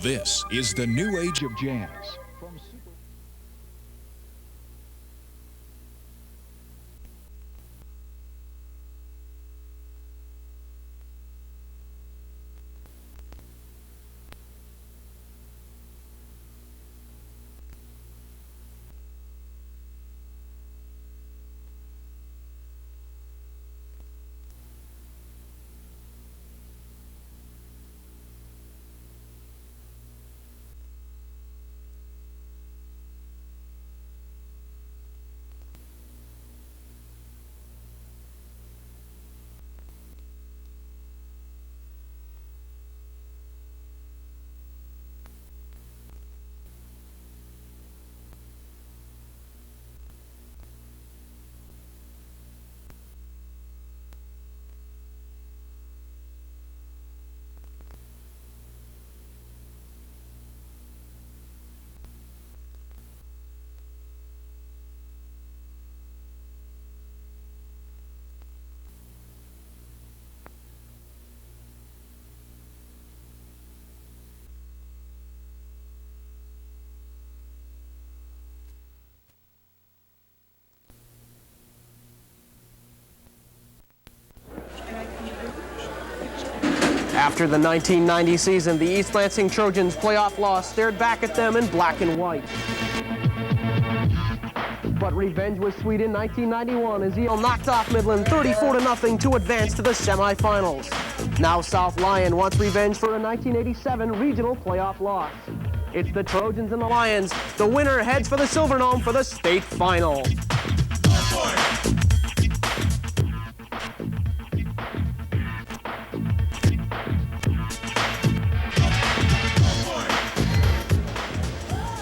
This is the new age of jazz. After the 1990 season, the East Lansing Trojans' playoff loss stared back at them in black and white. But revenge was sweet in 1991 as Yale knocked off Midland 34-0 to advance to the semifinals. Now South Lyon wants revenge for a 1987 regional playoff loss. It's the Trojans and the Lions. The winner heads for the Silverdome for the state final.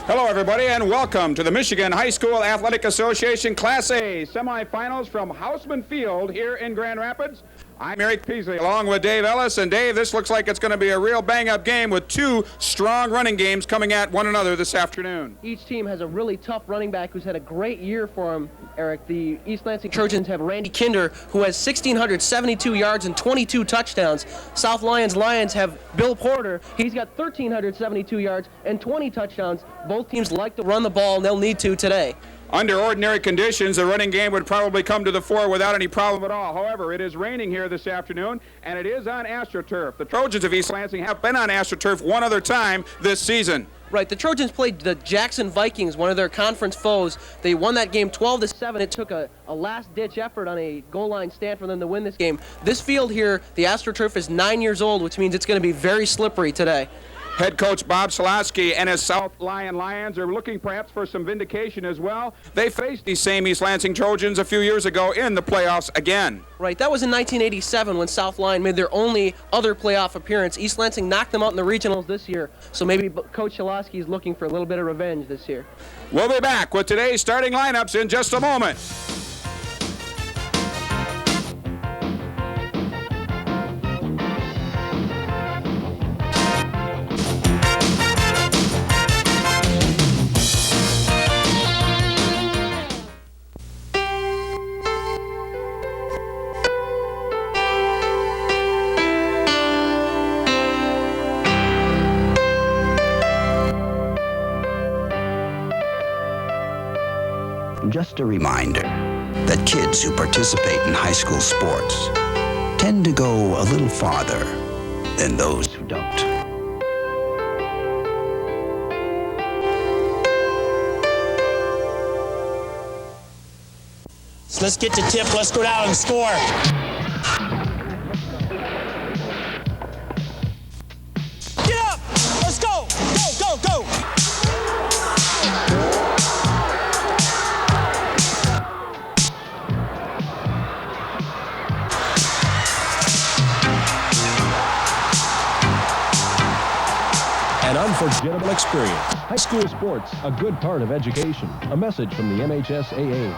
Hello, everybody, and welcome to the Michigan High School Athletic Association Class A semifinals from Houseman Field here in Grand Rapids. I'm Eric Peasley along with Dave Ellis. And Dave, this looks like it's going to be a real bang-up game with two strong running games coming at one another this afternoon. Each team has a really tough running back who's had a great year for him, Eric. The East Lansing Trojans have Randy Kinder, who has 1,672 yards and 22 touchdowns. South Lions have Bill Porter. He's got 1,372 yards and 20 touchdowns. Both teams like to run the ball, and they'll need to today. Under ordinary conditions, the running game would probably come to the fore without any problem at all. However, it is raining here this afternoon, and it is on AstroTurf. The Trojans of East Lansing have been on AstroTurf one other time this season. Right, the Trojans played the Jackson Vikings, one of their conference foes. They won that game 12-7. It took a last-ditch effort on a goal line stand for them to win this game. This field here, the AstroTurf, is 9 years old, which means it's going to be very slippery today. Head coach Bob Solosky and his South Lyon Lions are looking perhaps for some vindication as well. They faced these same East Lansing Trojans a few years ago in the playoffs again. Right, that was in 1987 when South Lyon made their only other playoff appearance. East Lansing knocked them out in the regionals this year, so maybe Coach Solosky is looking for a little bit of revenge this year. We'll be back with today's starting lineups in just a moment. Just a reminder that kids who participate in high school sports tend to go a little farther than those who don't. So let's get the tip. Let's go down and score. Get up. Let's go. Go, go, go. An unforgettable experience. High school sports, a good part of education. A message from the MHSAA.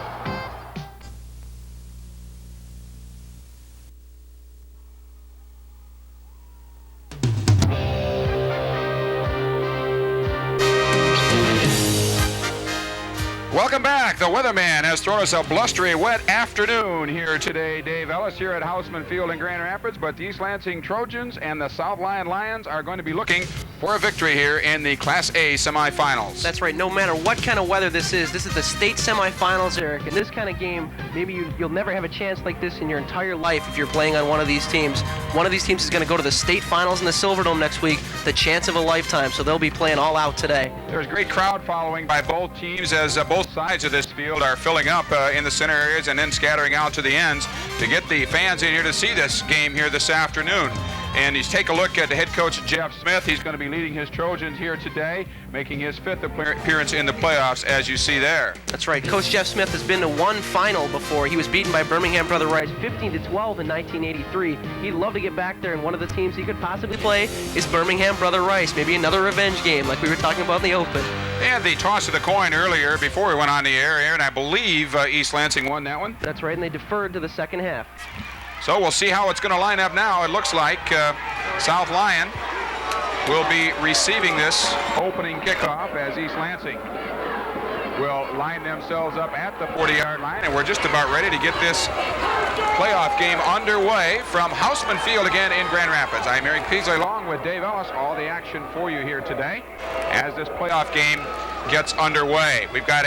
Welcome back. The weatherman has thrown us a blustery, wet afternoon here today. Dave Ellis here at Houseman Field in Grand Rapids, but the East Lansing Trojans and the South Lyon Lions are going to be looking for a victory here in the Class A semifinals. That's right. No matter what kind of weather this is the state semifinals, Eric. And this kind of game, maybe you'll never have a chance like this in your entire life if you're playing on one of these teams. One of these teams is going to go to the state finals in the Silverdome next week, the chance of a lifetime. So they'll be playing all out today. There's great crowd following by both teams as both sides of this field are filling up in the center areas and then scattering out to the ends to get the fans in here to see this game here this afternoon. And he's take a look at the head coach, Jeff Smith. He's going to be leading his Trojans here today, making his 5th appearance in the playoffs, as you see there. That's right. Coach Jeff Smith has been to one final before. He was beaten by Birmingham Brother Rice 15-12 in 1983. He'd love to get back there, and one of the teams he could possibly play is Birmingham Brother Rice. Maybe another revenge game like we were talking about in the Open. They had the toss of the coin earlier before we went on the air, and I believe East Lansing won that one. That's right, and they deferred to the second half. So we'll see how it's going to line up now. It looks like South Lyon will be receiving this opening kickoff as East Lansing will line themselves up at the 40-yard line, and we're just about ready to get this playoff game underway from Houseman Field again in Grand Rapids. I'm Eric Peasley along with Dave Ellis. All the action for you here today as this playoff game gets underway. We've got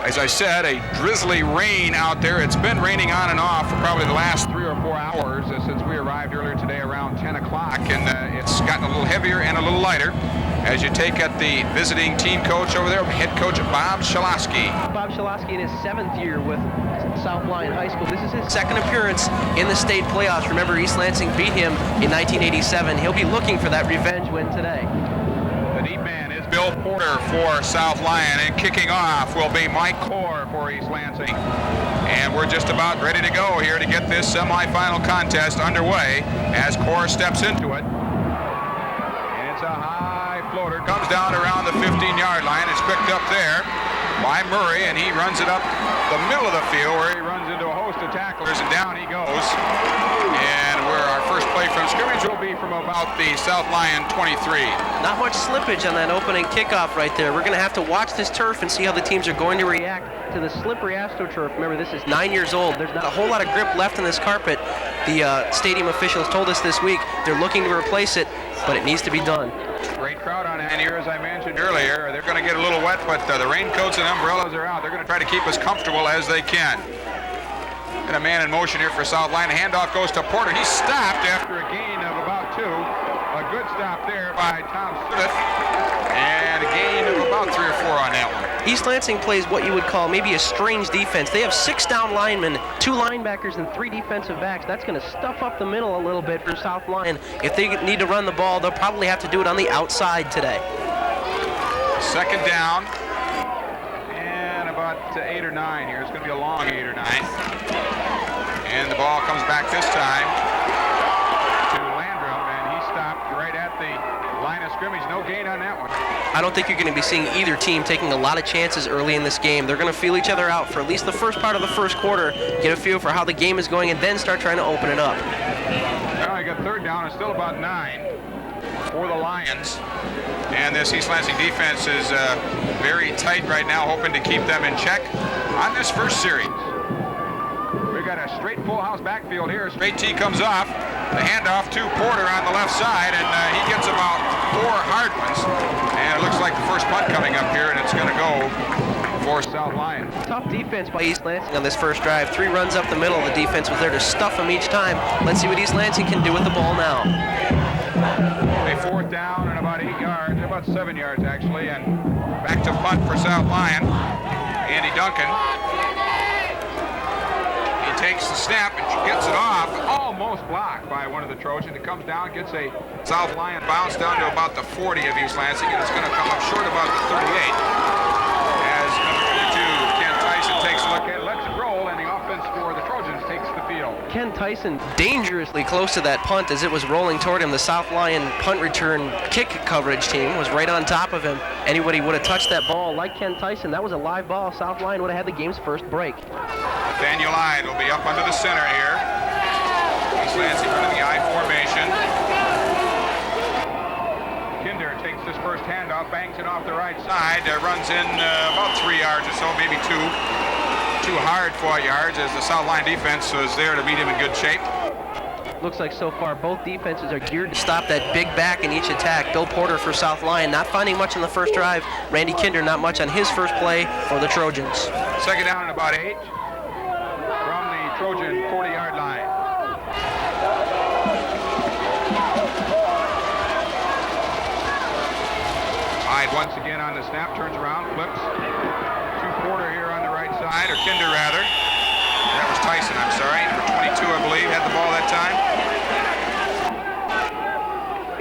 as I said, a drizzly rain out there. It's been raining on and off for probably the last 3 or 4 hours since we arrived earlier today around 10 o'clock, and it's gotten a little heavier and a little lighter as you take at the visiting team coach over there, head coach Bob Shalasky. Bob Shalasky in his 7th year with South Lyon High School. This is his 2nd appearance in the state playoffs. Remember, East Lansing beat him in 1987. He'll be looking for that revenge win today. The deep man is Bill Porter for South Lyon, and kicking off will be Mike Core for East Lansing. And we're just about ready to go here to get this semifinal contest underway as Core steps into it. And it's a high floater, comes down around the 15-yard line. It's picked up there by Murray, and he runs it up the middle of the field where he runs into a host of tacklers, and down he goes. And where our first play from scrimmage will be from about the South Lyon 23. Not much slippage on that opening kickoff right there. We're going to have to watch this turf and see how the teams are going to react to the slippery AstroTurf. Remember, this is 9 years old. There's not a whole lot of grip left in this carpet. The stadium officials told us this week they're looking to replace it, but it needs to be done. Great crowd on hand here, as I mentioned earlier. They're going to get a little wet, but the raincoats and umbrellas are out. They're going to try to keep us comfortable as they can. And a man in motion here for South Lyon. Handoff goes to Porter. He's stopped after a gain of about 2. A good stop there by Tom Smith. And a gain of about 3 or 4 on that one. East Lansing plays what you would call maybe a strange defense. They have 6 down linemen, 2 linebackers, and 3 defensive backs. That's going to stuff up the middle a little bit for South Lyon. If they need to run the ball, they'll probably have to do it on the outside today. Second down. And about 8 or 9 here. It's going to be a long 8 or 9. And the ball comes back this time to Landrum, and he stopped right at the line of scrimmage. No gain on that one. I don't think you're going to be seeing either team taking a lot of chances early in this game. They're going to feel each other out for at least the first part of the first quarter, get a feel for how the game is going, and then start trying to open it up. Now you got 3rd down. It's still about 9 for the Lions. And this East Lansing defense is very tight right now, hoping to keep them in check on this first series. We've got a straight full house backfield here. Straight tee comes off. The handoff to Porter on the left side, and he gets about 4 hard ones. And it looks like the first punt coming up here, and it's going to go for South Lyon. Tough defense by East Lansing on this first drive. 3 runs up the middle. The defense was there to stuff them each time. Let's see what East Lansing can do with the ball now. A 4th down and about 8 yards, about 7 yards actually, and back to punt for South Lyon. Andy Duncan. He takes the snap and gets it off, almost blocked by one of the Trojans. It comes down, gets a South Lyon bounce down to about the 40 of East Lansing, and it's going to come up short about the 38. As number 22, Ken Tyson takes a look at it, lets it roll, and the offense for the Trojans takes the field. Ken Tyson dangerously close to that punt as it was rolling toward him. The South Lyon punt return kick coverage team was right on top of him. Anybody would have touched that ball like Ken Tyson. That was a live ball. South Lyon would have had the game's first break. Nathaniel Ide will be up under the center here. East Lansing running the I formation. Kinder takes this first handoff, bangs it off the right side, runs in about 3 yards or so, maybe 2. Too hard 4 yards as the South Lyon defense was there to meet him in good shape. Looks like so far both defenses are geared to stop that big back in each attack. Bill Porter for South Lyon not finding much on the first drive. Randy Kinder not much on his first play for the Trojans. Second down and about 8 from the Trojan 40-yard line. Hyde once again on the snap, turns around, flips to Porter here on the right side, or Kinder rather. That was Tyson, I'm sorry. Number 22, I believe, had the ball that time.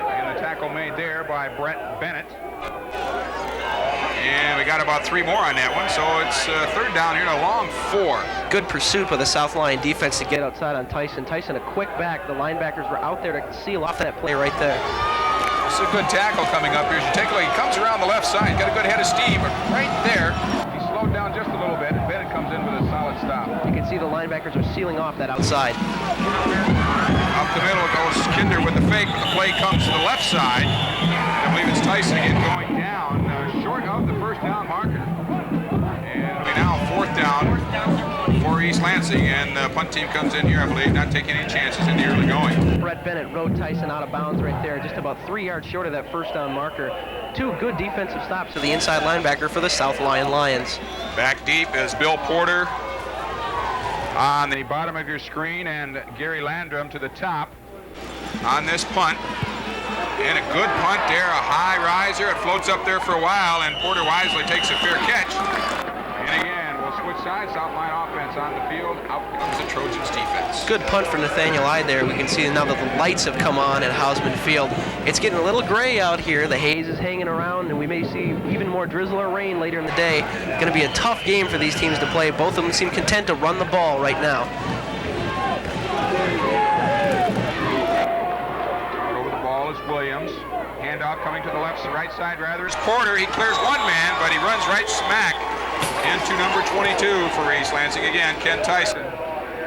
And the tackle made there by Brett Bennett. And we got about 3 more on that one, so it's third down here and a long 4. Good pursuit by the South Lyon defense to get outside on Tyson. Tyson a quick back. The linebackers were out there to seal off that play right there. This is a good tackle coming up here. As you take a look, he comes around the left side, got a good head of steam, but right there, he slowed down just a little bit, and Bennett comes in with a solid stop. You can see the linebackers are sealing off that outside. Up the middle goes Kinder with the fake. The play comes to the left side. I believe it's Tyson again going down, short of the first down marker. And now fourth down for East Lansing, and the punt team comes in here, I believe, not taking any chances in the early going. Brett Bennett rode Tyson out of bounds right there, just about 3 yards short of that first down marker. 2 good defensive stops to the inside linebacker for the South Lyon Lions. Back deep is Bill Porter on the bottom of your screen, and Gary Landrum to the top on this punt. And a good punt there, a high riser. It floats up there for a while, and Porter wisely takes a fair catch. And again, we'll switch sides. South Lyon offense on the field. Out comes the Trojans defense. Good punt for Nathaniel Hyde there. We can see now that the lights have come on at Hausman Field. It's getting a little gray out here. The haze is hanging around, and we may see even more drizzle or rain later in the day. Going to be a tough game for these teams to play. Both of them seem content to run the ball right now. Over the ball is Williams. Handoff coming to the right side rather is Porter. He clears one man, but he runs right smack into number 22 for East Lansing again, Ken Tyson,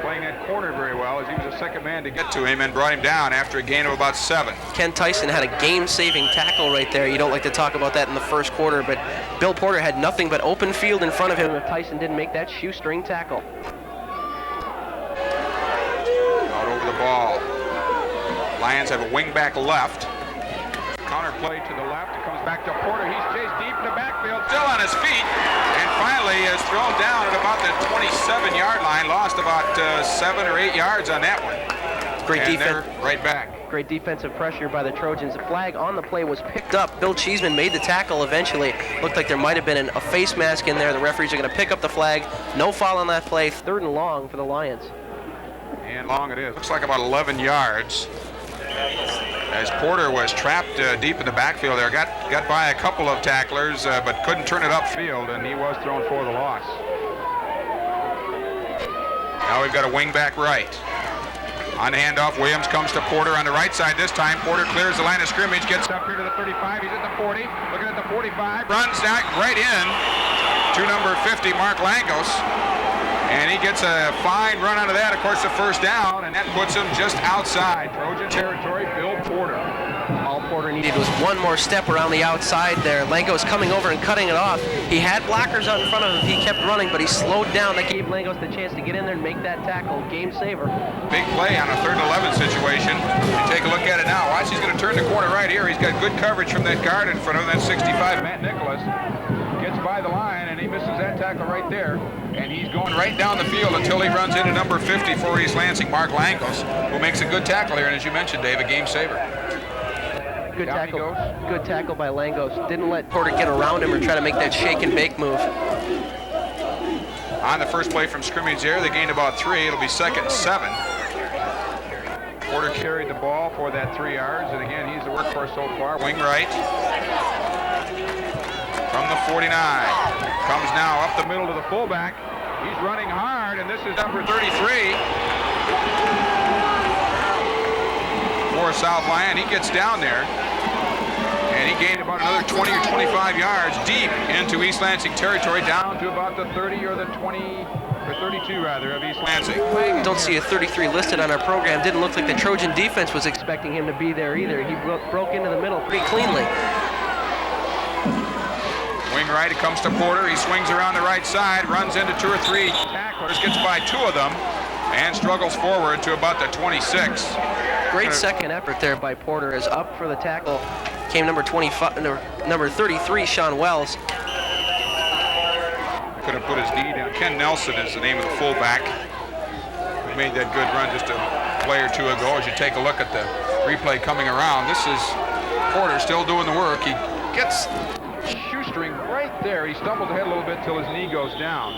playing that corner very well as he was the second man to get to him and brought him down after a gain of about 7. Ken Tyson had a game-saving tackle right there. You don't like to talk about that in the first quarter, but Bill Porter had nothing but open field in front of him if Tyson didn't make that shoestring tackle. Out over the ball. Lions have a wing back left. Counter play to the left. It comes back to Porter. He's chased deep in the backfield, still on his feet, and finally is thrown down at about the 27-yard line. Lost about 7 or 8 yards on that one. Great and defense. They're right back. Great defensive pressure by the Trojans. The flag on the play was picked up. Bill Cheeseman made the tackle eventually. Looked like there might have been a face mask in there. The referees are going to pick up the flag. No foul on that play. 3rd and long for the Lions. And long it is. Looks like about 11 yards. As Porter was trapped deep in the backfield there, got by a couple of tacklers, but couldn't turn it upfield, and he was thrown for the loss. Now we've got a wing back right. On the handoff, Williams comes to Porter on the right side this time. Porter clears the line of scrimmage, gets up here to the 35. He's at the 40, looking at the 45, runs back right in to number 50, Mark Langos. And he gets a fine run out of that, of course, the first down, and that puts him just outside Trojan territory. Bill Porter. All Porter needed was one more step around the outside there. Langos coming over and cutting it off. He had blockers out in front of him. He kept running, but he slowed down. That gave Langos the chance to get in there and make that tackle. Game saver. Big play on a 3rd and 11 situation. You take a look at it now. Watch, he's going to turn the corner right here. He's got good coverage from that guard in front of him. That 65, Matt Nicholas, gets by the line, and he misses that tackle right there. And he's going right down the field until he runs into number 50 for East Lansing, Mark Langos, who makes a good tackle here. And as you mentioned, Dave, a game saver. Good tackle. Good tackle by Langos. Didn't let Porter get around him or try to make that shake and bake move. On the first play from scrimmage there, they gained about 3. It'll be 2nd and 7. Porter carried the ball for that 3 yards, and again, he's the workhorse so far. Wing right from the 49. Comes now up the middle to the fullback. He's running hard, and this is number 33 for South Lyon. He gets down there, and he gained about another 20 or 25 yards deep into East Lansing territory, down to about the 30 or the 20 or 32 rather of East Lansing. Don't see a 33 listed on our program. Didn't look like the Trojan defense was expecting him to be there either. He broke into the middle pretty cleanly. Wing right, it comes to Porter. He swings around the right side, runs into 2 or 3 tacklers, gets by 2 of them, and struggles forward to about the 26. Great second effort there by Porter, as up for the tackle came number 33, Sean Wells. Could have put his knee down. Ken Nelson is the name of the fullback who made that good run just a play or two ago. As you take a look at the replay coming around, this is Porter still doing the work. He gets shoestring right there. He stumbled ahead a little bit till his knee goes down.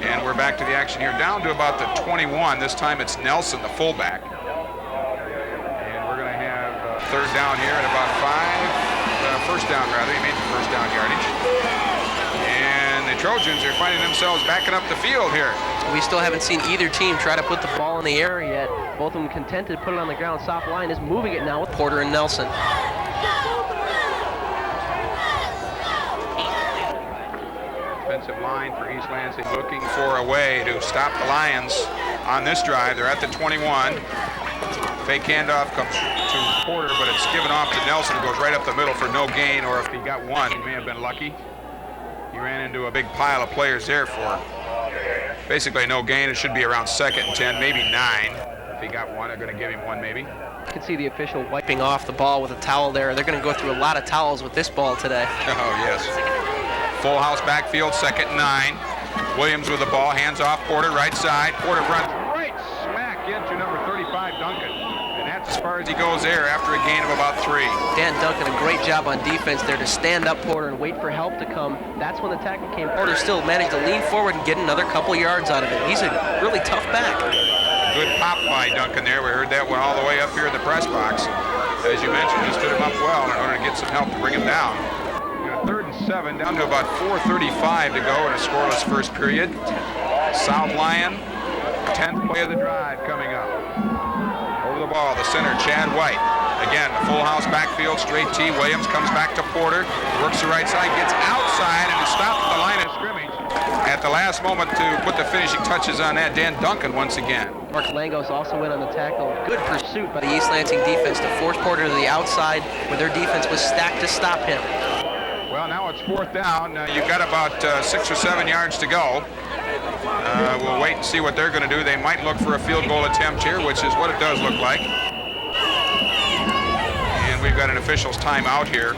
And we're back to the action here, down to about the 21. This time it's Nelson, the fullback. And we're going to have third down here at about 5. First down, rather. He made the first down yardage. And the Trojans are finding themselves backing up the field here. We still haven't seen either team try to put the ball in the air yet. Both of them content to put it on the ground. South Lyon is moving it now with Porter and Nelson. Defensive line for East Lansing looking for a way to stop the Lions on this drive. They're at the 21. Fake handoff comes to Porter, but it's given off to Nelson, who goes right up the middle for no gain, or if he got one, he may have been lucky. He ran into a big pile of players there for basically no gain. It should be around 2nd and 10, maybe 9. If he got one, they're going to give him one maybe. You can see the official wiping off the ball with a towel there. They're going to go through a lot of towels with this ball today. Oh, yes. Full house backfield, 2nd and 9. Williams with the ball, hands off Porter, right side. Porter runs right smack into number 35, Duncan. And that's as far as he goes there after a gain of about 3. Dan Duncan, a great job on defense there to stand up Porter and wait for help to come. That's when the tackle came. Porter still managed to lean forward and get another couple yards out of it. He's a really tough back. Good pop by Duncan there. We heard that one all the way up here in the press box. As you mentioned, he stood him up well in order to get some help to bring him down. 3rd and 7, down to about 4:35 to go in a scoreless first period. South Lyon, 10th play of the drive coming up. Over the ball, the center, Chad White. Again, the full house backfield, straight T. Williams comes back to Porter, works the right side, gets outside, and is stopped at the line of scrimmage. At the last moment to put the finishing touches on that, Dan Duncan once again. Mark Langos also went on the tackle. Good pursuit by the East Lansing defense to force Porter to the outside where their defense was stacked to stop him. Well, now it's 4th down. You've got about 6 or 7 yards to go. We'll wait and see what they're going to do. They might look for a field goal attempt here, which is what it does look like. And we've got an official's timeout here.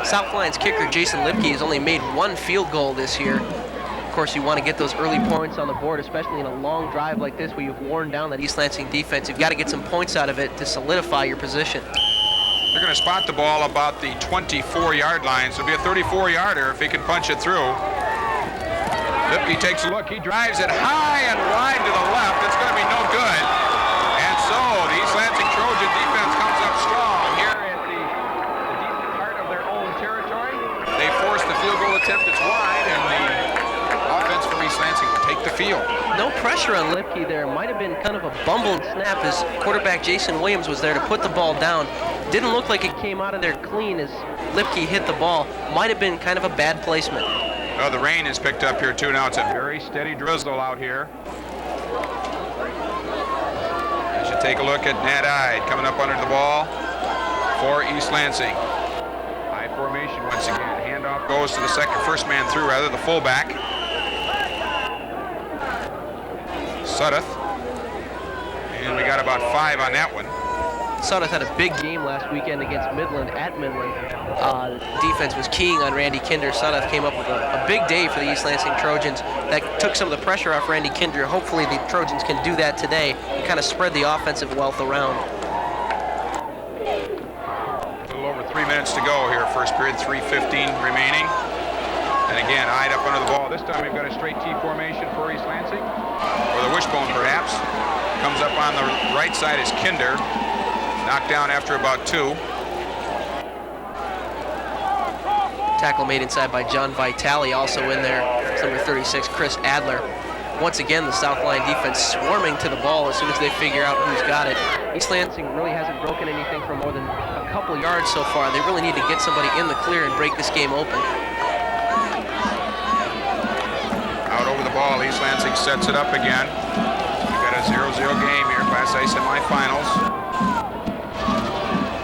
South Lyon's kicker, Jason Lipke, has only made 1 field goal this year. Of course, you want to get those early points on the board, especially in a long drive like this where you've worn down that East Lansing defense. You've got to get some points out of it to solidify your position. They're going to spot the ball about the 24-yard line, so it'll be a 34-yarder if he can punch it through. Lipke takes a look. He drives it high and wide to the left. It's going to be no good. And so the East Lansing Trojan defense comes up strong here at the deep part of their own territory. They force the field goal attempt. It's wide, and the offense from East Lansing will take the field. No pressure on Lipke there. Might have been kind of a bumbled snap as quarterback Jason Williams was there to put the ball down. Didn't look like it came out of there clean as Lipke hit the ball. Might have been kind of a bad placement. Well, the rain is picked up here too now. It's a very steady drizzle out here. You should take a look at Nat Ide coming up under the ball for East Lansing. High formation once again. Handoff goes to the first man through, the fullback. Sudduth. And we got about 5 on that one. Sudduth had a big game last weekend against Midland at Midland. Defense was keying on Randy Kinder. Sudduth came up with a big day for the East Lansing Trojans. That took some of the pressure off Randy Kinder. Hopefully the Trojans can do that today and kind of spread the offensive wealth around. A little over 3 minutes to go here, first period, 3:15 remaining. And again, Ide up under the ball. This time we've got a straight T formation for East Lansing, or the wishbone perhaps. Comes up on the right side is Kinder. Knocked down after about 2. Tackle made inside by John Vitale, also in there. It's number 36, Chris Adler. Once again, the South Lyon defense swarming to the ball as soon as they figure out who's got it. East Lansing really hasn't broken anything for more than a couple yards so far. They really need to get somebody in the clear and break this game open. Out over the ball, East Lansing sets it up again. We've got a 0-0 game here, Class A semifinals.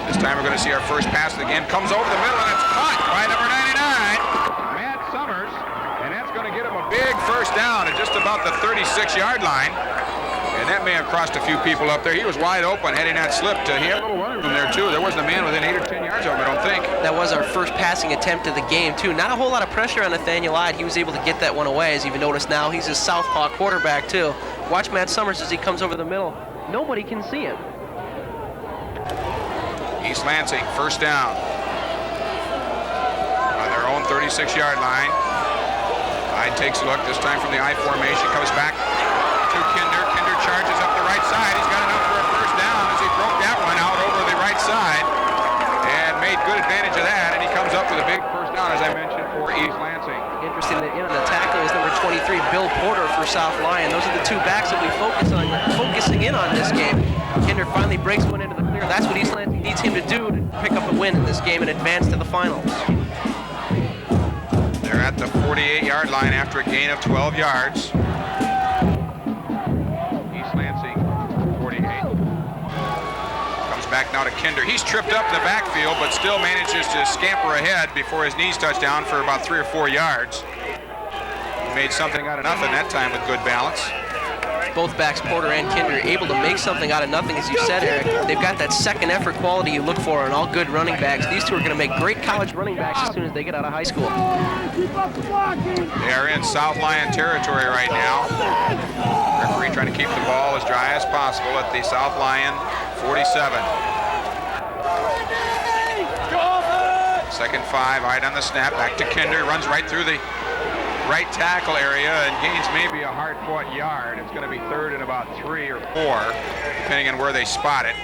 This time we're going to see our first pass of the game. Comes over the middle, and it's caught by number 99, Matt Summers. And that's going to get him a big first down at just about the 36-yard line. And And that may have crossed a few people up there. He was wide open, heading that slip. He had a little running room there, too. There wasn't a man within 8 or 10 yards of him, I don't think. That was our first passing attempt of the game, too. Not a whole lot of pressure on Nathaniel Ide. He was able to get that one away, as you notice now. He's a southpaw quarterback, too. Watch Matt Summers as he comes over the middle. Nobody can see him. East Lansing, first down. On their own 36-yard line. Ide takes a look, this time from the I formation, comes back to Kinder. Kinder charges up the right side. He's got enough for a first down as he broke that one out over the right side and made good advantage of that, and he comes up with a big first down, as I mentioned, for East Lansing. Interesting that the tackle is number 23, Bill Porter for South Lyon. Those are the two backs that we focusing in on this game. Kinder finally breaks one into the clear. That's what East Lansing needs him to do to pick up a win in this game and advance to the finals. They're at the 48-yard line after a gain of 12 yards. East Lansing, 48. Comes back now to Kinder. He's tripped up in the backfield, but still manages to scamper ahead before his knees touch down for about 3 or 4 yards. He made something out of nothing that time with good balance. Both backs, Porter and Kinder, able to make something out of nothing, as you said, Eric. They've got that second effort quality you look for in all good running backs. These two are going to make great college running backs as soon as they get out of high school. They are in South Lyon territory right now. Referee trying to keep the ball as dry as possible at the South Lyon 47. Second 5, Ide on the snap, back to Kinder, runs right through the right tackle area and gains maybe a hard-fought yard. It's going to be third and about 3 or 4, depending on where they spot it.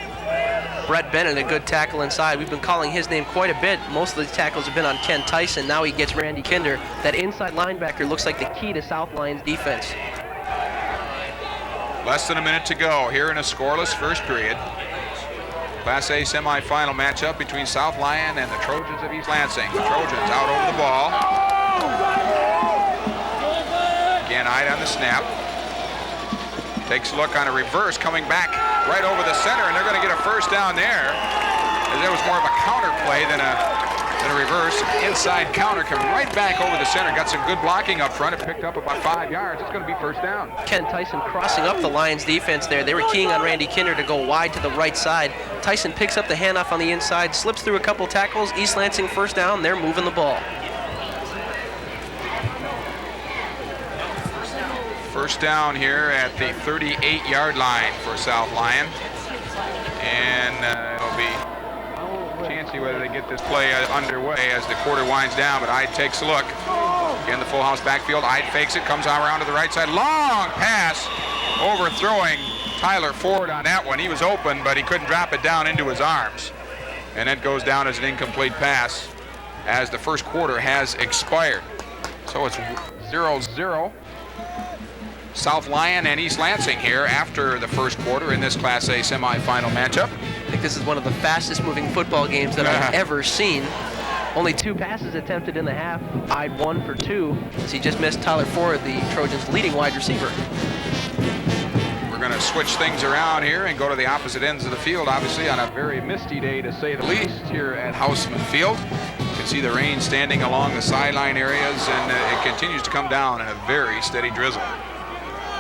Brett Bennett, a good tackle inside. We've been calling his name quite a bit. Most of the tackles have been on Ken Tyson. Now he gets Randy Kinder. That inside linebacker looks like the key to South Lyon's defense. Less than a minute to go here in a scoreless first period. Class A semifinal matchup between South Lyon and the Trojans of East Lansing. The Trojans out over the ball. Again, Ide on the snap. Takes a look on a reverse, coming back right over the center, and they're going to get a first down there. As that was more of a counter play than a reverse. Inside counter, coming right back over the center. Got some good blocking up front. It picked up about 5 yards. It's going to be first down. Ken Tyson crossing up the Lions defense there. They were keying on Randy Kinder to go wide to the right side. Tyson picks up the handoff on the inside, slips through a couple tackles. East Lansing first down. They're moving the ball. First down here at the 38-yard line for South Lyon. And it'll be chancy whether they get this play underway as the quarter winds down, but Ide takes a look. Again, the full house backfield. Ide fakes it, comes around to the right side. Long pass, overthrowing Tyler Ford on that one. He was open, but he couldn't drop it down into his arms. And that goes down as an incomplete pass as the first quarter has expired. So it's 0-0. South Lyon and East Lansing here after the first quarter in this Class A semifinal matchup. I think this is one of the fastest moving football games that I've ever seen. Only 2 passes attempted in the half. Ide 1 for 2 as he just missed Tyler Ford, the Trojans' leading wide receiver. We're going to switch things around here and go to the opposite ends of the field, obviously on a very misty day to say the least here at Houseman Field. You can see the rain standing along the sideline areas, and it continues to come down in a very steady drizzle.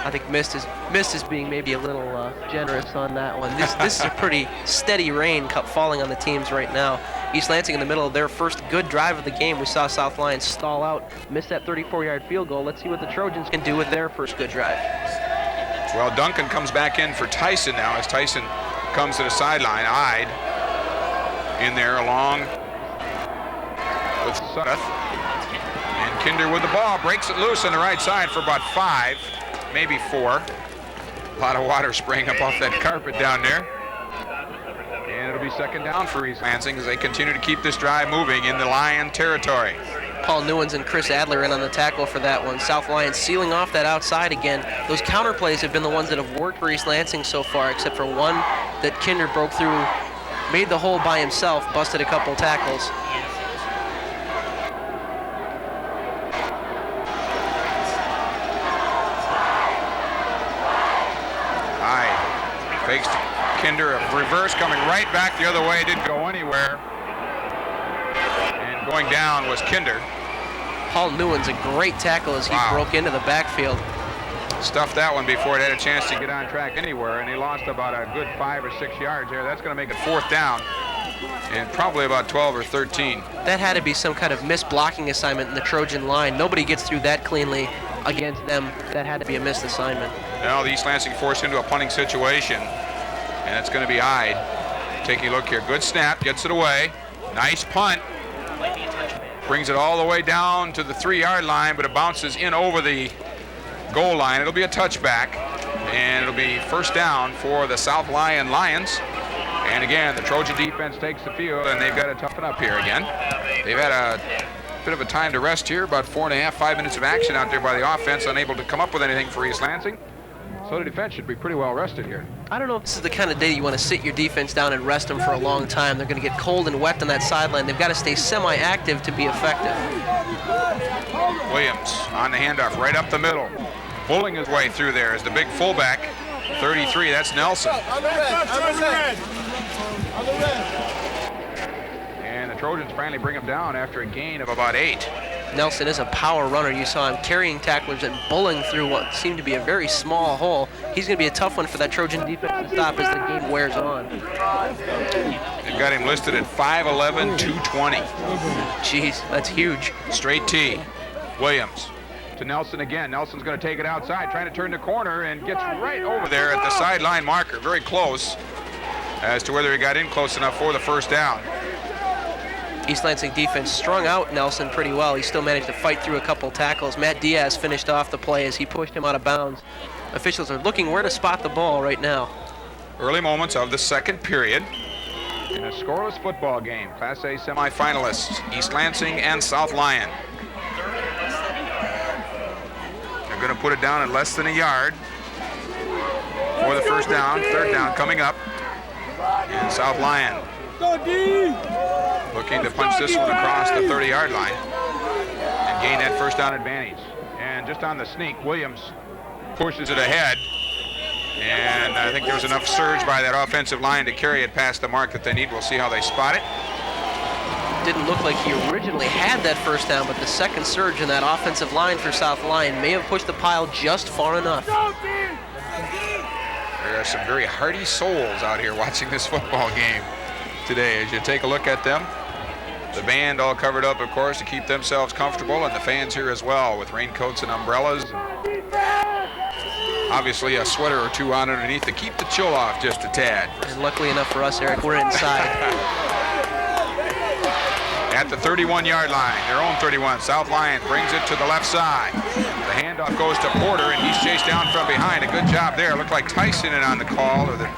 I think mist is being maybe a little generous on that one. This is a pretty steady rain falling on the teams right now. East Lansing in the middle of their first good drive of the game. We saw South Lyon stall out, miss that 34-yard field goal. Let's see what the Trojans can do with their first good drive. Well, Duncan comes back in for Tyson now as Tyson comes to the sideline. Ide in there along with Sudduth. And Kinder with the ball, breaks it loose on the right side for about 5. Maybe 4. A lot of water spraying up off that carpet down there. And it'll be second down for East Lansing as they continue to keep this drive moving in the Lyon territory. Paul Newens and Chris Adler in on the tackle for that one. South Lyon sealing off that outside again. Those counter plays have been the ones that have worked for East Lansing so far, except for one that Kinder broke through, made the hole by himself, busted a couple tackles. Fakes to Kinder, a reverse coming right back the other way, didn't go anywhere. And going down was Kinder. Paul Newens, a great tackle as he broke into the backfield. stuffed that one before it had a chance to get on track anywhere, and he lost about a good 5 or 6 yards there. That's going to make it 4th down and probably about 12 or 13. That had to be some kind of missed blocking assignment in the Trojan line. Nobody gets through that cleanly against them. That had to be a missed assignment. Now the East Lansing forced into a punting situation, and it's going to be Hyde. Taking a look here. Good snap, gets it away. Nice punt. Brings it all the way down to the 3-yard line, but it bounces in over the goal line. It'll be a touchback, and it'll be 1st down for the South Lyon Lions. And again, the Trojan defense takes the field, and they've got to toughen up here again. They've had a bit of a time to rest here, about 4.5, 5 minutes of action out there by the offense, unable to come up with anything for East Lansing. So the defense should be pretty well rested here. I don't know if this is the kind of day you want to sit your defense down and rest them for a long time. They're going to get cold and wet on that sideline. They've got to stay semi-active to be effective. Williams on the handoff right up the middle. Pulling his way through there is the big fullback, 33. That's Nelson. On the red. And the Trojans finally bring him down after a gain of about 8. Nelson is a power runner. You saw him carrying tacklers and bullying through what seemed to be a very small hole. He's going to be a tough one for that Trojan defense to stop as the game wears on. They've got him listed at 5'11", 220. Jeez, that's huge. Straight T. Williams to Nelson again. Nelson's going to take it outside, trying to turn the corner, and gets right over there at the sideline marker. Very close as to whether he got in close enough for the 1st down. East Lansing defense strung out Nelson pretty well. He still managed to fight through a couple tackles. Matt Diaz finished off the play as he pushed him out of bounds. Officials are looking where to spot the ball right now. Early moments of the 2nd period in a scoreless football game. Class A semifinalists, East Lansing and South Lyon. They're going to put it down at less than a yard for the 1st down. 3rd down coming up. And South Lyon looking to punch this one across the 30-yard line and gain that 1st down advantage. And just on the sneak, Williams pushes it ahead. And I think there's enough surge by that offensive line to carry it past the mark that they need. We'll see how they spot it. Didn't look like he originally had that 1st down, but the 2nd surge in that offensive line for South Lyon may have pushed the pile just far enough. There are some very hardy souls out here watching this football game today. As you take a look at them, the band all covered up, of course, to keep themselves comfortable, and the fans here as well with raincoats and umbrellas. Obviously a sweater or two on underneath to keep the chill off just a tad. And luckily enough for us, Eric, we're inside. At the 31-yard line, their own 31, South Lyon brings it to the left side. The handoff goes to Porter, and he's chased down from behind. A good job there. Looked like Tyson in on the call, or the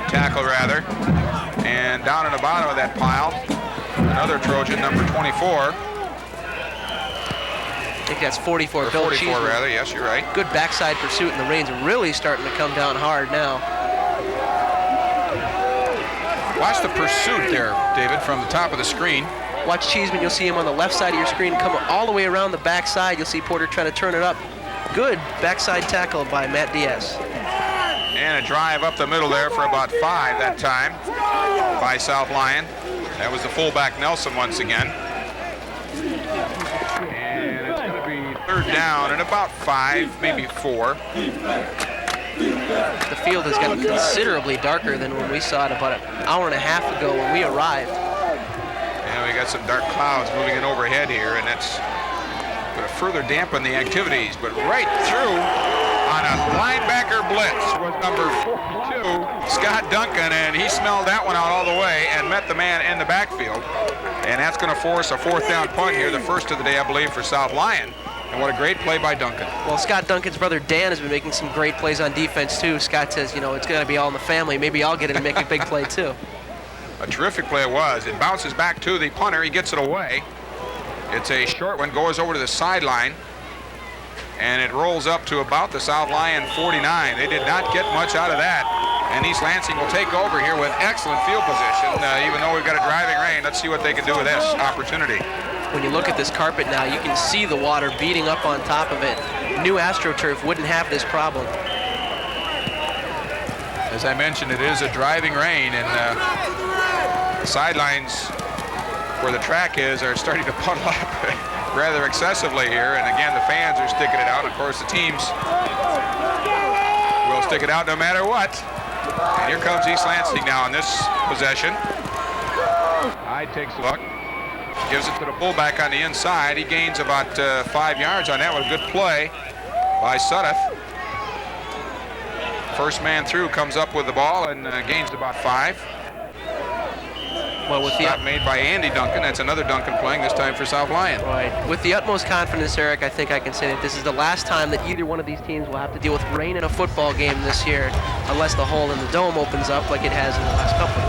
tackle rather. And down in the bottom of that pile, another Trojan, number 24. I think that's 44. Or Bill 44 Cheeseman. rather, yes, you're right. Good backside pursuit, and the rain's really starting to come down hard now. Watch the pursuit there, David, from the top of the screen. Watch Cheeseman, you'll see him on the left side of your screen come all the way around the backside. You'll see Porter trying to turn it up. Good backside tackle by Matt Diaz. And a drive up the middle there for about 5 that time by South Lyon. That was the fullback Nelson once again. And it's going to be 3rd down and about 5, maybe 4. The field has gotten considerably darker than when we saw it about an hour and a half ago when we arrived. And we got some dark clouds moving in overhead here, and that's going to further dampen the activities. But right through on a linebacker blitz was number 42, Scott Duncan, and he smelled that one out all the way and met the man in the backfield. And that's going to force a 4th down punt here, the first of the day, I believe, for South Lyon. And what a great play by Duncan. Well, Scott Duncan's brother Dan has been making some great plays on defense too. Scott says, you know, it's going to be all in the family. Maybe I'll get in and make a big play too. A terrific play it was. It bounces back to the punter. He gets it away. It's a short one, goes over to the sideline, and it rolls up to about the South Lyon 49. They did not get much out of that. And East Lansing will take over here with excellent field position. Even though we've got a driving rain, let's see what they can do with this opportunity. When you look at this carpet now, you can see the water beating up on top of it. New AstroTurf wouldn't have this problem. As I mentioned, it is a driving rain, and the sidelines where the track is are starting to puddle up rather excessively here. And again, the fans are sticking it out. Of course, the teams stick it out no matter what. And here comes East Lansing now on this possession. Hyde takes a look. Gives it to the fullback on the inside. He gains about 5 yards on that one. Good play by Sudduth. First man through comes up with the ball and gains about 5. Well, with Stop made by Andy Duncan. That's another Duncan playing, this time for South Lyon. Right. With the utmost confidence, Eric, I think I can say that this is the last time that either one of these teams will have to deal with rain in a football game this year, unless the hole in the dome opens up like it has in the last couple.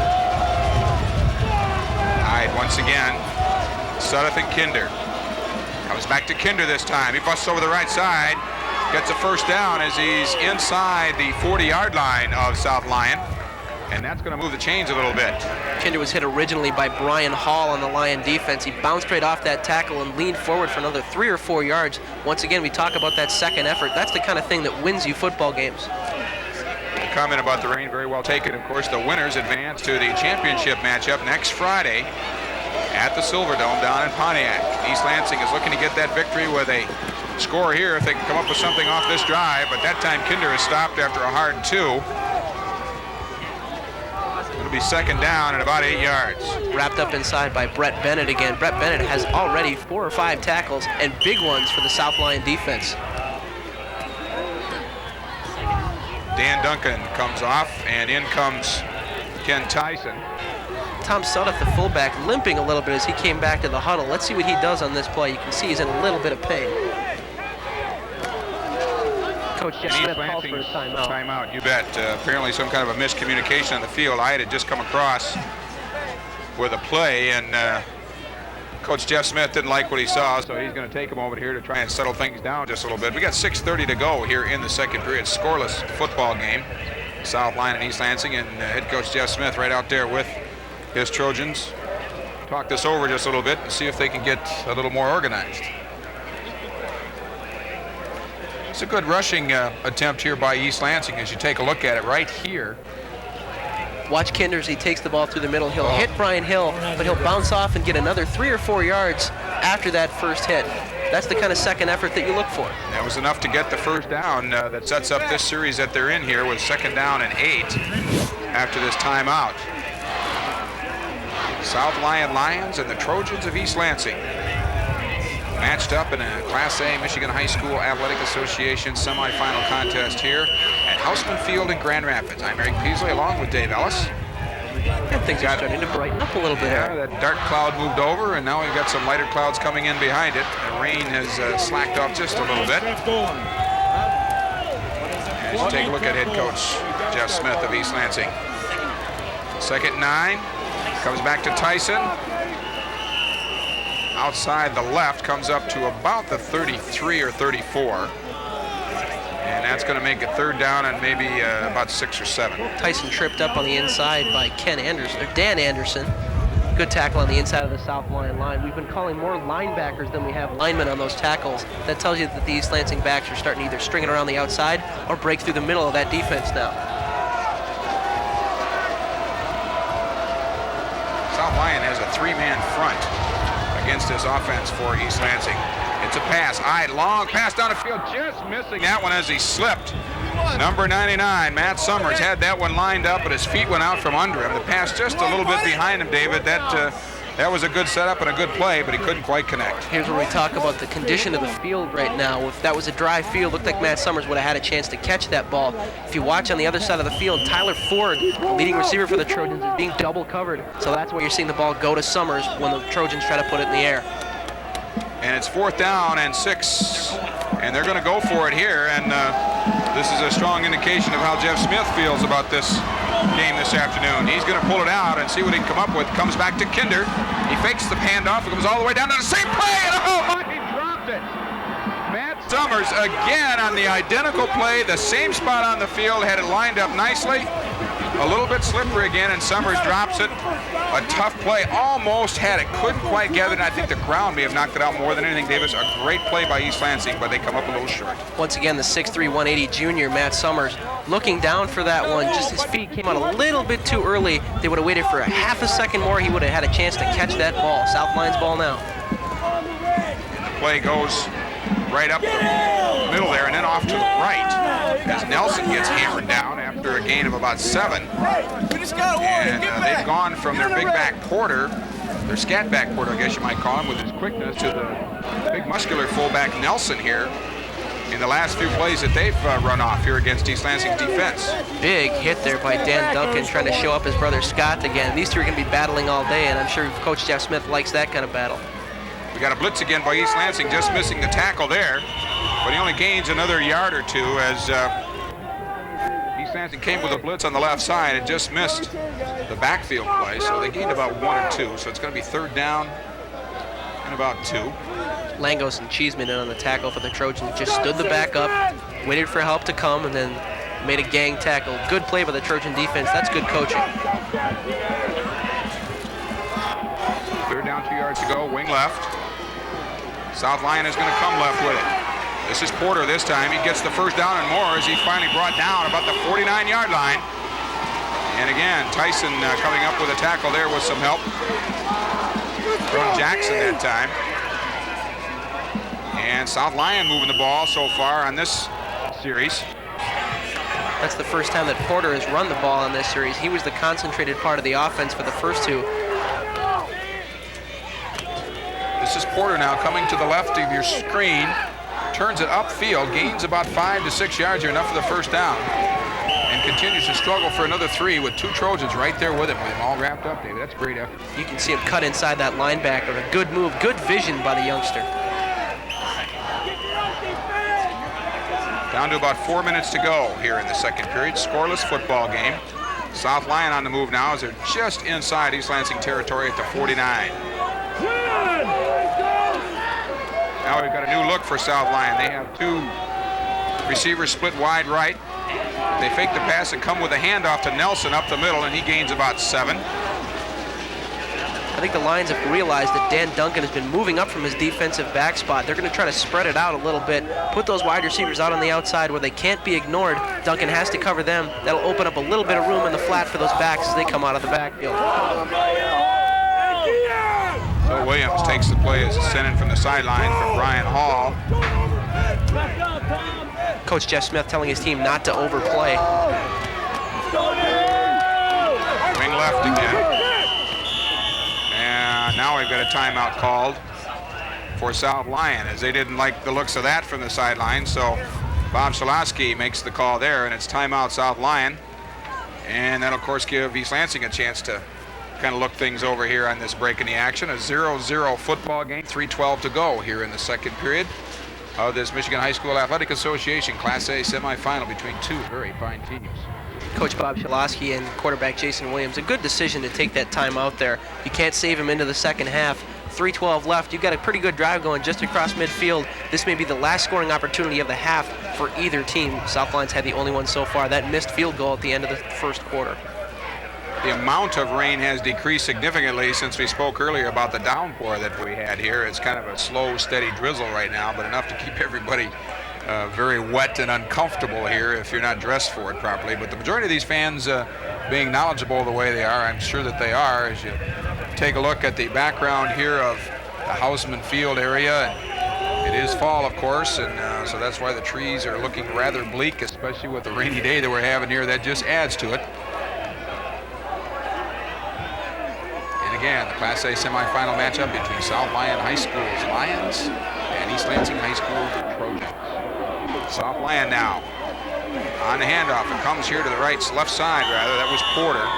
Hyde once again. Sudduth and Kinder. Comes back to Kinder this time. He busts over the right side. Gets a first down as he's inside the 40-yard line of South Lyon. And that's going to move the chains a little bit. Kinder was hit originally by Brian Hall on the Lyon defense. He bounced right off that tackle and leaned forward for another 3 or 4 yards. Once again, we talk about that second effort. That's the kind of thing that wins you football games. The comment about the rain, very well taken. Of course, the winners advance to the championship matchup next Friday at the Silverdome down in Pontiac. East Lansing is looking to get that victory with a score here if they can come up with something off this drive. But that time, Kinder is stopped after a hard 2. It'll be second down at about 8 yards. Wrapped up inside by Brett Bennett again. Brett Bennett has already 4 or 5 tackles and big ones for the South Lyon defense. Dan Duncan comes off, and in comes Ken Tyson. Tom Sudduth, the fullback, limping a little bit as he came back to the huddle. Let's see what he does on this play. You can see he's in a little bit of pain. Coach Jeff Smith calls for a timeout. Timeout, you bet. Apparently some kind of a miscommunication on the field. I had just come across with a play, and Coach Jeff Smith didn't like what he saw, so he's going to take him over here to try and settle things down just a little bit. We got 6:30 to go here in the second period. Scoreless football game. South Lyon and East Lansing, and head coach Jeff Smith right out there with his Trojans. Talk this over just a little bit and see if they can get a little more organized. It's a good rushing attempt here by East Lansing as you take a look at it right here. Watch Kinder as he takes the ball through the middle. He'll hit Brian Hill, but he'll bounce off and get another 3 or 4 yards after that first hit. That's the kind of second effort that you look for. That was enough to get the first down that sets up this series that they're in here with second down and 8 after this timeout. South Lyon Lions and the Trojans of East Lansing matched up in a Class A Michigan High School Athletic Association semifinal contest here at Houseman Field in Grand Rapids. I'm Eric Peasley along with Dave Ellis. And things are starting to brighten up a little bit. Yeah, that dark cloud moved over, and now we've got some lighter clouds coming in behind it. The rain has slacked off just a little bit. As you take a look at head coach Jeff Smith of East Lansing. Second 9, comes back to Tyson. Outside the left, comes up to about the 33 or 34. And that's going to make it third down and maybe about 6 or 7. Tyson tripped up on the inside by Dan Anderson. Good tackle on the inside of the South Lyon line. We've been calling more linebackers than we have linemen on those tackles. That tells you that the East Lansing backs are starting to either string it around the outside or break through the middle of that defense now. South Lyon has a 3-man front against this offense for East Lansing. It's a pass. Long pass down the field, just missing that one as he slipped. Number 99, Matt Summers, had that one lined up, but his feet went out from under him. The pass just a little bit behind him, David. That was a good setup and a good play, but he couldn't quite connect. Here's where we talk about the condition of the field right now. If that was a dry field, looked like Matt Summers would have had a chance to catch that ball. If you watch on the other side of the field, Tyler Ford, the leading receiver for the Trojans, is being double covered. So that's why you're seeing the ball go to Summers when the Trojans try to put it in the air. And it's 4th down and 6, and they're going to go for it here. And this is a strong indication of how Jeff Smith feels about this game this afternoon. He's going to pull it out and see what he can come up with. Comes back to Kinder. He fakes the handoff and comes all the way down to the same play. And oh, he dropped it. Matt Summers again on the identical play, the same spot on the field, had it lined up nicely. A little bit slippery again, and Summers drops it. A tough play, almost had it, couldn't quite gather it. I think the ground may have knocked it out more than anything, Davis. A great play by East Lansing, but they come up a little short. Once again, the 6'3", 180 junior, Matt Summers, looking down for that one. Just his feet came out a little bit too early. They would have waited for a half a second more. He would have had a chance to catch that ball. South Lyon's ball now. And the play goes right up the middle there and then off to the right as Nelson gets hammered down after a gain of about 7. And they've gone from their big back Porter, their scat back Porter, I guess you might call him, with his quickness, to the big muscular fullback Nelson here in the last few plays that they've run off here against East Lansing's defense. Big hit there by Dan Duncan, trying to show up his brother Scott again. These two are going to be battling all day, and I'm sure Coach Jeff Smith likes that kind of battle. We got a blitz again by East Lansing, just missing the tackle there, but he only gains another yard or two as East Lansing came with a blitz on the left side and just missed the backfield play, so they gained about 1 or 2, so it's going to be 3rd down and about 2. Langos and Cheeseman in on the tackle for the Trojans. Just stood the back up, waited for help to come, and then made a gang tackle. Good play by the Trojan defense. That's good coaching. 3rd down, 2 yards to go, wing left. South Lyon is going to come left with it. This is Porter this time. He gets the 1st down and more as he's finally brought down about the 49-yard line. And again, Tyson coming up with a tackle there with some help from Jackson that time. And South Lyon moving the ball so far on this series. That's the first time that Porter has run the ball in this series. He was the concentrated part of the offense for the first 2. This is Porter now coming to the left of your screen. Turns it upfield, gains about 5 to 6 yards here, enough for the 1st down. And continues to struggle for another 3 with 2 Trojans right there with him all wrapped up, David. That's a great effort. You can see him cut inside that linebacker. A good move, good vision by the youngster. Down to about 4 minutes to go here in the 2nd period. Scoreless football game. South Lyon on the move now as they're just inside East Lansing territory at the 49. Now we've got a new look for South Lyon. They have 2 receivers split wide right. They fake the pass and come with a handoff to Nelson up the middle, and he gains about 7. I think the Lions have realized that Dan Duncan has been moving up from his defensive back spot. They're going to try to spread it out a little bit, put those wide receivers out on the outside where they can't be ignored. Duncan has to cover them. That'll open up a little bit of room in the flat for those backs as they come out of the backfield. So Williams takes the play as it's sent in from the sideline from Brian Hall. Coach Jeff Smith telling his team not to overplay. Wing left again. And now we've got a timeout called for South Lyon as they didn't like the looks of that from the sideline. So Bob Shalosky makes the call there, and it's timeout South Lyon. And that'll, of course, give East Lansing a chance to kind of look things over here on this break in the action. A 0-0 football game, 3:12 to go here in the 2nd period of this Michigan High School Athletic Association Class A semifinal between 2 very fine teams. Coach Bob Shalosky and quarterback Jason Williams, a good decision to take that time out there. You can't save him into the 2nd half. 3:12 left. You've got a pretty good drive going just across midfield. This may be the last scoring opportunity of the half for either team. South Lyon's had the only one so far. That missed field goal at the end of the 1st quarter. The amount of rain has decreased significantly since we spoke earlier about the downpour that we had here. It's kind of a slow, steady drizzle right now, but enough to keep everybody very wet and uncomfortable here if you're not dressed for it properly. But the majority of these fans being knowledgeable the way they are, I'm sure that they are, as you take a look at the background here of the Hausman Field area. And it is fall, of course, and so that's why the trees are looking rather bleak, especially with the rainy day that we're having here. That just adds to it. Again, the Class A semifinal matchup between South Lyon High School's Lions and East Lansing High School's Trojans. South Lyon now on the handoff. It comes here to the left side, rather. That was Porter.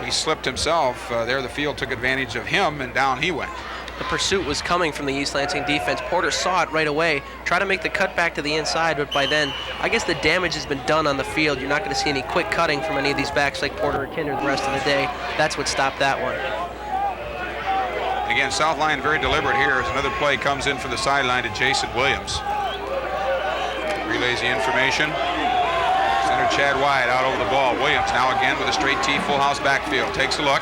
He slipped himself. There the field took advantage of him, and down he went. The pursuit was coming from the East Lansing defense. Porter saw it right away, tried to make the cut back to the inside, but by then, I guess the damage has been done on the field. You're not going to see any quick cutting from any of these backs like Porter or Kinder the rest of the day. That's what stopped that one. Again, South Lyon very deliberate here as another play comes in from the sideline to Jason Williams. Relays the information. Center Chad Wyatt out over the ball. Williams now again with a straight T full house backfield. Takes a look,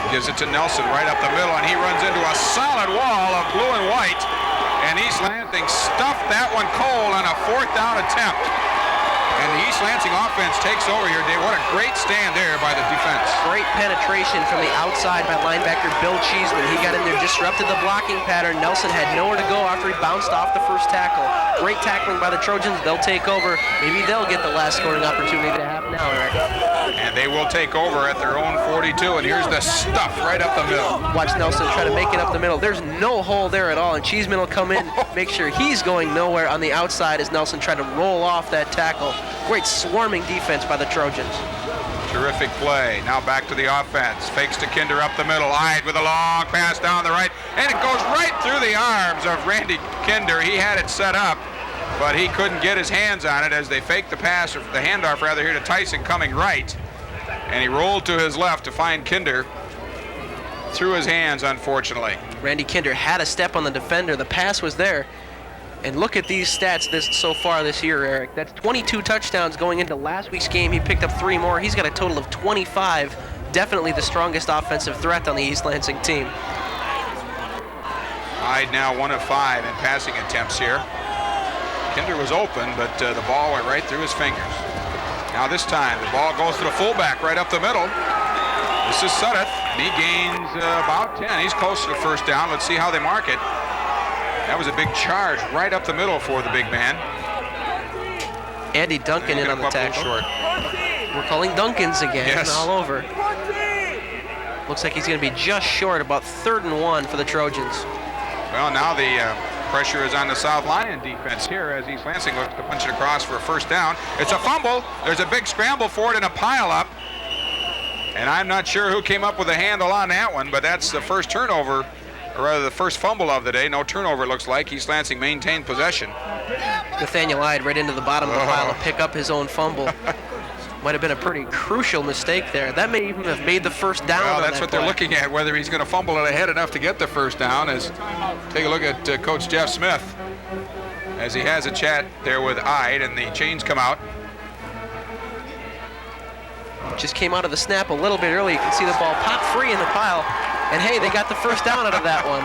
gives it to Nelson right up the middle, and he runs into a solid wall of blue and white. And East Lansing stuffed that one cold on a 4th down attempt. And the East Lansing offense takes over here, Dave. What a great stand there by the defense. Great penetration from the outside by linebacker Bill Cheeseman. He got in there, disrupted the blocking pattern. Nelson had nowhere to go after he bounced off the first tackle. Great tackling by the Trojans. They'll take over. Maybe they'll get the last scoring opportunity they have now, Eric. And they will take over at their own 42. And here's the stuff right up the middle. Watch Nelson try to make it up the middle. There's no hole there at all, and Cheeseman will come in, make sure he's going nowhere on the outside as Nelson tried to roll off that tackle. Great swarming defense by the Trojans. Terrific play. Now back to the offense. Fakes to Kinder up the middle. Ide with a long pass down the right, and it goes right through the arms of Randy Kinder. He had it set up, but he couldn't get his hands on it as they faked the pass, or the handoff rather, here to Tyson coming right. And he rolled to his left to find Kinder. Through his hands, unfortunately. Randy Kinder had a step on the defender. The pass was there. And look at these stats so far this year, Eric. That's 22 touchdowns going into last week's game. He picked up 3 more. He's got a total of 25. Definitely the strongest offensive threat on the East Lansing team. Hyde now 1 of 5 in passing attempts here. Kinder was open, but the ball went right through his fingers. Now this time, the ball goes to the fullback right up the middle. This is Suddeth. He gains about 10. He's close to the first down. Let's see how they mark it. That was a big charge right up the middle for the big man. Andy Duncan in on the tackle. Short. We're calling Duncans again, yes. All over. Looks like he's going to be just short, about 3rd and 1 for the Trojans. Well, now the pressure is on the South Lyon defense here as East Lansing looks to punch it across for a first down. It's a fumble. There's a big scramble for it and a pile up. And I'm not sure who came up with a handle on that one, but that's the first turnover, or rather the first fumble of the day. No turnover, it looks like. East Lansing maintained possession. Nathaniel Ide right into the bottom of the pile to pick up his own fumble. Might have been a pretty crucial mistake there. That may even have made the first down. Well, that's what they're looking at, whether he's going to fumble it ahead enough to get the first down. Take a look at Coach Jeff Smith as he has a chat there with Ide, and the chains come out. Just came out of the snap a little bit early. You can see the ball pop free in the pile. And hey, they got the first down out of that one.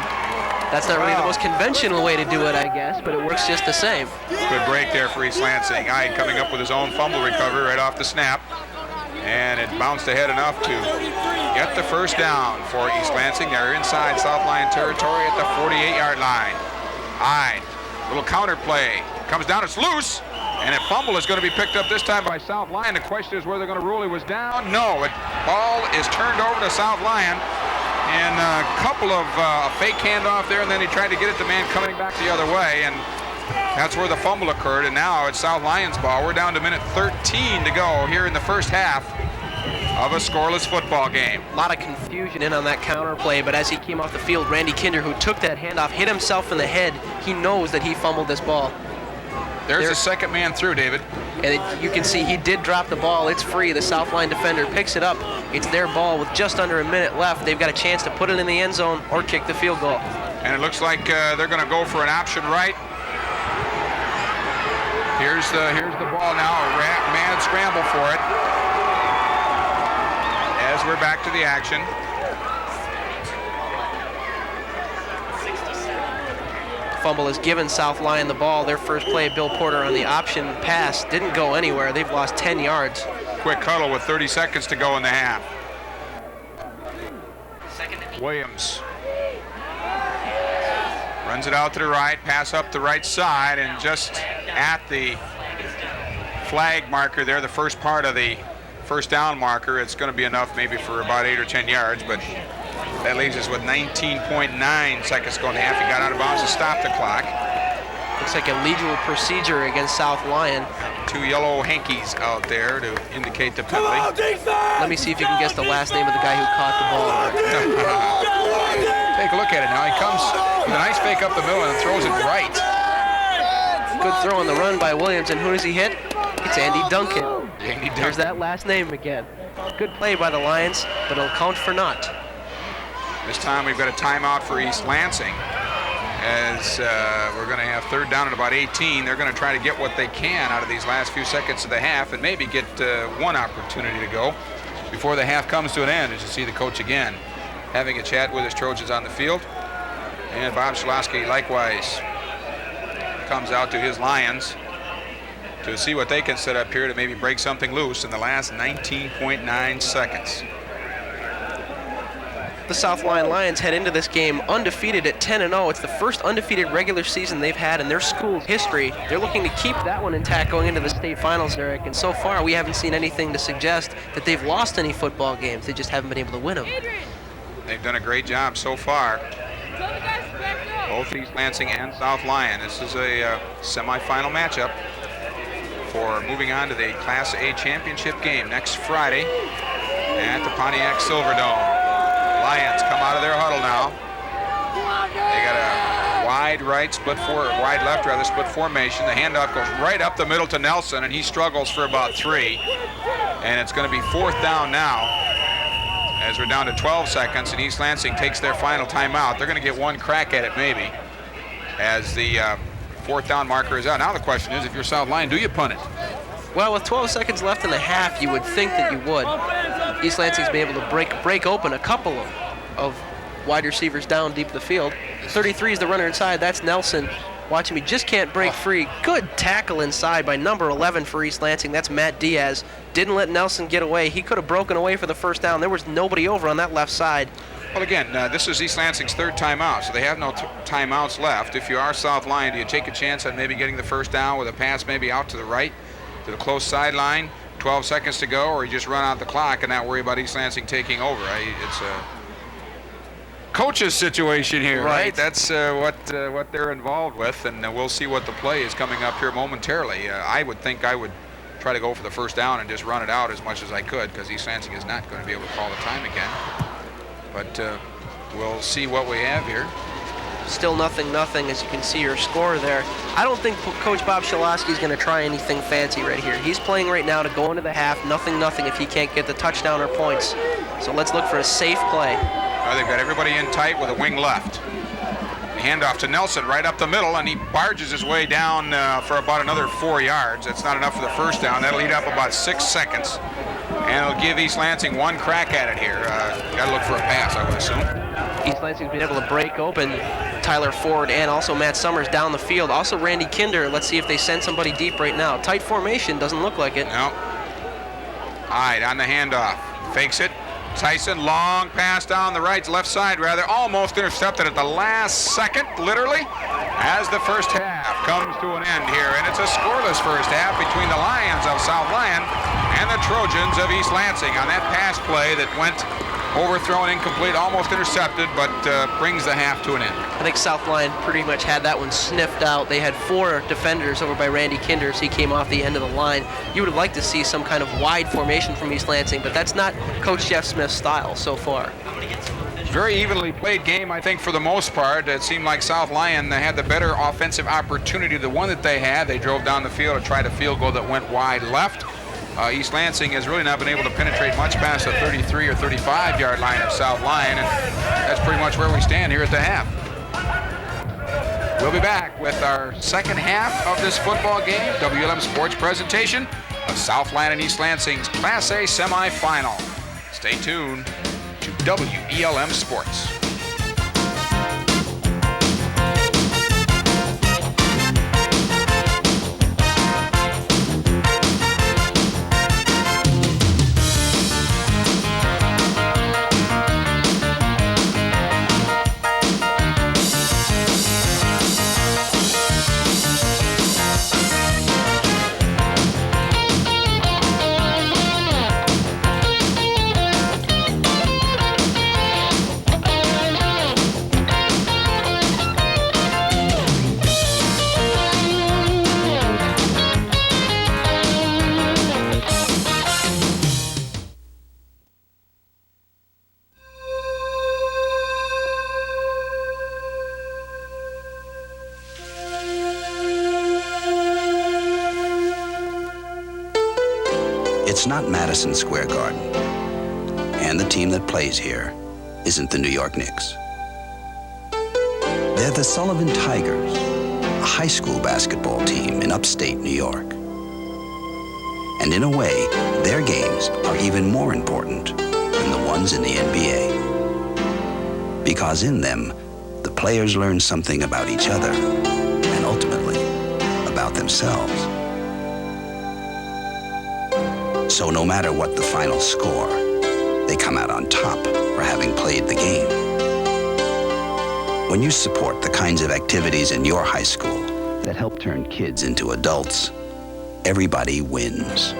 That's not really the most conventional way to do it, I guess, but it works just the same. Good break there for East Lansing. Ide coming up with his own fumble recovery right off the snap. And it bounced ahead enough to get the first down for East Lansing. They're inside South Lyon territory at the 48-yard line. Ide, little counter play. Comes down, it's loose. And a fumble is going to be picked up this time by South Lyon. The question is whether they're going to rule he was down. No, the ball is turned over to South Lyon. And a couple of a fake handoff there, and then he tried to get it to man coming back the other way. And that's where the fumble occurred. And now it's South Lyon's ball. We're down to minute 13 to go here in the first half of a scoreless football game. A lot of confusion in on that counter play, but as he came off the field, Randy Kinder, who took that handoff, hit himself in the head. He knows that he fumbled this ball. There's the second man through, David. And you can see he did drop the ball. It's free. The South Lyon defender picks it up. It's their ball with just under a minute left. They've got a chance to put it in the end zone or kick the field goal. And it looks like they're going to go for an option right. Here's the ball now. A mad scramble for it. As we're back to the action. Fumble has given South Lyon the ball. Their first play, Bill Porter on the option pass, didn't go anywhere. They've lost 10 yards. Quick huddle with 30 seconds to go in the half. Williams runs it out to the right, pass up the right side, and just at the flag marker there, the first part of the first down marker, it's going to be enough maybe for about 8 or 10 yards, but that leaves us with 19.9 seconds going to half. He got out of bounds to stop the clock. Looks like a legal procedure against South Lyon. 2 yellow hankies out there to indicate the penalty. Let me see if you can guess the last name of the guy who caught the ball. Take a look at it now. He comes with a nice fake up the middle and throws it right. Good throw on the run by Williams, and who does he hit? It's Andy Duncan. Andy Duncan. There's that last name again. Good play by the Lions, but it'll count for naught. This time we've got a timeout for East Lansing as we're going to have third down at about 18. They're going to try to get what they can out of these last few seconds of the half and maybe get one opportunity to go before the half comes to an end, as you see the coach again having a chat with his Trojans on the field. And Bob Schlosky likewise comes out to his Lions to see what they can set up here to maybe break something loose in the last 19.9 seconds. The South Lyon Lions head into this game undefeated at 10-0. It's the first undefeated regular season they've had in their school's history. They're looking to keep that one intact going into the state finals, Eric. And so far, we haven't seen anything to suggest that they've lost any football games. They just haven't been able to win them. They've done a great job so far. Both East Lansing and South Lyon. This is a semifinal matchup for moving on to the Class A championship game next Friday at the Pontiac Silverdome. Lions come out of their huddle now. They got a wide left split formation. The handoff goes right up the middle to Nelson, and he struggles for about 3. And it's going to be 4th down now, as we're down to 12 seconds, and East Lansing takes their final timeout. They're going to get one crack at it maybe, as the 4th down marker is out. Now the question is, if you're South Lyon, do you punt it? Well, with 12 seconds left in the half, you would think that you would. East Lansing's been able to break open a couple of wide receivers down deep the field. 33 is the runner inside. That's Nelson. Watch him. He just can't break free. Good tackle inside by number 11 for East Lansing. That's Matt Diaz. Didn't let Nelson get away. He could have broken away for the first down. There was nobody over on that left side. Well, again, this is East Lansing's 3rd timeout, so they have no timeouts left. If you are South Lyon, do you take a chance on maybe getting the first down with a pass maybe out to the right, to the close sideline, 12 seconds to go, or you just run out the clock and not worry about East Lansing taking over? It's a coach's situation here, right? That's what they're involved with, and we'll see what the play is coming up here momentarily. I would think I would try to go for the first down and just run it out as much as I could, because East Lansing is not going to be able to call the time again. But we'll see what we have here. Still 0-0, as you can see your score there. I don't think Coach Bob Shalosky is going to try anything fancy right here. He's playing right now to go into the half, 0-0 if he can't get the touchdown or points. So let's look for a safe play. They've got everybody in tight with a wing left. The handoff to Nelson right up the middle, and he barges his way down for about another 4 yards. That's not enough for the first down. That'll eat up about 6 seconds. And it'll give East Lansing one crack at it here. Got to look for a pass, I would assume. East Lansing's been able to break open Tyler Ford and also Matt Summers down the field. Also Randy Kinder. Let's see if they send somebody deep right now. Tight formation, doesn't look like it. No. All right, on the handoff. Fakes it. Tyson, long pass down the left side, almost intercepted at the last second, literally, as the first half comes to an end here. And it's a scoreless first half between the Lions of South Lyon and the Trojans of East Lansing on that pass play that went overthrown, incomplete, almost intercepted, but brings the half to an end. I think South Lyon pretty much had that one sniffed out. They had 4 defenders over by Randy Kinders. He came off the end of the line. You would have liked to see some kind of wide formation from East Lansing, but that's not Coach Jeff Smith's style so far. Very evenly played game, I think, for the most part. It seemed like South Lyon had the better offensive opportunity. The one that they had, they drove down the field and tried a field goal that went wide left. East Lansing has really not been able to penetrate much past the 33 or 35-yard line of South Lyon, and that's pretty much where we stand here at the half. We'll be back with our second half of this football game, WLM Sports presentation of South Lyon and East Lansing's Class A semifinal. Stay tuned to WELM Sports. It's not Madison Square Garden, and the team that plays here isn't the New York Knicks. They're the Sullivan Tigers, a high school basketball team in upstate New York. And in a way, their games are even more important than the ones in the NBA. Because in them, the players learn something about each other and ultimately about themselves. So no matter what the final score, they come out on top for having played the game. When you support the kinds of activities in your high school that help turn kids into adults, everybody wins.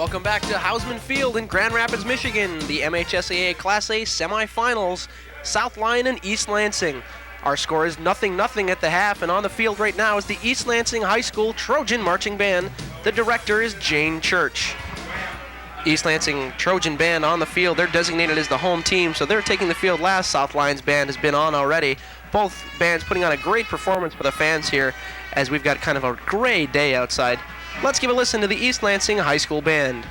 Welcome back to Hausman Field in Grand Rapids, Michigan, the MHSAA Class A semifinals, South Lyon and East Lansing. Our score is 0-0 at the half, and on the field right now is the East Lansing High School Trojan Marching Band. The director is Jane Church. East Lansing Trojan Band on the field. They're designated as the home team, so they're taking the field last. South Lyon's band has been on already. Both bands putting on a great performance for the fans here as we've got kind of a gray day outside. Let's give a listen to the East Lansing High School Band.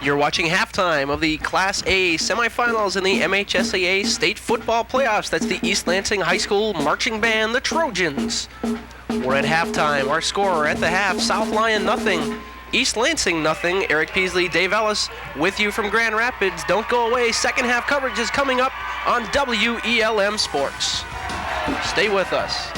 You're watching halftime of the Class A semifinals in the MHSAA State Football Playoffs. That's the East Lansing High School Marching Band, the Trojans. We're at halftime. Our score at the half, South Lyon 0, East Lansing 0. Eric Peasley, Dave Ellis with you from Grand Rapids. Don't go away. Second half coverage is coming up on WELM Sports. Stay with us.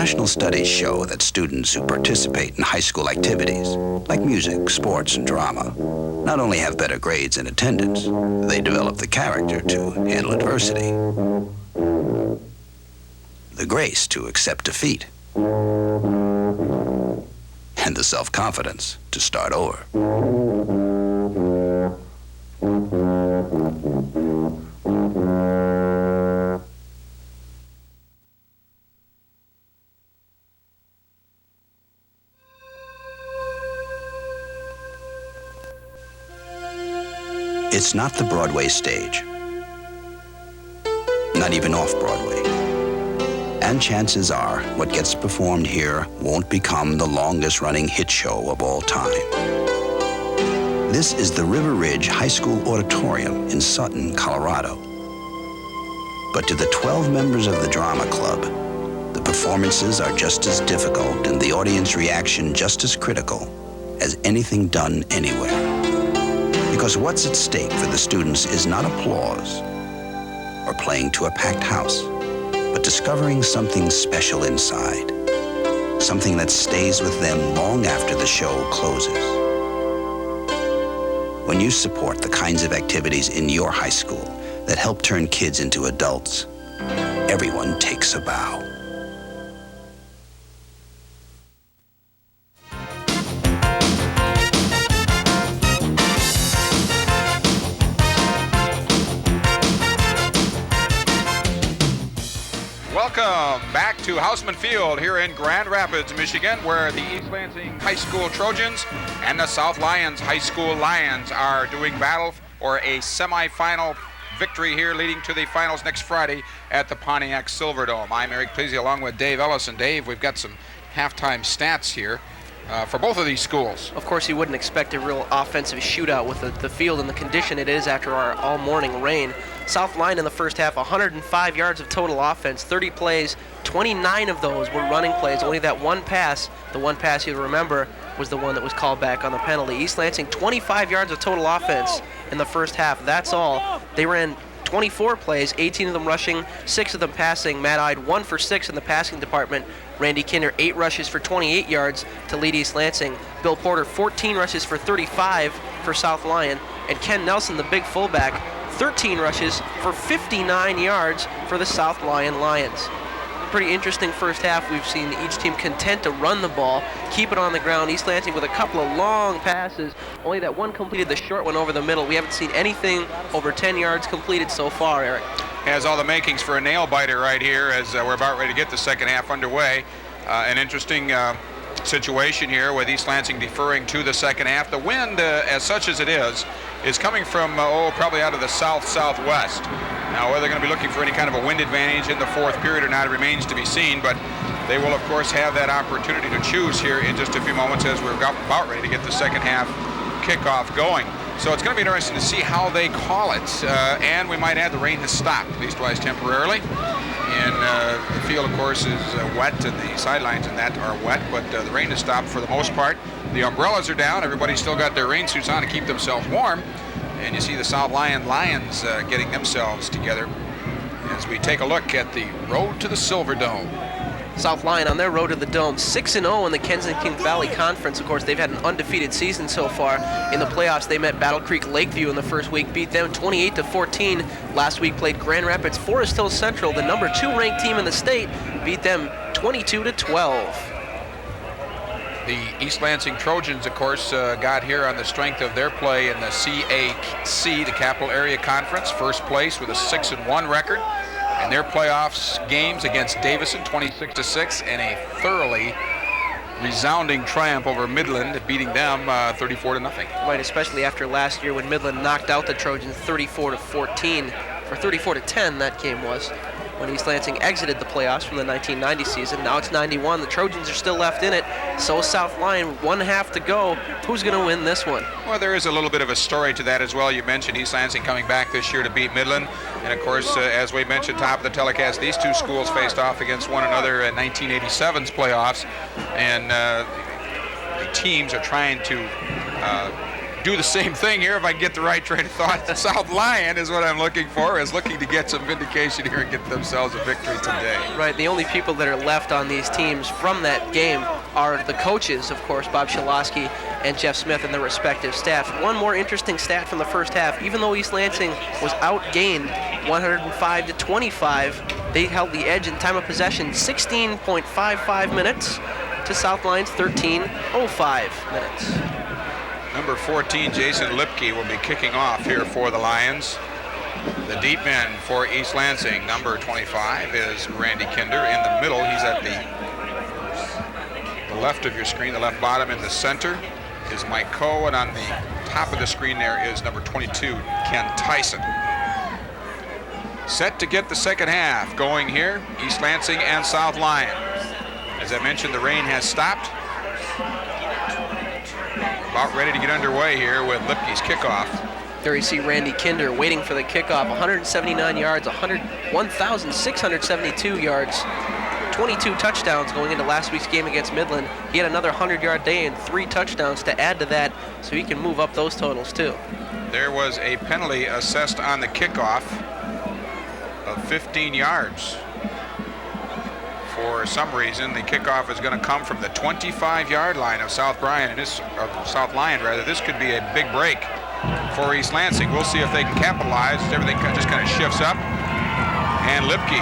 national studies show that students who participate in high school activities, like music, sports, and drama, not only have better grades and attendance, they develop the character to handle adversity, the grace to accept defeat, and the self-confidence to start over. It's not the Broadway stage, not even off-Broadway. And chances are, what gets performed here won't become the longest-running hit show of all time. This is the River Ridge High School Auditorium in Sutton, Colorado. But to the 12 members of the drama club, the performances are just as difficult and the audience reaction just as critical as anything done anywhere. Because what's at stake for the students is not applause or playing to a packed house, but discovering something special inside, something that stays with them long after the show closes. When you support the kinds of activities in your high school that help turn kids into adults, everyone takes a bow. Welcome back to Houseman Field here in Grand Rapids, Michigan, where the East Lansing High School Trojans and the South Lyons High School Lions are doing battle for a semifinal victory here, leading to the finals next Friday at the Pontiac Silverdome. I'm Eric Peasy along with Dave Ellis. And Dave, we've got some halftime stats here for both of these schools. Of course, you wouldn't expect a real offensive shootout with the field and the condition it is after our all-morning rain. South Lyon in the first half, 105 yards of total offense, 30 plays, 29 of those were running plays. Only that one pass, the one pass you'll remember, was the one that was called back on the penalty. East Lansing, 25 yards of total offense in the first half. That's all. They ran 24 plays, 18 of them rushing, 6 of them passing. Matt Ide, 1 for 6 in the passing department. Randy Kinder, 8 rushes for 28 yards to lead East Lansing. Bill Porter, 14 rushes for 35 for South Lyon. And Ken Nelson, the big fullback, 13 rushes for 59 yards for the South Lyon Lions. Pretty interesting first half. We've seen each team content to run the ball, keep it on the ground. East Lansing with a couple of long passes. Only that one completed the short one over the middle. We haven't seen anything over 10 yards completed so far, Eric. Has all the makings for a nail-biter right here as we're about ready to get the second half underway. An interesting situation here with East Lansing deferring to the second half. The wind, as such as it is coming from, probably out of the south-southwest. Now, whether they're going to be looking for any kind of a wind advantage in the fourth period or not, it remains to be seen, but they will, of course, have that opportunity to choose here in just a few moments as we're about ready to get the second half kickoff going. So it's going to be interesting to see how they call it, and we might have the rain to stop, leastwise temporarily. And the field, of course, is wet, and the sidelines and that are wet, but the rain has stopped for the most part. The umbrellas are down. Everybody's still got their rain suits on to keep themselves warm. And you see the South Lyon Lions getting themselves together as we take a look at the road to the Silverdome. South Lyon on their road to the Dome, 6-0 in the Kensington Valley Conference. Of course, they've had an undefeated season so far. In the playoffs, they met Battle Creek Lakeview in the first week, beat them 28-14. Last week played Grand Rapids Forest Hill Central, the number 2 ranked team in the state, beat them 22-12. The East Lansing Trojans, of course, got here on the strength of their play in the CAC, the Capital Area Conference, first place with a 6-1 record. And their playoffs games against Davison, 26-6, and a thoroughly resounding triumph over Midland, beating them 34-0. Right, especially after last year when Midland knocked out the Trojans 34-14, or 34-10 that game was, when East Lansing exited the playoffs from the 1990 season. Now it's 91. The Trojans are still left in it. So South Lyon, 1 half to go. Who's going to win this one? Well, there is a little bit of a story to that as well. You mentioned East Lansing coming back this year to beat Midland. And, of course, as we mentioned top of the telecast, these two schools faced off against one another in 1987's playoffs. And the teams are trying to do the same thing here if I get the right train of thought. South Lyon is what I'm looking for, is looking to get some vindication here and get themselves a victory today. Right, the only people that are left on these teams from that game are the coaches, of course, Bob Shalosky and Jeff Smith and their respective staffs. One more interesting stat from the first half, even though East Lansing was outgained 105-25, they held the edge in time of possession 16.55 minutes to South Lyon's 13.05 minutes. Number 14, Jason Lipke, will be kicking off here for the Lions. The deep men for East Lansing, number 25, is Randy Kinder. In the middle, he's at the left of your screen, the left bottom. In the center is Mike Coe, and on the top of the screen there is number 22, Ken Tyson. Set to get the second half going here, East Lansing and South Lyon. As I mentioned, the rain has stopped. About ready to get underway here with Lipke's kickoff. There you see Randy Kinder waiting for the kickoff. 179 yards, 1,672 yards, 22 touchdowns going into last week's game against Midland. He had another 100-yard day and 3 touchdowns to add to that, so he can move up those totals too. There was a penalty assessed on the kickoff of 15 yards. For some reason, the kickoff is going to come from the 25-yard line of South Lyon. This could be a big break for East Lansing. We'll see if they can capitalize. Everything just kind of shifts up. And Lipke,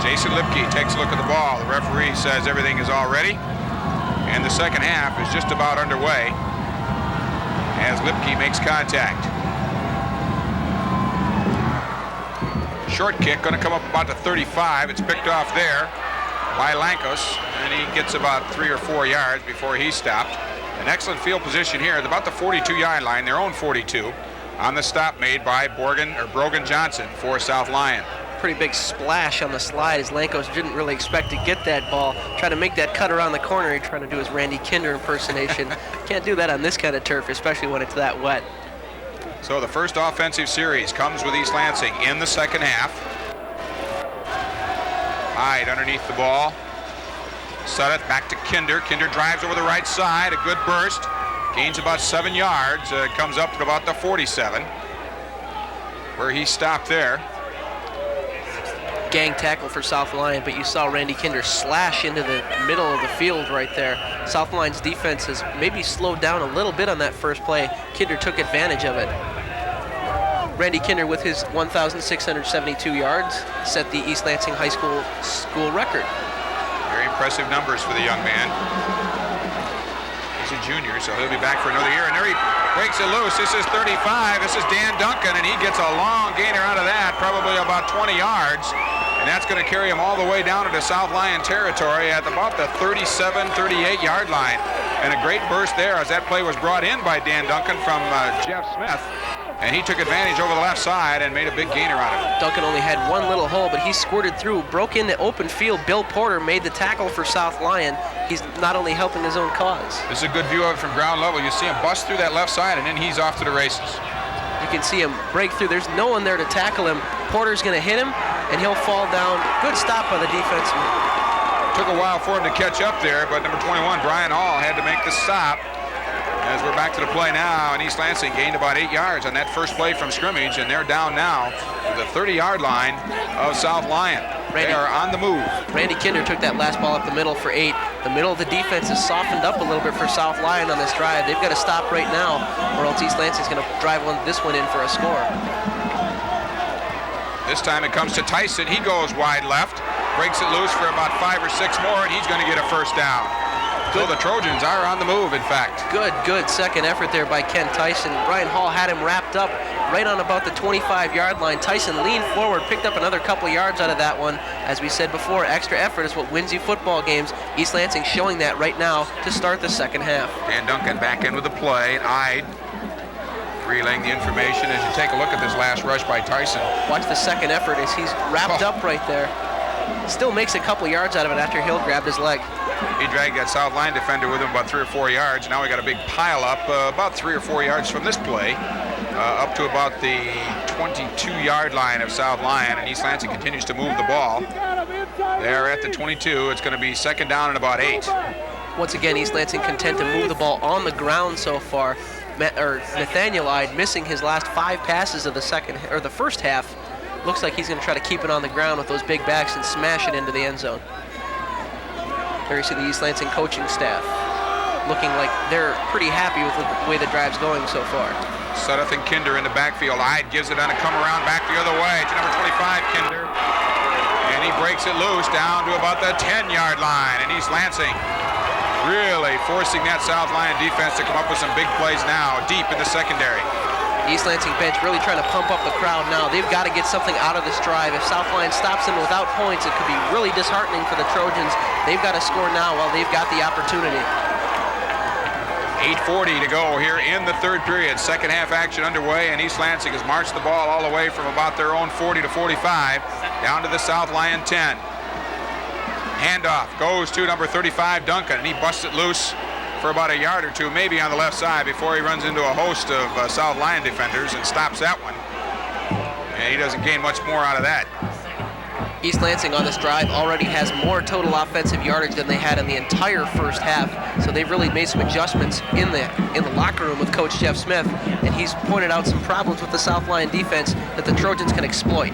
Jason Lipke, takes a look at the ball. The referee says everything is all ready. And the second half is just about underway as Lipke makes contact. Short kick going to come up about to 35. It's picked off there by Lankos, and he gets about 3 or 4 yards before he's stopped. An excellent field position here at about the 42-yard line, their own 42, on the stop made by Brogan Johnson for South Lyon. Pretty big splash on the slide as Lankos didn't really expect to get that ball. Trying to make that cut around the corner, he's trying to do his Randy Kinder impersonation. Can't do that on this kind of turf, especially when it's that wet. So the first offensive series comes with East Lansing in the second half. Hyde underneath the ball. Sudeth back to Kinder. Kinder drives over the right side. A good burst. Gains about 7 yards. Comes up to about the 47, where he stopped there. Gang tackle for South Lyon, but you saw Randy Kinder slash into the middle of the field right there. South Lyon's defense has maybe slowed down a little bit on that first play. Kinder took advantage of it. Randy Kinder, with his 1,672 yards, set the East Lansing High School record. Very impressive numbers for the young man. He's a junior, so he'll be back for another year. And there he breaks it loose. This is 35. This is Dan Duncan, and he gets a long gainer out of that, probably about 20 yards. And that's going to carry him all the way down into South Lyon territory at about the 37, 38-yard line. And a great burst there as that play was brought in by Dan Duncan from Jeff Smith. And he took advantage over the left side and made a big gainer out of it. Duncan only had one little hole, but he squirted through, broke into open field. Bill Porter made the tackle for South Lyon. He's not only helping his own cause. This is a good view of it from ground level. You see him bust through that left side, and then he's off to the races. You can see him break through. There's no one there to tackle him. Porter's going to hit him, and he'll fall down. Good stop by the defenseman. Took a while for him to catch up there, but number 21, Brian Hall, had to make the stop. As we're back to the play now, and East Lansing gained about 8 yards on that first play from scrimmage, and they're down now to the 30-yard line of South Lyon. They are on the move. Randy Kinder took that last ball up the middle for 8. The middle of the defense is softened up a little bit for South Lyon on this drive. They've got to stop right now, or else East Lansing's going to drive this one in for a score. This time it comes to Tyson. He goes wide left, breaks it loose for about 5 or 6 more, and he's going to get a first down. So the Trojans are on the move, in fact. Good second effort there by Ken Tyson. Brian Hall had him wrapped up right on about the 25-yard line. Tyson leaned forward, picked up another couple yards out of that one. As we said before, extra effort is what wins you football games. East Lansing showing that right now to start the second half. Dan Duncan back in with the play, and Hyde relaying the information as you take a look at this last rush by Tyson. Watch the second effort as he's wrapped up right there. Still makes a couple yards out of it after Hill grabbed his leg. He dragged that South Lyon defender with him about 3 or 4 yards. Now we got a big pile up about 3 or 4 yards from this play, up to about the 22-yard line of South Lyon, and East Lansing continues to move the ball. They're at the 22. It's going to be second down and about 8. Once again, East Lansing content to move the ball on the ground so far. Nathaniel Ide missing his last 5 passes of the first half. Looks like he's going to try to keep it on the ground with those big backs and smash it into the end zone. There you see the East Lansing coaching staff looking like they're pretty happy with the way the drive's going so far. Sudduth and Kinder in the backfield. Ide gives it on a come around back the other way to number 25, Kinder. And he breaks it loose down to about the 10-yard line. And East Lansing really forcing that South Lyon defense to come up with some big plays now, deep in the secondary. East Lansing bench really trying to pump up the crowd now. They've got to get something out of this drive. If South Lyon stops them without points, it could be really disheartening for the Trojans. They've got to score now while they've got the opportunity. 8:40 to go here in the third period. Second half action underway, and East Lansing has marched the ball all the way from about their own 40 to 45 down to the South Lyon 10. Handoff goes to number 35, Duncan, and he busts it loose for about a yard or two, maybe on the left side, before he runs into a host of South Lyon defenders and stops that one. And he doesn't gain much more out of that. East Lansing on this drive already has more total offensive yardage than they had in the entire first half. So they've really made some adjustments in the locker room with Coach Jeff Smith, and he's pointed out some problems with the South Lyon defense that the Trojans can exploit.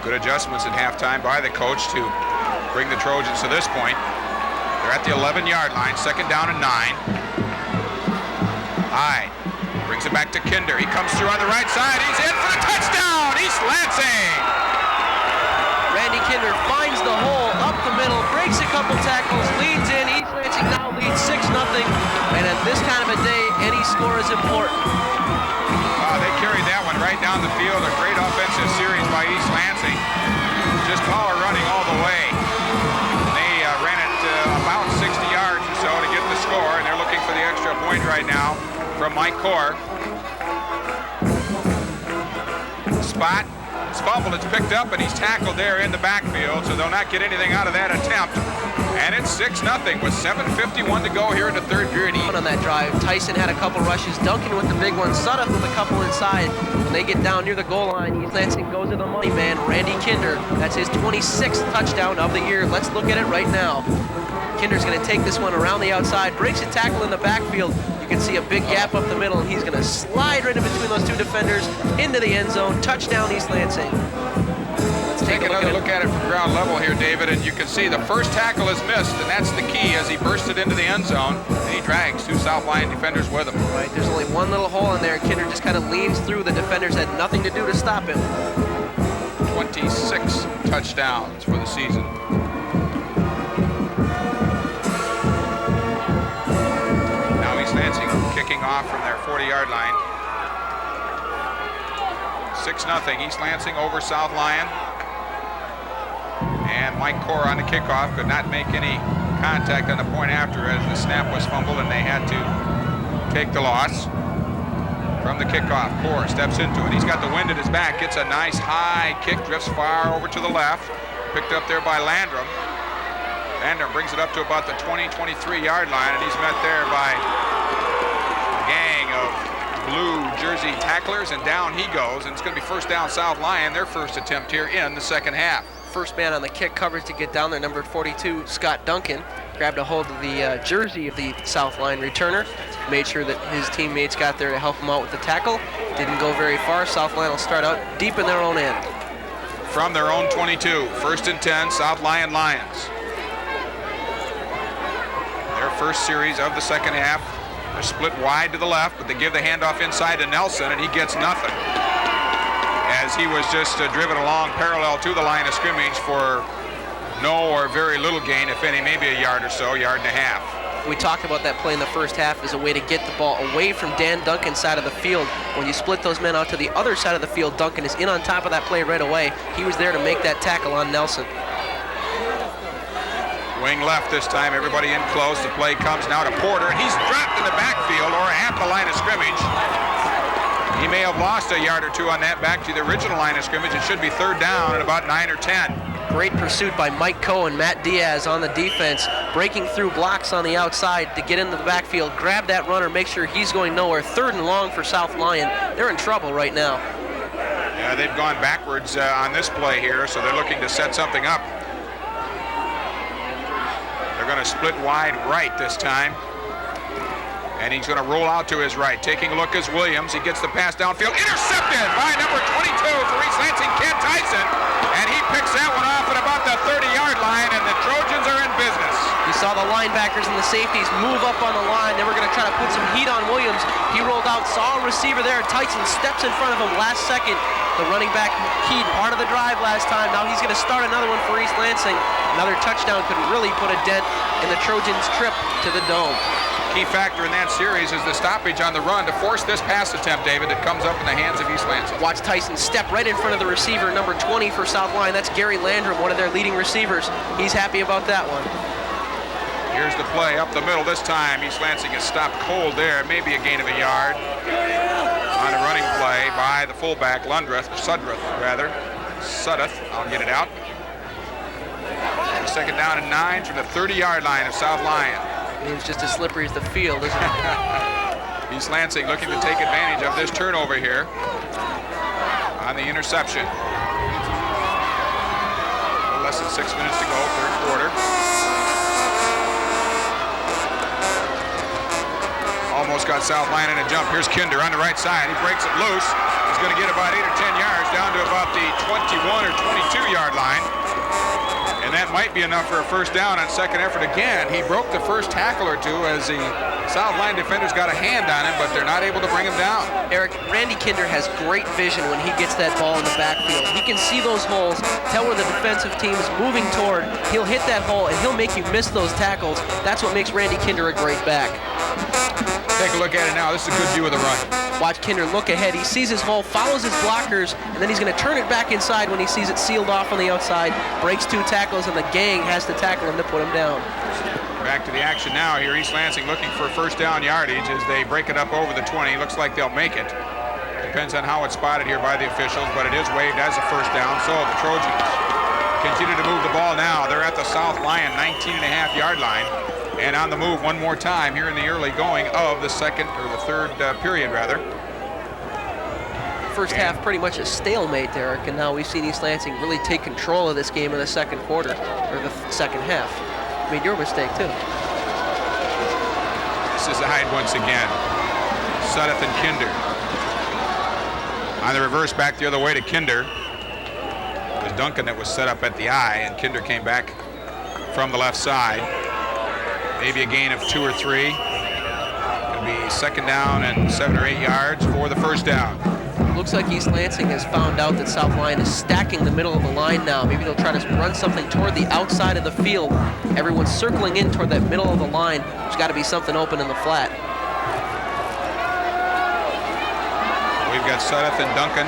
Good adjustments at halftime by the coach to bring the Trojans to this point. They're at the 11-yard line, second down and 9. Ide brings it back to Kinder. He comes through on the right side. He's in for the touchdown, East Lansing. Randy Kinder finds the hole up the middle, breaks a couple tackles, leads in. East Lansing now leads 6-0. And at this kind of a day, any score is important. They carried that one right down the field. A great offensive series by East Lansing. Just power running all the way. They ran it about 60 yards or so to get the score, and they're looking for the extra point right now from Mike Core. Spot. It's fumbled, it's picked up, and he's tackled there in the backfield, so they'll not get anything out of that attempt. And it's 6-0 with 7:51 to go here in the third period. On that drive, Tyson had a couple rushes, Duncan with the big one, Sudduth with a couple inside. When they get down near the goal line, East Lansing goes to the money man, Randy Kinder. That's his 26th touchdown of the year. Let's look at it right now. Kinder's going to take this one around the outside, breaks a tackle in the backfield. You can see a big gap up the middle, and he's going to slide right in between those two defenders into the end zone. Touchdown, East Lansing. Let's Take another look at it from ground level here, David, and you can see the first tackle is missed, and that's the key as he bursted into the end zone, and he drags 2 South Lyon defenders with him. Right, there's only one little hole in there. Kinder just kind of leans through. The defenders had nothing to do to stop him. 26 touchdowns for the season. Now East Lansing kicking off from their 40-yard line. 6-0, East Lansing over South Lyon. And Mike Core on the kickoff could not make any contact on the point after as the snap was fumbled and they had to take the loss. From the kickoff, Core steps into it. He's got the wind at his back, gets a nice high kick, drifts far over to the left. Picked up there by Landrum. Landrum brings it up to about the 20-23-yard line, and he's met there by a gang of blue jersey tacklers, and down he goes, and it's going to be first down South Lyon, their first attempt here in the second half. First man on the kick coverage to get down there, number 42, Scott Duncan, grabbed a hold of the jersey of the South Lyon returner, made sure that his teammates got there to help him out with the tackle. Didn't go very far. South Lyon will start out deep in their own end. From their own 22, first and 10, South Lyon Lions. Their first series of the second half. They're split wide to the left, but they give the handoff inside to Nelson, and he gets nothing, as he was just driven along parallel to the line of scrimmage for no or very little gain, if any, maybe a yard or so, yard and a half. We talked about that play in the first half as a way to get the ball away from Dan Duncan's side of the field. When you split those men out to the other side of the field, Duncan is in on top of that play right away. He was there to make that tackle on Nelson. Wing left this time, everybody in close. The play comes now to Porter, and he's dropped in the backfield or at the line of scrimmage. He may have lost a yard or two on that back to the original line of scrimmage. It should be third down at about 9 or 10. Great pursuit by Mike Coe and Matt Diaz on the defense, breaking through blocks on the outside to get into the backfield, grab that runner, make sure he's going nowhere. Third and long for South Lyon. They're in trouble right now. Yeah, they've gone backwards on this play here, so they're looking to set something up. They're going to split wide right this time. And he's going to roll out to his right. Taking a look is Williams. He gets the pass downfield. Intercepted by number 22 for East Lansing, Ken Tyson. And he picks that one off at about the 30-yard line, and the Trojans are in business. You saw the linebackers and the safeties move up on the line. They were going to try to put some heat on Williams. He rolled out, saw a receiver there. Tyson steps in front of him last second. The running back keyed part of the drive last time. Now he's going to start another one for East Lansing. Another touchdown could really put a dent in the Trojans' trip to the Dome. Key factor in that series is the stoppage on the run to force this pass attempt, David, that comes up in the hands of East Lansing. Watch Tyson step right in front of the receiver, number 20 for South Lyon. That's Gary Landrum, one of their leading receivers. He's happy about that one. Here's the play up the middle. This time East Lansing is stopped cold there. Maybe a gain of a yard on a running play by the fullback, Sudduth. I'll get it out. Second down and 9 from the 30-yard line of South Lyon. It's just as slippery as the field, isn't it? East Lansing looking to take advantage of this turnover here on the interception. Less than 6 minutes to go, third quarter. Almost got South Lyon in a jump. Here's Kinder on the right side. He breaks it loose. He's going to get about 8 or 10 yards down to about the 21 or 22-yard line. And that might be enough for a first down on second effort again. He broke the first tackle or two as the South Lyon defenders got a hand on him, but they're not able to bring him down. Eric, Randy Kinder has great vision when he gets that ball in the backfield. He can see those holes, tell where the defensive team is moving toward. He'll hit that hole, and he'll make you miss those tackles. That's what makes Randy Kinder a great back. Take a look at it now. This is a good view of the run. Watch Kinder look ahead. He sees his hole, follows his blockers, and then he's going to turn it back inside when he sees it sealed off on the outside, breaks 2 tackles, and the gang has to tackle him to put him down. Back to the action now here. East Lansing looking for first down yardage as they break it up over the 20. Looks like they'll make it. Depends on how it's spotted here by the officials, but it is waved as a first down. So the Trojans continue to move the ball now. They're at the South Lyon 19.5-yard line. And on the move one more time here in the early going of the third period, rather. First half pretty much a stalemate, Derek, and now we've seen East Lansing really take control of this game in the second quarter, or the second half. Made your mistake, too. This is Hyde once again. Sudduth and Kinder. On the reverse, back the other way to Kinder. It was Duncan that was set up at the eye, and Kinder came back from the left side. Maybe a gain of 2 or 3. It'll be second down and 7 or 8 yards for the first down. Looks like East Lansing has found out that South Lyon is stacking the middle of the line now. Maybe they'll try to run something toward the outside of the field. Everyone's circling in toward that middle of the line. There's got to be something open in the flat. We've got Sudduth and Duncan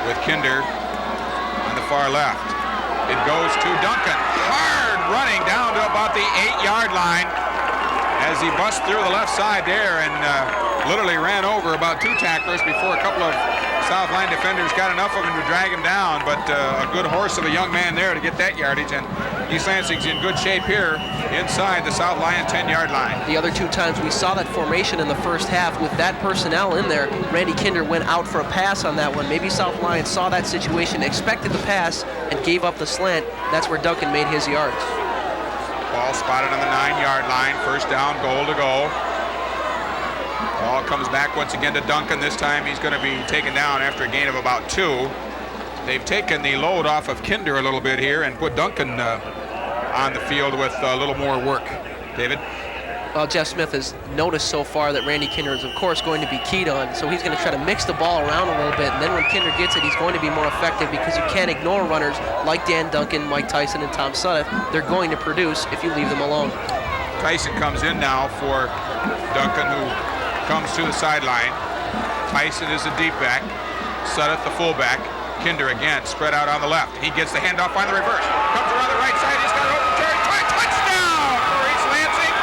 with Kinder on the far left. It goes to Duncan. Hard running down to about the 8-yard line as he busts through the left side there and literally ran over about 2 tacklers before a couple of South Lyon defenders got enough of him to drag him down. But a good horse of a young man there to get that yardage. And East Lansing's in good shape here inside the South Lyon 10-yard line. The other 2 times we saw that formation in the first half with that personnel in there, Randy Kinder went out for a pass on that one. Maybe South Lyon saw that situation, expected the pass, and gave up the slant. That's where Duncan made his yards. Ball spotted on the 9-yard line. First down, goal to go. Ball comes back once again to Duncan. This time he's going to be taken down after a gain of about 2. They've taken the load off of Kinder a little bit here and put Duncan on the field with a little more work. David? Well, Jeff Smith has noticed so far that Randy Kinder is, of course, going to be keyed on, so he's going to try to mix the ball around a little bit, and then when Kinder gets it, he's going to be more effective because you can't ignore runners like Dan Duncan, Mike Tyson, and Tom Sudduth. They're going to produce if you leave them alone. Tyson comes in now for Duncan, who comes to the sideline. Tyson is the deep back. Sudduth the fullback. Kinder again spread out on the left. He gets the handoff on the reverse. Comes around the right side. He's got an open carry. Touchdown for East Lansing.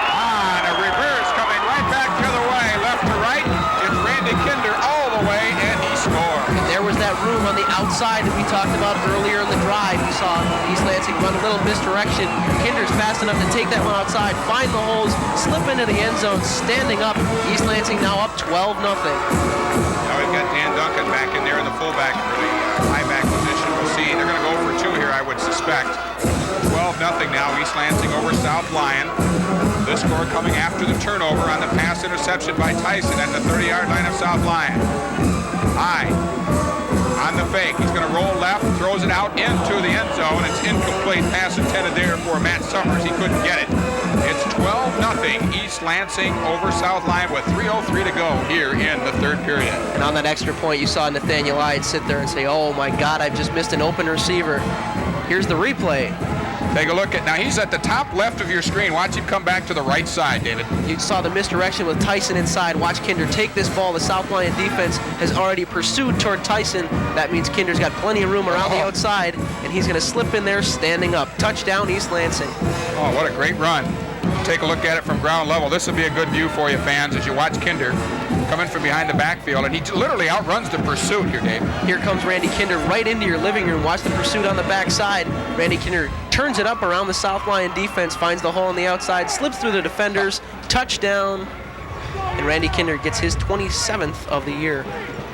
On a reverse coming right back the other way, left to right. It's Randy Kinder all the way, and he scored. And there was that room on the outside that we talked about earlier in the drive. We saw East Lansing run a little misdirection. Kinder's fast enough to take that one outside, find the holes, slip into the end zone, standing up. East Lansing now up 12-0. Now we've got Dan Duncan back in there in the fullback, or the high back position. We'll see. They're going to go for 2 here, I would suspect. 12 12-0 now, East Lansing over South Lyon. This score coming after the turnover on the pass interception by Tyson at the 30-yard line of South Lyon. High on the fake. He's going to roll left, throws it out into the end zone. It's incomplete. Pass intended there for Matt Summers. He couldn't get it. It's 12-0 East Lansing over South Lyon with 3:03 to go here in the third period. And on that extra point, you saw Nathaniel Ide sit there and say, oh my God, I've just missed an open receiver. Here's the replay. Take a look at, now he's at the top left of your screen. Watch him come back to the right side, David. You saw the misdirection with Tyson inside. Watch Kinder take this ball. The South Lyon defense has already pursued toward Tyson. That means Kinder's got plenty of room around the outside, and he's going to slip in there standing up. Touchdown, East Lansing. Oh, what a great run. Take a look at it from ground level. This will be a good view for you, fans, as you watch Kinder coming from behind the backfield, and he literally outruns the pursuit here, Dave. Here comes Randy Kinder right into your living room. Watch the pursuit on the backside. Randy Kinder turns it up around the South Lyon defense, finds the hole on the outside, slips through the defenders, touchdown, and Randy Kinder gets his 27th of the year.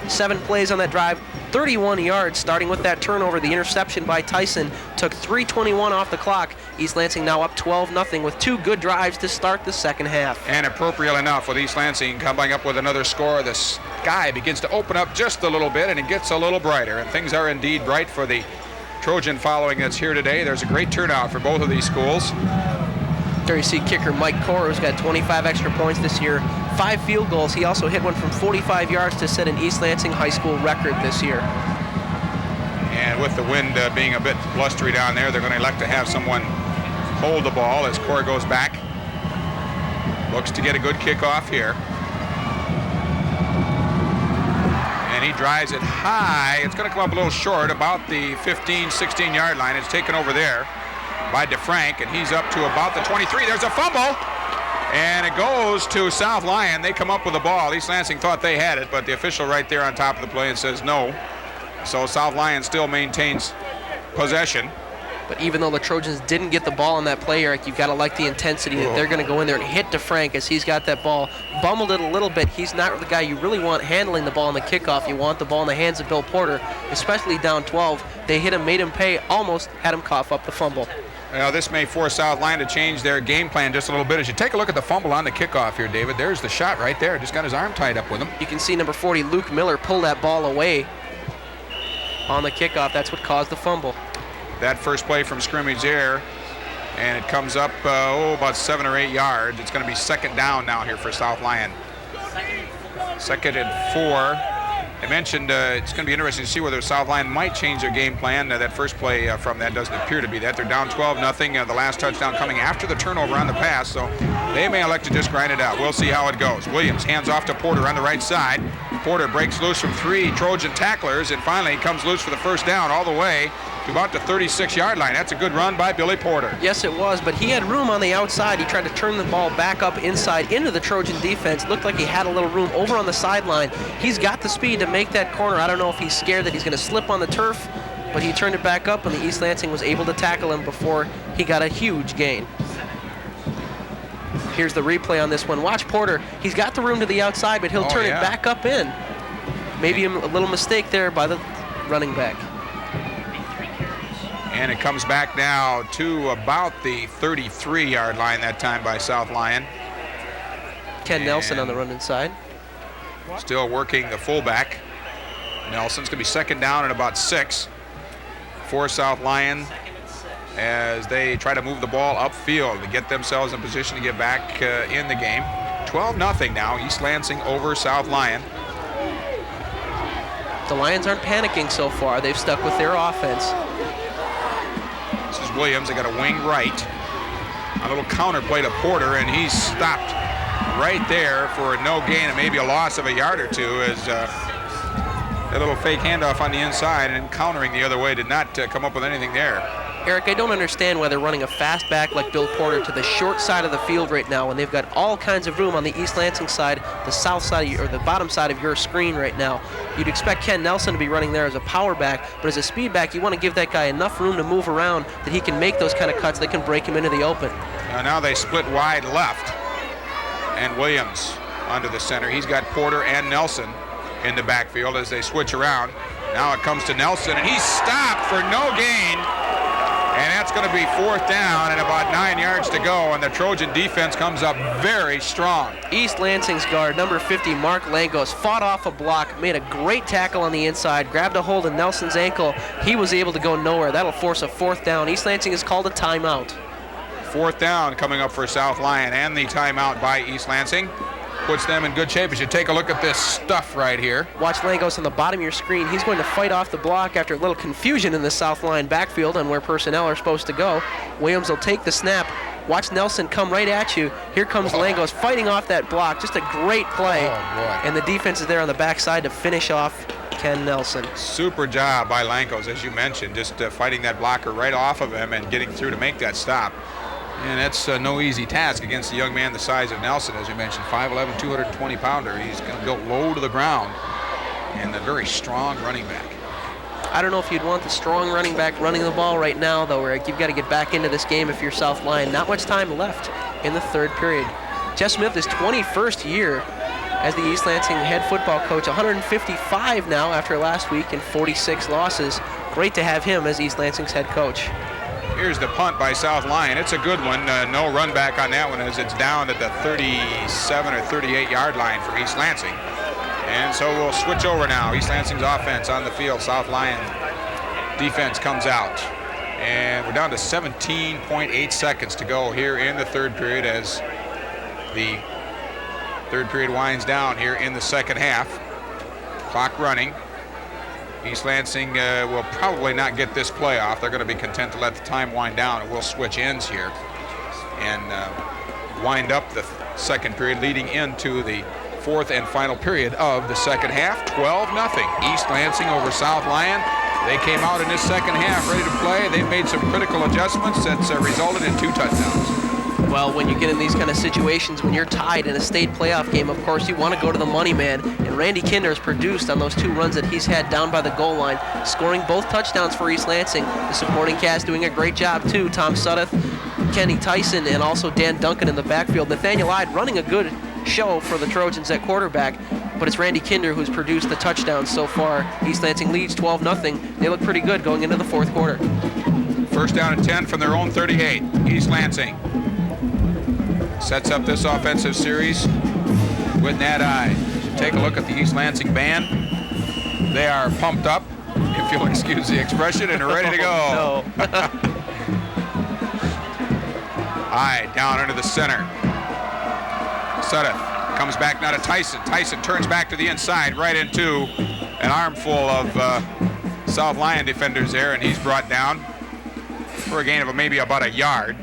7 plays on that drive, 31 yards, starting with that turnover. The interception by Tyson took 3:21 off the clock. East Lansing now up 12-0 with 2 good drives to start the second half. And appropriate enough with East Lansing coming up with another score. The sky begins to open up just a little bit, and it gets a little brighter. And things are indeed bright for the Trojan following that's here today. There's a great turnout for both of these schools. There you see kicker Mike Cora, who's got 25 extra points this year, 5 field goals. He also hit one from 45 yards to set an East Lansing high school record this year. And with the wind being a bit blustery down there, they're going to elect to have someone hold the ball as Cora goes back. Looks to get a good kickoff here. And he drives it high. It's going to come up a little short, about the 15, 16-yard line. It's taken over there by DeFrank, and he's up to about the 23. There's a fumble, and it goes to South Lyon. They come up with the ball. East Lansing thought they had it, but the official right there on top of the play and says no. So South Lyon still maintains possession. But even though the Trojans didn't get the ball on that play, Eric, you've got to like the intensity that they're going to go in there and hit DeFrank as he's got that ball. Bumbled it a little bit. He's not the guy you really want handling the ball on the kickoff. You want the ball in the hands of Bill Porter, especially down 12. They hit him, made him pay, almost had him cough up the fumble. Well, this may force South Lyon to change their game plan just a little bit. As you take a look at the fumble on the kickoff here, David, there's the shot right there. Just got his arm tied up with him. You can see number 40, Luke Miller, pull that ball away on the kickoff. That's what caused the fumble. That first play from scrimmage there, and it comes up about 7 or 8 yards. It's going to be second down now here for South Lyon. Second and 4. I mentioned it's going to be interesting to see whether South Lyon might change their game plan. That first play from that doesn't appear to be that. They're down 12-0. The last touchdown coming after the turnover on the pass, so they may elect to just grind it out. We'll see how it goes. Williams hands off to Porter on the right side. Porter breaks loose from 3 Trojan tacklers and finally comes loose for the first down all the way to about the 36-yard line. That's a good run by Billy Porter. Yes, it was, but he had room on the outside. He tried to turn the ball back up inside into the Trojan defense. Looked like he had a little room over on the sideline. He's got the speed to make that corner. I don't know if he's scared that he's going to slip on the turf, but he turned it back up, and the East Lansing was able to tackle him before he got a huge gain. Here's the replay on this one. Watch Porter. He's got the room to the outside, but he'll turn it back up in. Maybe a little mistake there by the running back. And it comes back now to about the 33-yard line that time by South Lyon. Ken Nelson on the run inside. Still working the fullback. Nelson's going to be second down at about 6 for South Lyon as they try to move the ball upfield to get themselves in position to get back in the game. 12-0 now, East Lansing over South Lyon. The Lions aren't panicking so far. They've stuck with their offense. This is Williams. They got a wing right. A little counter play to Porter, and he's stopped right there for a no gain and maybe a loss of a yard or two as that little fake handoff on the inside and countering the other way did not come up with anything there. Eric, I don't understand why they're running a fast back like Bill Porter to the short side of the field right now when they've got all kinds of room on the East Lansing side, the south side, or the bottom side of your screen right now. You'd expect Ken Nelson to be running there as a power back, but as a speed back, you want to give that guy enough room to move around that he can make those kind of cuts that can break him into the open. Now they split wide left, and Williams under the center. He's got Porter and Nelson in the backfield as they switch around. Now it comes to Nelson, and he's stopped for no gain And that's going to be 4th down and about 9 yards to go, and the Trojan defense comes up very strong. East Lansing's guard, number 50, Mark Langos, fought off a block, made a great tackle on the inside, grabbed a hold of Nelson's ankle. He was able to go nowhere. That'll force a 4th down. East Lansing has called a timeout. 4th down coming up for South Lyon, and the timeout by East Lansing puts them in good shape. As you take a look at this stuff right here. Watch Langos on the bottom of your screen. He's going to fight off the block after a little confusion in the South Lyon backfield on where personnel are supposed to go. Williams will take the snap. Watch Nelson come right at you. Here comes Langos fighting off that block. Just a great play. And the defense is there on the backside to finish off Ken Nelson. Super job by Langos, as you mentioned, just fighting that blocker right off of him and getting through to make that stop. And that's no easy task against a young man the size of Nelson, as you mentioned, 5'11", 220-pounder. He's going to go low to the ground, and a very strong running back. I don't know if you'd want the strong running back running the ball right now, though, Rick. You've got to get back into this game if you're South Lyon. Not much time left in the 3rd period. Jeff Smith, his 21st year as the East Lansing head football coach, 155 now after last week and 46 losses. Great to have him as East Lansing's head coach. Here's the punt by South Lyon. It's a good one. No run back on that one as it's down at the 37 or 38-yard line for East Lansing. And so we'll switch over now. East Lansing's offense on the field. South Lyon defense comes out. And we're down to 17.8 seconds to go here in the 3rd period as the 3rd period winds down here in the 2nd half. Clock running. East Lansing will probably not get this play off. They're going to be content to let the time wind down, and we'll switch ends here and wind up the 2nd period, leading into the 4th and final period of the 2nd half. 12-0. East Lansing over South Lyon. They came out in this 2nd half ready to play. They've made some critical adjustments that's resulted in 2 touchdowns. Well, when you get in these kind of situations, when you're tied in a state playoff game, of course, you want to go to the money man. And Randy Kinder has produced on those 2 runs that he's had down by the goal line, scoring both touchdowns for East Lansing. The supporting cast doing a great job, too. Tom Suddeth, Kenny Tyson, and also Dan Duncan in the backfield. Nathaniel Ide running a good show for the Trojans at quarterback, but it's Randy Kinder who's produced the touchdowns so far. East Lansing leads 12-0. They look pretty good going into the 4th quarter. 1st down and 10 from their own 38. East Lansing sets up this offensive series with Nat Ide. Take a look at the East Lansing band. They are pumped up, if you'll excuse the expression, and are ready to go. No. Ide down into the center. Suddeth comes back now to Tyson. Tyson turns back to the inside, right into an armful of South Lyon defenders there, and he's brought down for a gain of maybe about a yard.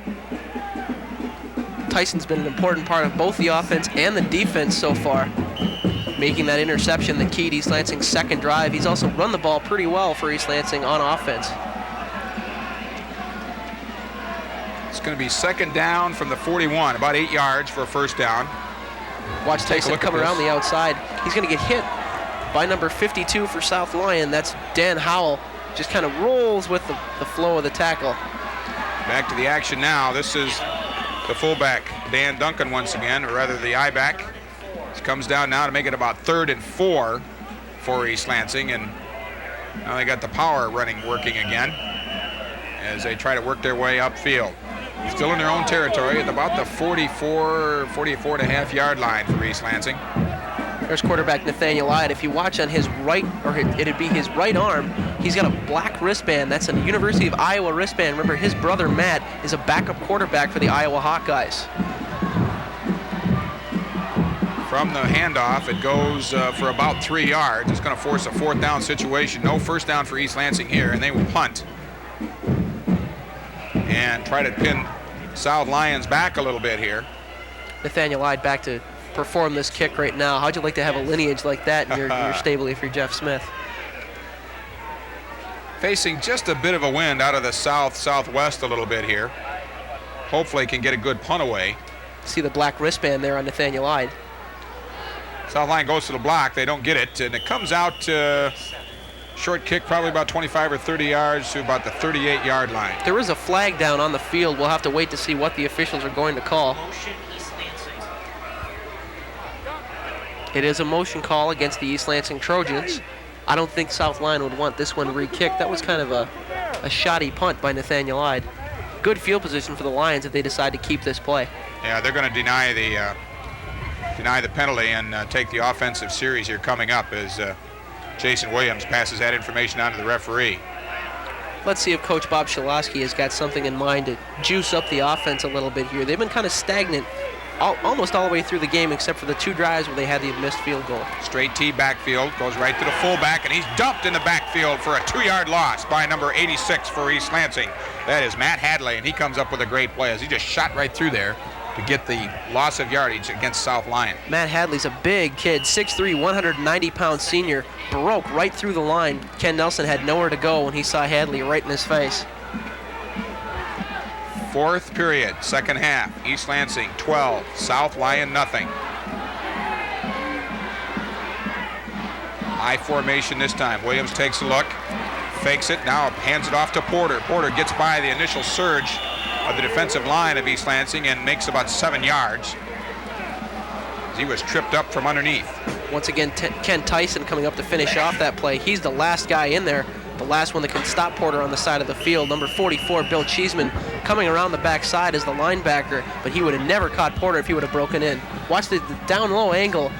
Tyson's been an important part of both the offense and the defense so far, making that interception that keyed East Lansing's 2nd drive. He's also run the ball pretty well for East Lansing on offense. It's going to be 2nd down from the 41, about 8 yards for a 1st down. Watch Tyson come around the outside. He's going to get hit by number 52 for South Lyon. That's Dan Howell. Just kind of rolls with the flow of the tackle. Back to the action now. This is the fullback, Dan Duncan, once again, or rather the I-back. This comes down now to make it about 3rd and 4 for East Lansing, and now they got the power working again as they try to work their way upfield. Still in their own territory at about the 44 and a half yard line for East Lansing. There's quarterback Nathaniel Ide. If you watch on his right, or it'd be his right arm, he's got a black wristband. That's a University of Iowa wristband. Remember, his brother Matt is a backup quarterback for the Iowa Hawkeyes. From the handoff, it goes for about 3 yards. It's going to force a 4th down situation. No 1st down for East Lansing here, and they will punt and try to pin South Lyons back a little bit here. Nathaniel Ide back to perform this kick right now. How'd you like to have a lineage like that in your stable if you're Jeff Smith? Facing just a bit of a wind out of the southwest a little bit here. Hopefully can get a good punt away. See the black wristband there on Nathaniel Ide. South Lyon goes to the block. They don't get it, and it comes out short kick, probably about 25 or 30 yards to about the 38-yard line. There is a flag down on the field. We'll have to wait to see what the officials are going to call. It is a motion call against the East Lansing Trojans. I don't think South Lyon would want this one re-kicked. That was kind of a a shoddy punt by Nathaniel Ide. Good field position for the Lions if they decide to keep this play. Yeah, they're going to deny the penalty and take the offensive series here coming up as Jason Williams passes that information on to the referee. Let's see if Coach Bob Shalosky has got something in mind to juice up the offense a little bit here. They've been kind of stagnant almost all the way through the game except for the 2 drives where they had the missed field goal. Straight T backfield, goes right to the fullback, and he's dumped in the backfield for a 2-yard loss by number 86 for East Lansing. That is Matt Hadley, and he comes up with a great play as he just shot right through there to get the loss of yardage against South Lyon. Matt Hadley's a big kid, 6'3", 190-pound senior, broke right through the line. Ken Nelson had nowhere to go when he saw Hadley right in his face. 4th period, second half. East Lansing 12, South Lyon nothing. I formation this time. Williams takes a look, fakes it, now hands it off to Porter. Porter gets by the initial surge of the defensive line of East Lansing and makes about 7 yards. He was tripped up from underneath. Once again, Ken Tyson coming up to finish off that play. He's the last guy in there, the last one that can stop Porter on the side of the field. Number 44, Bill Cheeseman, coming around the backside as the linebacker, but he would have never caught Porter if he would have broken in. Watch the down low angle.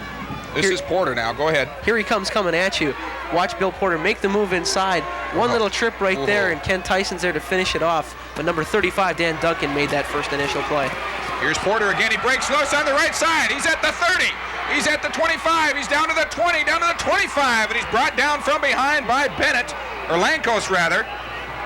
This is Porter now. Go ahead. Here he comes coming at you. Watch Bill Porter make the move inside. One little trip right there, and Ken Tyson's there to finish it off. But number 35, Dan Duncan, made that first initial play. Here's Porter again. He breaks loose on the right side. He's at the 30. He's at the 25. He's down to the 20, down to the 25. And he's brought down from behind by Bennett, or Lankos rather.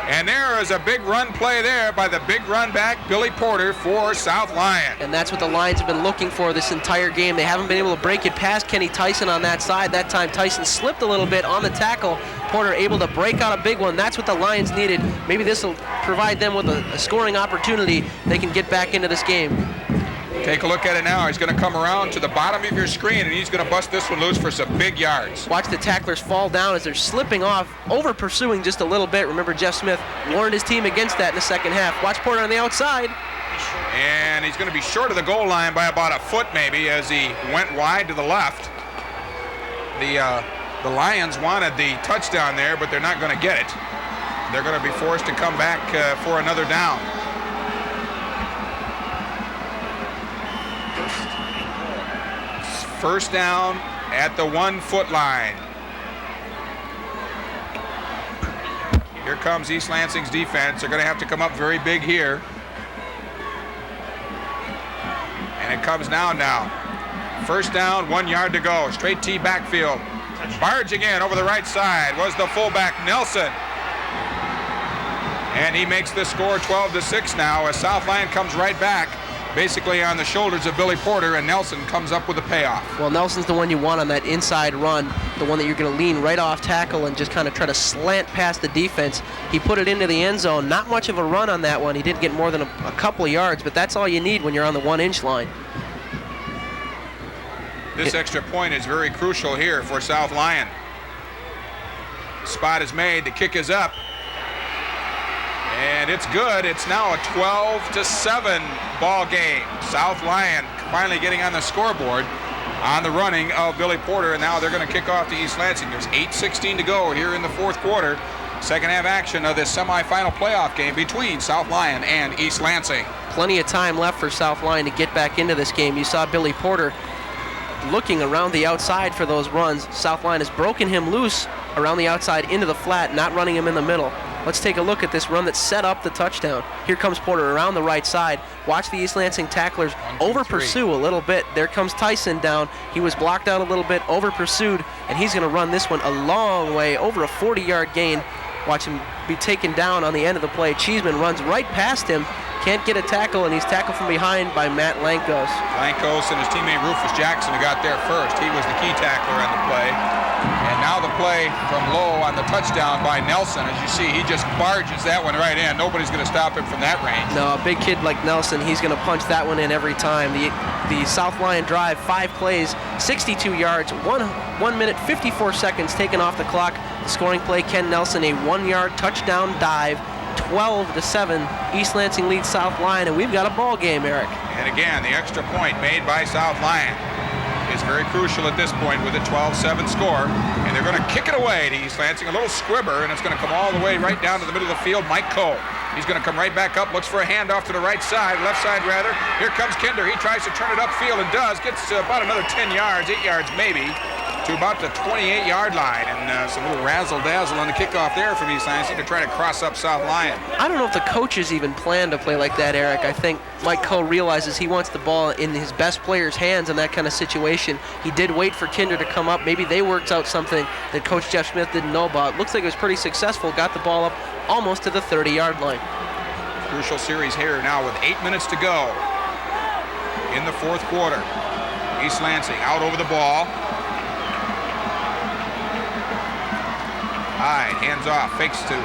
And there is a big run play there by the big run back, Billy Porter, for South Lyon. And that's what the Lions have been looking for this entire game. They haven't been able to break it past Kenny Tyson on that side. That time Tyson slipped a little bit on the tackle. Porter able to break out a big one. That's what the Lions needed. Maybe this will provide them with a scoring opportunity. They can get back into this game. Take a look at it now. He's going to come around to the bottom of your screen, and he's going to bust this one loose for some big yards. Watch the tacklers fall down as they're slipping off, over pursuing just a little bit. Remember, Jeff Smith warned his team against that in the second half. Watch Porter on the outside. And he's going to be short of the goal line by about a foot maybe as he went wide to the left. The Lions wanted the touchdown there, but they're not going to get it. They're going to be forced to come back for another down. First down at the 1 foot line. Here comes East Lansing's defense. They're going to have to come up very big here. And it comes now. First down, 1 yard to go. Straight T backfield. Barging in over the right side was the fullback, Nelson. And he makes the score 12-6 now as South Lyon comes right back, basically on the shoulders of Billy Porter, and Nelson comes up with a payoff. Well, Nelson's the one you want on that inside run, the one that you're going to lean right off tackle and just kind of try to slant past the defense. He put it into the end zone. Not much of a run on that one. He did get more than a couple of yards, but that's all you need when you're on the 1-inch line. This extra point is very crucial here for South Lyon. Spot is made. The kick is up. And it's good. It's now a 12-7 ball game. South Lyon finally getting on the scoreboard on the running of Billy Porter, and now they're going to kick off to East Lansing. There's 8:16 to go here in the fourth quarter. Second half action of this semifinal playoff game between South Lyon and East Lansing. Plenty of time left for South Lyon to get back into this game. You saw Billy Porter looking around the outside for those runs. South Lyon has broken him loose around the outside into the flat, not running him in the middle. Let's take a look at this run that set up the touchdown. Here comes Porter around the right side. Watch the East Lansing tacklers over pursue a little bit. There comes Tyson down. He was blocked out a little bit, over pursued, and he's going to run this one a long way, over a 40-yard gain. Watch him be taken down on the end of the play. Cheeseman runs right past him, can't get a tackle, and he's tackled from behind by Matt Lankos. Lankos and his teammate Rufus Jackson who got there first. He was the key tackler on the play. And now the play from low on the touchdown by Nelson. As you see, he just barges that one right in. Nobody's going to stop him from that range. No, a big kid like Nelson, he's going to punch that one in every time. The South Lyon drive, 5 plays, 62 yards, 1 minute, 54 seconds taken off the clock. The scoring play, Ken Nelson, a 1-yard touchdown dive, 12-7. East Lansing leads South Lyon, and we've got a ball game, Eric. And again, the extra point made by South Lyon is very crucial at this point with a 12-7 score. And they're going to kick it away to East Lansing. A little squibber, and it's going to come all the way right down to the middle of the field. Mike Cole. He's going to come right back up, looks for a handoff to the right side, left side rather. Here comes Kinder. He tries to turn it upfield and does. Gets about another 10 yards, 8 yards maybe, to about the 28-yard line. And some little razzle-dazzle on the kickoff there from East Lansing to try to cross up South Lyon. I don't know if the coaches even plan to play like that, Eric. I think Mike Cole realizes he wants the ball in his best player's hands in that kind of situation. He did wait for Kinder to come up. Maybe they worked out something that Coach Jeff Smith didn't know about. Looks like it was pretty successful. Got the ball up almost to the 30-yard line. Crucial series here now with 8 minutes to go in the fourth quarter. East Lansing out over the ball. Hyde hands off, fakes to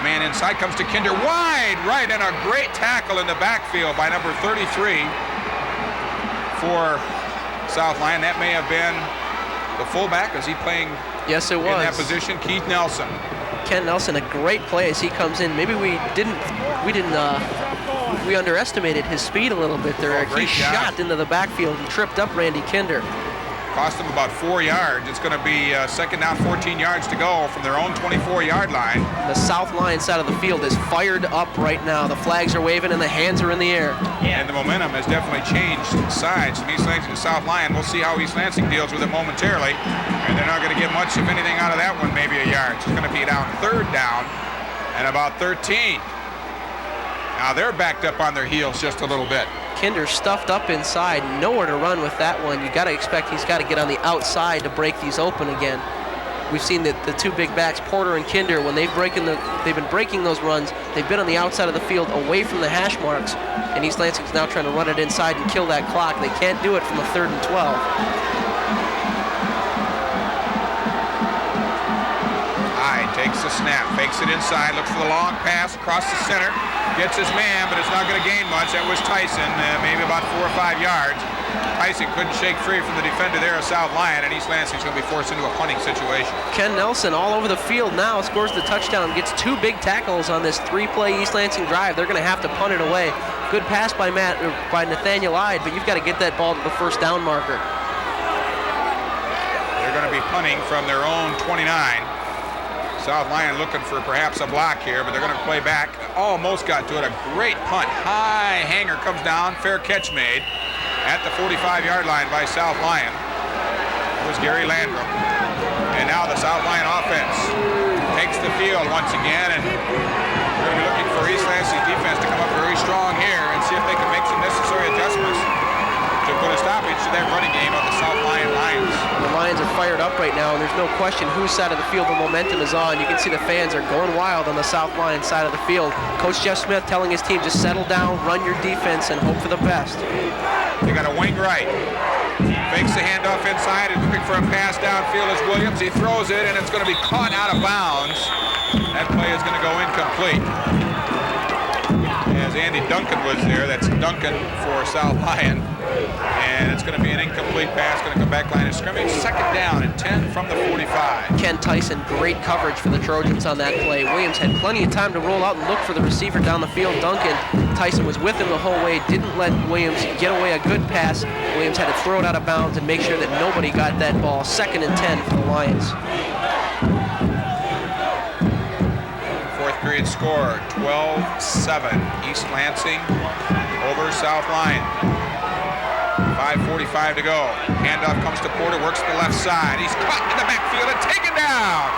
man inside, comes to Kinder wide right, and a great tackle in the backfield by number 33 for South Lyon. That may have been the fullback. Is he playing? Yes, it was. In that position, Keith Nelson. Ken Nelson, a great play as he comes in. Maybe we underestimated his speed a little bit there. Oh, he shot into the backfield and tripped up Randy Kinder. Cost them about 4 yards. It's going to be second down, 14 yards to go from their own 24-yard line. The South Lyon side of the field is fired up right now. The flags are waving and the hands are in the air. And the momentum has definitely changed sides from East Lansing to South Lyon. We'll see how East Lansing deals with it momentarily. And they're not going to get much, if anything, out of that one, maybe a yard. It's going to be down third down and about 13. Now they're backed up on their heels just a little bit. Kinder stuffed up inside, nowhere to run with that one. You got to expect he's got to get on the outside to break these open again. We've seen that the two big backs, Porter and Kinder, when they've been breaking those runs, they've been on the outside of the field away from the hash marks, and East Lansing's now trying to run it inside and kill that clock. They can't do it from a 3rd and 12. Hyde takes the snap, fakes it inside, looks for the long pass across the center. Gets his man, but it's not going to gain much. That was Tyson, maybe about 4 or 5 yards. Tyson couldn't shake free from the defender there of South Lyon, and East Lansing's going to be forced into a punting situation. Ken Nelson all over the field now, scores the touchdown, gets 2 big tackles on this 3-play East Lansing drive. They're going to have to punt it away. Good pass by Nathaniel Hyde, but you've got to get that ball to the first down marker. They're going to be punting from their own 29. South Lyon looking for perhaps a block here, but they're going to play back. Almost got to it. A great punt. High hanger comes down. Fair catch made at the 45-yard line by South Lyon. It was Gary Landrum. And now the South Lyon offense takes the field once again, and we're going to be looking for East Lansing defense to come up very strong here and see if they can make some necessary adjustments to put a stoppage to that running game of the South Lyon Lions. The Lions are fired up right now, and there's no question whose side of the field the momentum is on. You can see the fans are going wild on the South Lyon side of the field. Coach Jeff Smith telling his team, just settle down, run your defense, and hope for the best. They got a wing right. Fakes the handoff inside and looking for a pass downfield is Williams. He throws it, and it's going to be caught out of bounds. That play is going to go incomplete. As Andy Duncan was there, that's Duncan for South Lyon. And it's going to be an incomplete pass, going to come back line of scrimmage. Second down and 10 from the 45. Ken Tyson, great coverage for the Trojans on that play. Williams had plenty of time to roll out and look for the receiver down the field. Duncan, Tyson was with him the whole way, didn't let Williams get away a good pass. Williams had to throw it out of bounds and make sure that nobody got that ball. Second and 10 for the Lions. Fourth period score, 12-7. East Lansing over South Lyon. 5:45 to go. Handoff comes to Porter, works to the left side. He's caught in the backfield and taken down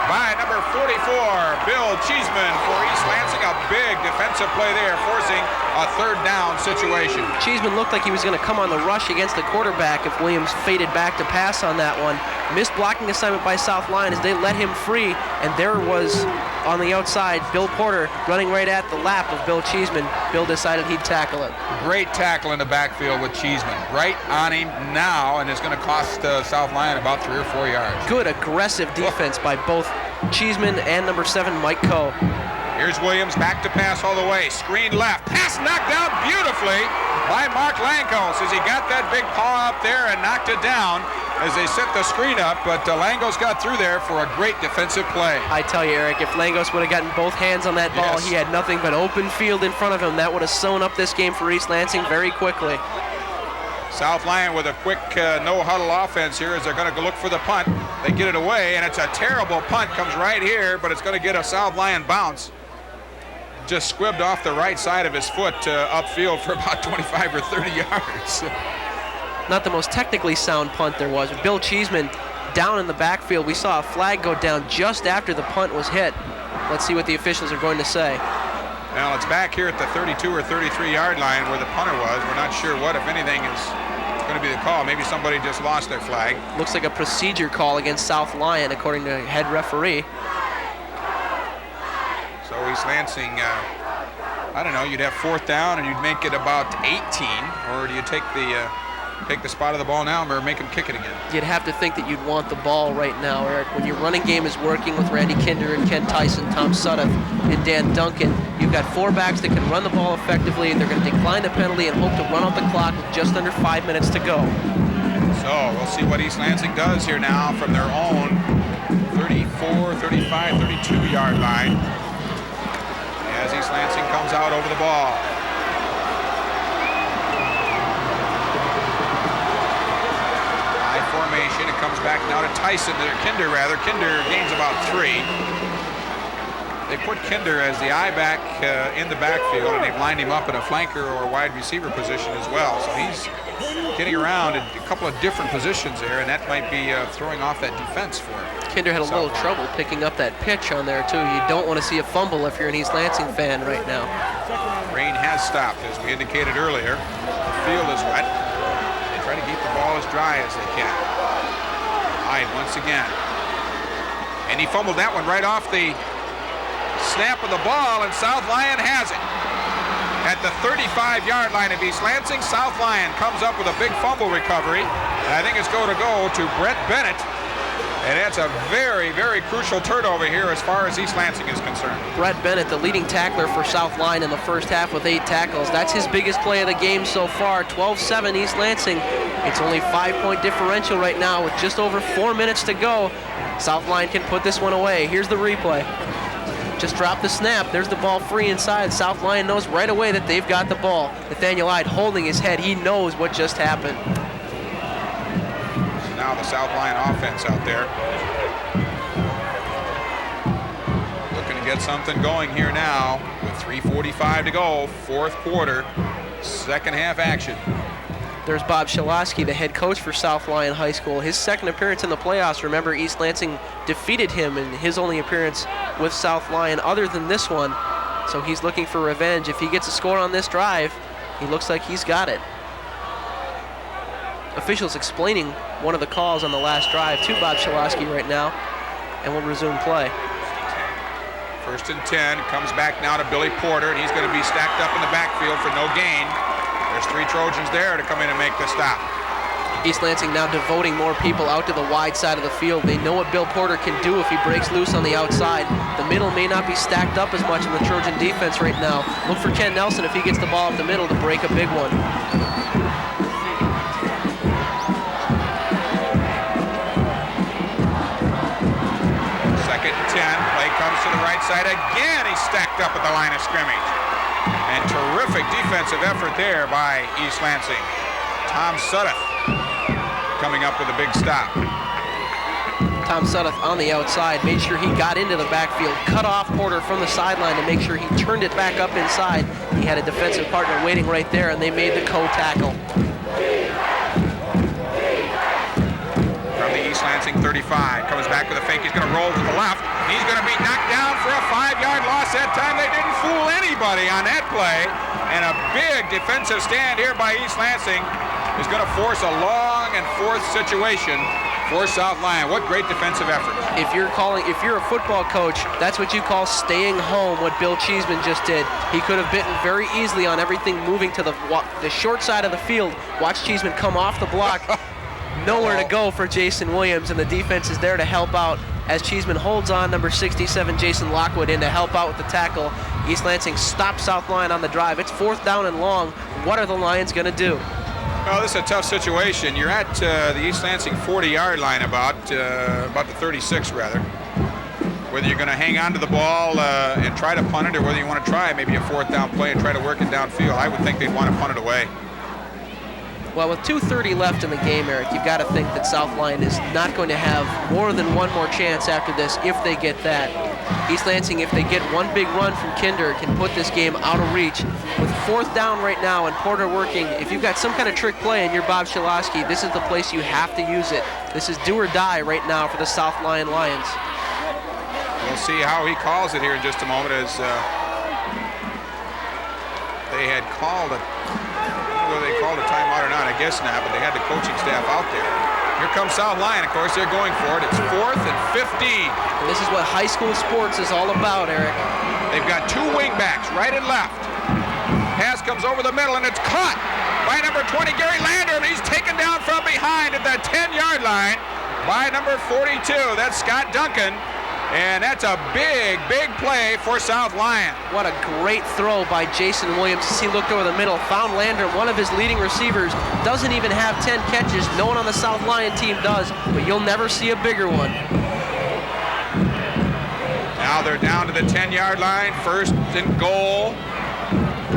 by number 44, Bill Cheeseman for East Lansing. A big defensive play there, forcing a third down situation. Cheeseman looked like he was going to come on the rush against the quarterback if Williams faded back to pass on that one. Missed blocking assignment by South Lyon as they let him free, and there was on the outside Bill Porter running right at the lap of Bill Cheeseman. Bill decided he'd tackle it. Great tackle in the backfield with Cheeseman. Right on him now, and it's going to cost South Lyon about 3 or 4 yards. Good aggressive defense by both Cheeseman and number 7 Mike Coe. Here's Williams back to pass all the way. Screen left. Pass knocked down beautifully by Mark Langos as he got that big paw up there and knocked it down as they set the screen up. But Langos got through there for a great defensive play. I tell you, Eric, if Langos would have gotten both hands on that ball, Yes. He had nothing but open field in front of him. That would have sewn up this game for East Lansing very quickly. South Lyon with a quick no-huddle offense here as they're going to look for the punt. They get it away, and it's a terrible punt. Comes right here, but it's going to get a South Lyon bounce. Just squibbed off the right side of his foot upfield for about 25 or 30 yards. Not the most technically sound punt there was. Bill Cheeseman down in the backfield. We saw a flag go down just after the punt was hit. Let's see what the officials are going to say. Well, it's back here at the 32 or 33-yard line where the punter was. We're not sure what, if anything, is going to be the call. Maybe somebody just lost their flag. Looks like a procedure call against South Lyon, according to head referee. So East Lansing, I don't know, you'd have 4th down and you'd make it about 18, or do you take the spot of the ball now or make them kick it again? You'd have to think that you'd want the ball right now, Eric. When your running game is working with Randy Kinder and Ken Tyson, Tom Sudduth, and Dan Duncan, you've got 4 backs that can run the ball effectively. They're going to decline the penalty and hope to run out the clock with just under 5 minutes to go. So we'll see what East Lansing does here now from their own 34, 35, 32-yard line as East Lansing comes out over the ball. Formation. It comes back now to Tyson, or Kinder rather. Kinder gains about 3. They put Kinder as the I-back in the backfield, and they've lined him up in a flanker or wide receiver position as well. So he's getting around in a couple of different positions there, and that might be throwing off that defense for him. Kinder had a little trouble picking up that pitch on there, too. You don't want to see a fumble if you're an East Lansing fan right now. Rain has stopped, as we indicated earlier. The field is wet. They try to keep the ball as dry as they can. Hyde once again. And he fumbled that one right off the snap of the ball, and South Lyon has it. At the 35-yard line of East Lansing, South Lyon comes up with a big fumble recovery, and I think it's going to go to Brett Bennett. And that's a very, very crucial turnover here as far as East Lansing is concerned. Brett Bennett, the leading tackler for South Lyon in the first half with 8 tackles. That's his biggest play of the game so far. 12-7 East Lansing. It's only 5-point differential right now with just over 4 minutes to go. South Lyon can put this one away. Here's the replay. Just drop the snap. There's the ball free inside. South Lyon knows right away that they've got the ball. Nathaniel Hyde holding his head. He knows what just happened. Now the South Lyon offense out there. Looking to get something going here now with 3:45 to go, 4th quarter, second half action. There's Bob Shalosky, the head coach for South Lyon High School. His second appearance in the playoffs. Remember, East Lansing defeated him in his only appearance with South Lyon other than this one. So he's looking for revenge. If he gets a score on this drive, he looks like he's got it. Officials explaining one of the calls on the last drive to Bob Shalosky right now, and we'll resume play. 1st and 10, comes back now to Billy Porter, and he's going to be stacked up in the backfield for no gain. There's 3 Trojans there to come in and make the stop. East Lansing now devoting more people out to the wide side of the field. They know what Bill Porter can do if he breaks loose on the outside. The middle may not be stacked up as much in the Trojan defense right now. Look for Ken Nelson if he gets the ball up the middle to break a big one. Second and 10, play comes to the right side again. He's stacked up at the line of scrimmage. And terrific defensive effort there by East Lansing. Tom Sudduth coming up with a big stop. Tom Sudduth on the outside, made sure he got into the backfield, cut off Porter from the sideline to make sure he turned it back up inside. He had a defensive partner waiting right there, and they made the co-tackle. From the East Lansing 35, comes back with a fake. He's going to roll to the left. He's going to be knocked down for a 5-yard loss. That time they didn't fool anybody on that play. And a big defensive stand here by East Lansing is going to force a long and 4th situation for South Lyon. What great defensive effort. If you're a football coach, that's what you call staying home, what Bill Cheeseman just did. He could have bitten very easily on everything moving to the short side of the field. Watch Cheeseman come off the block. Nowhere to go for Jason Williams, and the defense is there to help out as Cheeseman holds on number 67, Jason Lockwood, in to help out with the tackle. East Lansing stops South Lyon on the drive. It's 4th down and long. What are the Lions going to do? Well, this is a tough situation. You're at the East Lansing 40-yard line, about the 36 rather. Whether you're going to hang on to the ball and try to punt it, or whether you want to try maybe a 4th down play and try to work it downfield, I would think they'd want to punt it away. Well, with 2:30 left in the game, Eric, you've got to think that South Lyon is not going to have more than one more chance after this if they get that. East Lansing, if they get one big run from Kinder, can put this game out of reach. With 4th down right now and Porter working, if you've got some kind of trick play and you're Bob Shilasky, this is the place you have to use it. This is do or die right now for the South Lyon Lions. We'll see how he calls it here in just a moment, as they had called it. I don't know whether they called a timeout or not, I guess not, but they had the coaching staff out there. Here comes South Lyon, of course, they're going for it. It's 4th and 15. And this is what high school sports is all about, Eric. They've got 2 wingbacks, right and left. Pass comes over the middle, and it's caught by number 20, Gary Landrum. He's taken down from behind at the 10-yard line by number 42. That's Scott Duncan. And that's a big, big play for South Lyon. What a great throw by Jason Williams as he looked over the middle, found Landrum, one of his leading receivers, doesn't even have 10 catches. No one on the South Lyon team does, but you'll never see a bigger one. Now they're down to the 10-yard line, 1st and goal.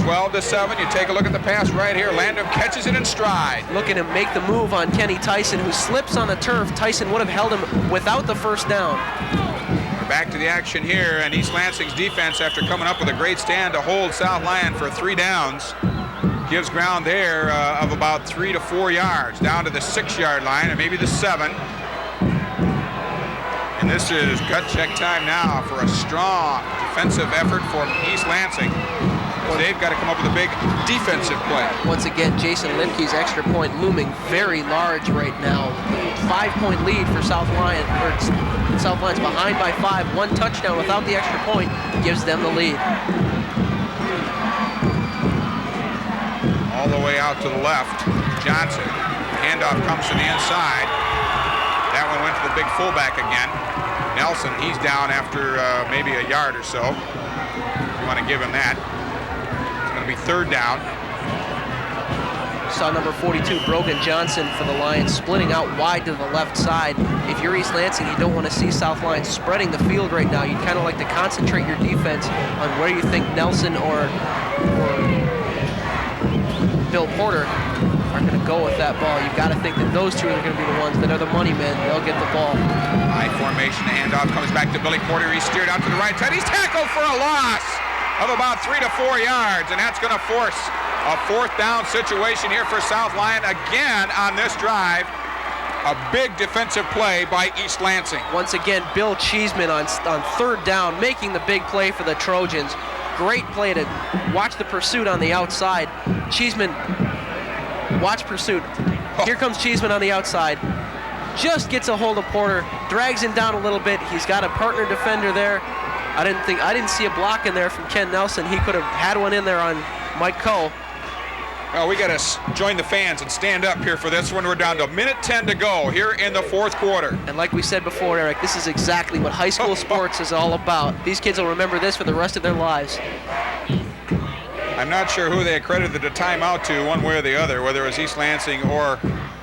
12-7. You take a look at the pass right here. Landrum catches it in stride. Looking to make the move on Kenny Tyson, who slips on the turf. Tyson would have held him without the 1st down. Back to the action here, and East Lansing's defense, after coming up with a great stand to hold South Lyon for 3 downs, gives ground there of about 3 to 4 yards, down to the 6-yard line, and maybe the 7. And this is gut check time now for a strong defensive effort for East Lansing. They've got to come up with a big defensive play. Once again, Jason Limke's extra point looming very large right now. 5-point lead for South Lyon. South Lyon's behind by 5. 1 touchdown without the extra point gives them the lead. All the way out to the left, Johnson. Handoff comes to the inside. That one went to the big fullback again. Nelson, he's down after maybe a yard or so. You want to give him that. Be 3rd down. Saw number 42, Brogan Johnson for the Lions, splitting out wide to the left side. If you're East Lansing, you don't want to see South Lyon spreading the field right now. You'd kind of like to concentrate your defense on where you think Nelson or Bill Porter are going to go with that ball. You've got to think that those 2 are going to be the ones that are the money men. They'll get the ball. High formation, the handoff comes back to Billy Porter. He's steered out to the right side. He's tackled for a loss of about 3 to 4 yards, and that's going to force a 4th down situation here for South Lyon again on this drive. A big defensive play by East Lansing. Once again, Bill Cheeseman on 3rd down, making the big play for the Trojans. Great play to watch the pursuit on the outside. Cheeseman, watch pursuit. Here comes Cheeseman on the outside. Just gets a hold of Porter, drags him down a little bit. He's got a partner defender there. I didn't see a block in there from Ken Nelson. He could have had one in there on Mike Coe. Well, we got to join the fans and stand up here for this one. We're down to 1:10 to go here in the 4th quarter. And like we said before, Eric, this is exactly what high school sports is all about. These kids will remember this for the rest of their lives. I'm not sure who they accredited the timeout to, one way or the other, whether it was East Lansing or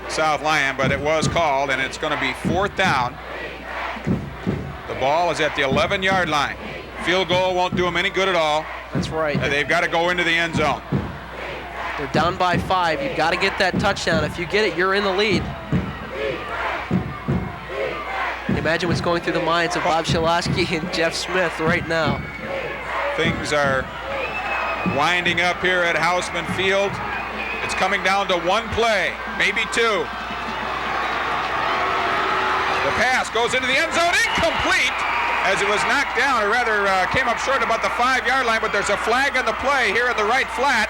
South Lyon, but it was called, and it's going to be 4th down. The ball is at the 11-yard line. Field goal won't do them any good at all. That's right. They've got to go into the end zone. They're down by 5. You've got to get that touchdown. If you get it, you're in the lead. Imagine what's going through the minds of Bob Shilasky and Jeff Smith right now. Things are winding up here at Houseman Field. It's coming down to 1 play, maybe 2. The pass goes into the end zone, incomplete, as it was knocked down, or rather came up short about the 5-yard line, but there's a flag on the play here in the right flat.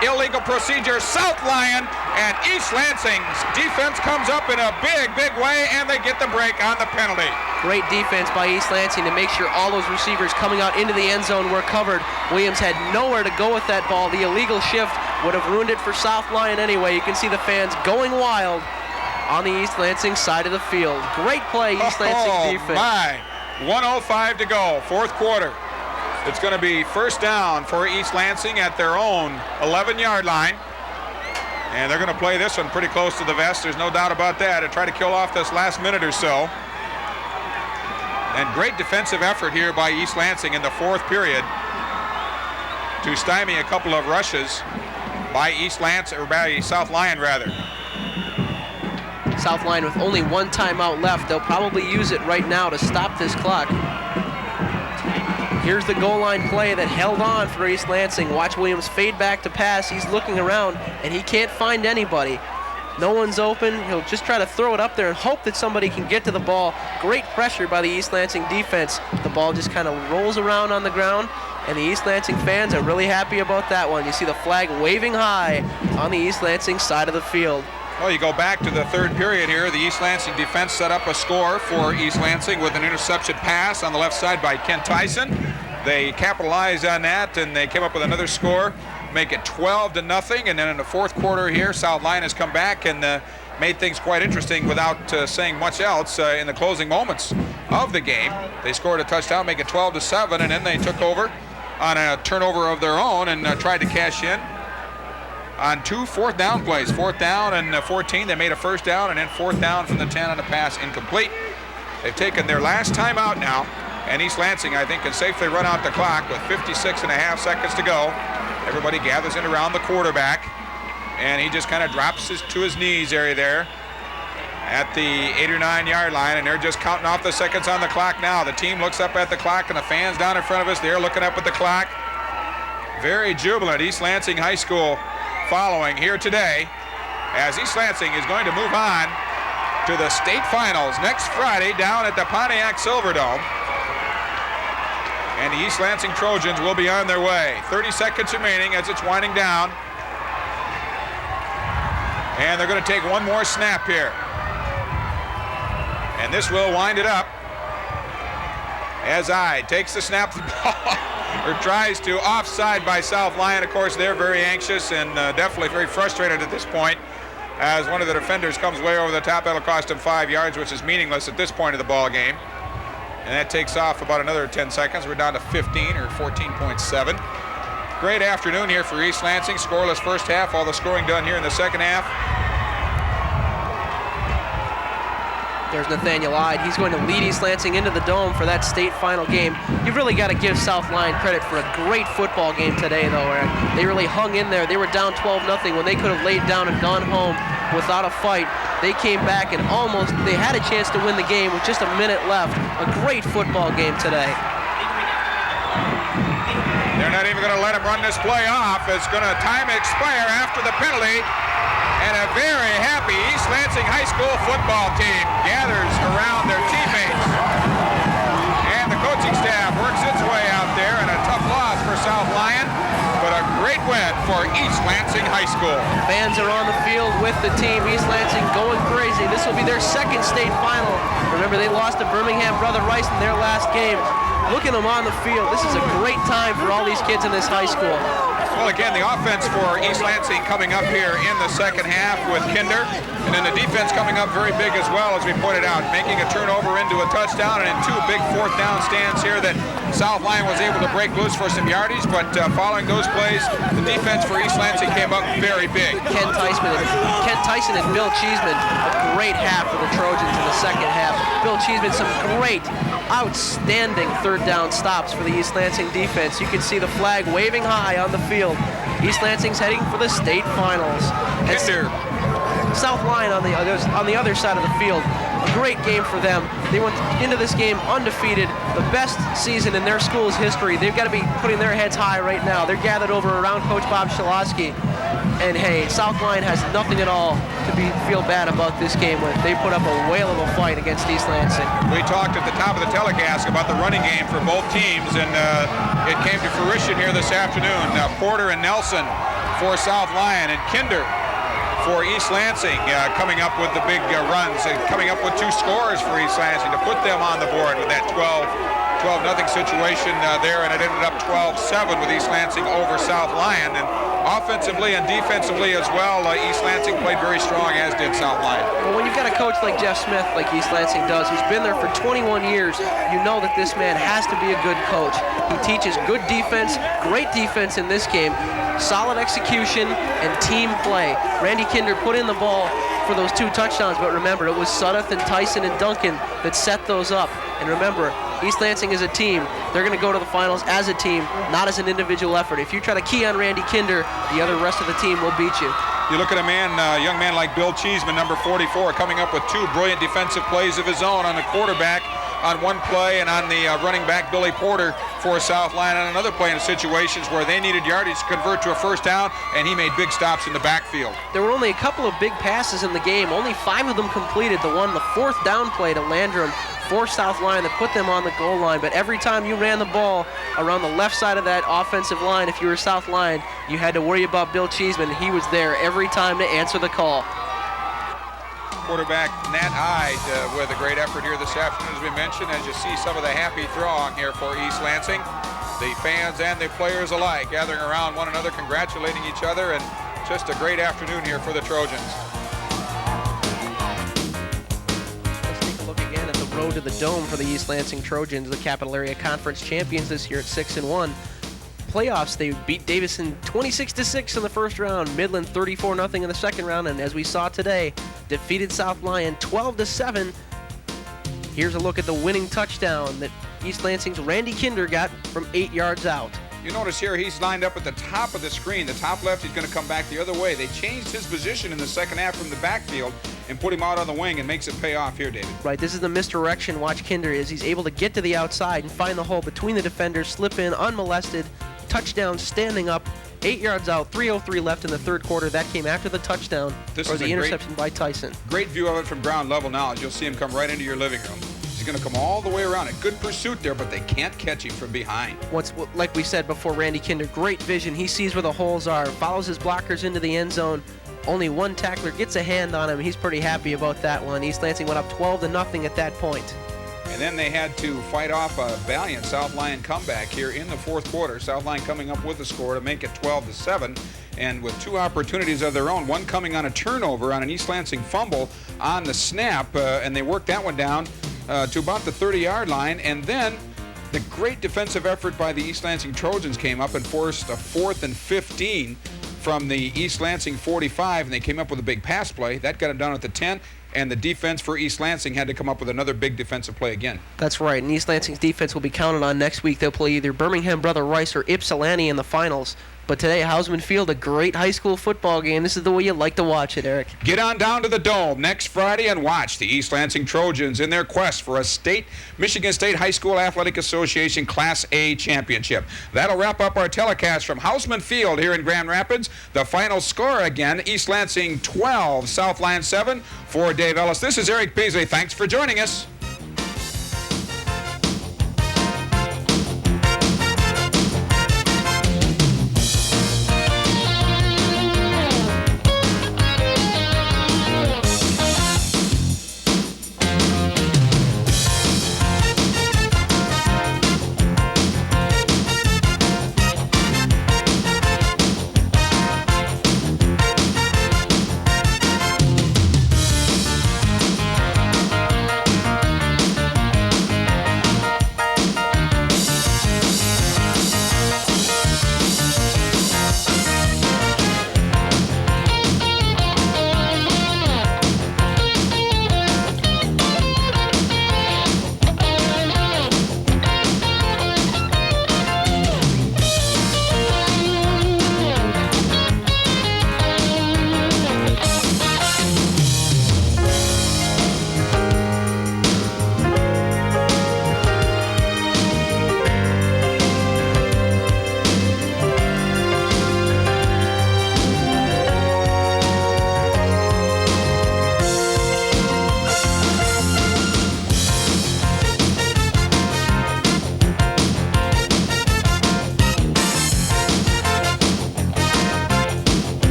Illegal procedure, South Lyon, and East Lansing's defense comes up in a big, big way, and they get the break on the penalty. Great defense by East Lansing to make sure all those receivers coming out into the end zone were covered. Williams had nowhere to go with that ball. The illegal shift would have ruined it for South Lyon anyway. You can see the fans going wild on the East Lansing side of the field. Great play, East Lansing defense. My, 1:05 to go, 4th quarter. It's going to be 1st down for East Lansing at their own 11-yard line. And they're going to play this one pretty close to the vest. There's no doubt about that, and try to kill off this last minute or so. And great defensive effort here by East Lansing in the 4th period to stymie a couple of rushes by East Lansing, or by South Lyon rather. South Lyon with only one timeout left. They'll probably use it right now to stop this clock. Here's the goal line play that held on for East Lansing. Watch Williams fade back to pass. He's looking around, and he can't find anybody. No one's open. He'll just try to throw it up there and hope that somebody can get to the ball. Great pressure by the East Lansing defense. The ball just kind of rolls around on the ground, and the East Lansing fans are really happy about that one. You see the flag waving high on the East Lansing side of the field. Well, you go back to the third period here. The East Lansing defense set up a score for East Lansing with an interception pass on the left side by Ken Tyson. They capitalized on that, and they came up with another score, make it 12-0. And then in the fourth quarter here, South Lyon has come back and made things quite interesting without saying much else in the closing moments of the game. They scored a touchdown, make it 12-7, and then they took over on a turnover of their own and tried to cash in on 2 fourth down plays. 4th down and 14. They made a first down, and then 4th down from the 10 on the pass incomplete. They've taken their last timeout now, and East Lansing, I think, can safely run out the clock with 56.5 seconds to go. Everybody gathers in around the quarterback, and he just kind of drops to his knees area there at the 8 or 9 yard line, and they're just counting off the seconds on the clock now. The team looks up at the clock, and the fans down in front of us, they're looking up at the clock. Very jubilant. East Lansing High School following here today, as East Lansing is going to move on to the state finals next Friday down at the Pontiac Silverdome. And the East Lansing Trojans will be on their way. 30 seconds remaining as it's winding down. And they're going to take one more snap here. And this will wind it up as takes the snap of the ball, or tries to, offside by South Lyon. Of course, they're very anxious and definitely very frustrated at this point, as one of the defenders comes way over the top. That'll cost him 5 yards, which is meaningless at this point of the ball game. And that takes off about another 10 seconds. We're down to 15 or 14.7. Great afternoon here for East Lansing. Scoreless first half, all the scoring done here in the second half. There's Nathaniel Ide. He's going to lead East Lansing into the dome for that state final game. You've really got to give South Lyon credit for a great football game today, though, Eric. They really hung in there. They were down 12-0 when they could have laid down and gone home without a fight. They came back and they had a chance to win the game with just a minute left. A great football game today. They're not even going to let him run this play off. It's going to time expire after the penalty. And a very happy East Lansing High School football team gathers around their teammates. And the coaching staff works its way out there, and a tough loss for South Lyon, but a great win for East Lansing High School. Fans are on the field with the team. East Lansing going crazy. This will be their second state final. Remember, they lost to Birmingham Brother Rice in their last game. Look at them on the field. This is a great time for all these kids in this high school. Well, again, the offense for East Lansing coming up here in the second half with Kinder, and then the defense coming up very big as well, as we pointed out, making a turnover into a touchdown, and in 2 big 4th down stands here that South Lyon was able to break loose for some yardage, but following those plays, the defense for East Lansing came up very big. Ken Tyson and Bill Cheeseman, a great half for the Trojans in the second half. Bill Cheeseman, some great, outstanding 3rd down stops for the East Lansing defense. You can see the flag waving high on the field. East Lansing's heading for the state finals. Kinder. South Lyon on the other side of the field. A great game for them. They went into this game undefeated, the best season in their school's history. They've got to be putting their heads high right now. They're gathered over around Coach Bob Shalosky. And hey, South Lyon has nothing at all to feel bad about this game with. They put up a whale of a fight against East Lansing. We talked at the top of the telecast about the running game for both teams, and it came to fruition here this afternoon. Porter and Nelson for South Lyon, and Kinder for East Lansing coming up with the big runs, and coming up with 2 scores for East Lansing to put them on the board with that 12-0 situation there, and it ended up 12-7 with East Lansing over South Lyon. And offensively and defensively as well, East Lansing played very strong, as did South Lyon. Well, when you've got a coach like Jeff Smith, like East Lansing does, who's been there for 21 years, you know that this man has to be a good coach. He teaches good defense, great defense in this game, solid execution, and team play. Randy Kinder put in the ball for those 2 touchdowns, but remember, it was Sudduth and Tyson and Duncan that set those up. And remember, East Lansing is a team. They're going to go to the finals as a team, not as an individual effort. If you try to key on Randy Kinder, the rest of the team will beat you. You look at a young man like Bill Cheeseman, number 44, coming up with two brilliant defensive plays of his own on the quarterback on one play, and on the running back Billy Porter for South Lyon on another play in situations where they needed yardage to convert to a first down, and he made big stops in the backfield. There were only a couple of big passes in the game. Only 5 of them completed. The fourth down play to Landrum for South Lyon that put them on the goal line. But every time you ran the ball around the left side of that offensive line, if you were South Lyon, you had to worry about Bill Cheeseman. He was there every time to answer the call. Quarterback Nat Ide with a great effort here this afternoon, as we mentioned, as you see some of the happy throng here for East Lansing. The fans and the players alike gathering around one another, congratulating each other, and just a great afternoon here for the Trojans. Let's take a look again at the road to the Dome for the East Lansing Trojans, the Capital Area Conference champions this year at 6-1. Playoffs, they beat Davison 26-6 in the first round, Midland 34-0 in the second round, and as we saw today, defeated South Lyon 12-7. Here's a look at the winning touchdown that East Lansing's Randy Kinder got from 8 yards out. You notice here he's lined up at the top of the screen. The top left, he's going to come back the other way. They changed his position in the second half from the backfield and put him out on the wing, and makes it pay off here, David. Right, this is the misdirection. Watch Kinder is. He's able to get to the outside and find the hole between the defenders, slip in unmolested, touchdown standing up, 8 yards out, 3:03 left in the third quarter. That came after the touchdown or the interception by Tyson. Great view of it from ground level now, as you'll see him come right into your living room. He's going to come all the way around it. Good pursuit there, but they can't catch him from behind. Like we said before, Randy Kinder, great vision. He sees where the holes are, follows his blockers into the end zone. Only one tackler gets a hand on him. He's pretty happy about that one. East Lansing went up 12-0 at that point. And then they had to fight off a valiant South Lyon comeback here in the fourth quarter. South Lyon coming up with the score to make it 12-7. And with 2 opportunities of their own, one coming on a turnover on an East Lansing fumble on the snap, and they worked that one down to about the 30-yard line. And then the great defensive effort by the East Lansing Trojans came up and forced a 4th and 15 from the East Lansing 45, and they came up with a big pass play. That got them down at the 10. And the defense for East Lansing had to come up with another big defensive play again. That's right, and East Lansing's defense will be counted on next week. They'll play either Birmingham Brother Rice or Ypsilanti in the finals. But today, Hausman Field, a great high school football game. This is the way you like to watch it, Eric. Get on down to the Dome next Friday and watch the East Lansing Trojans in their quest for a Michigan State High School Athletic Association Class A championship. That'll wrap up our telecast from Hausman Field here in Grand Rapids. The final score again, East Lansing 12, South Lyon 7. For Dave Ellis, this is Eric Peasley. Thanks for joining us.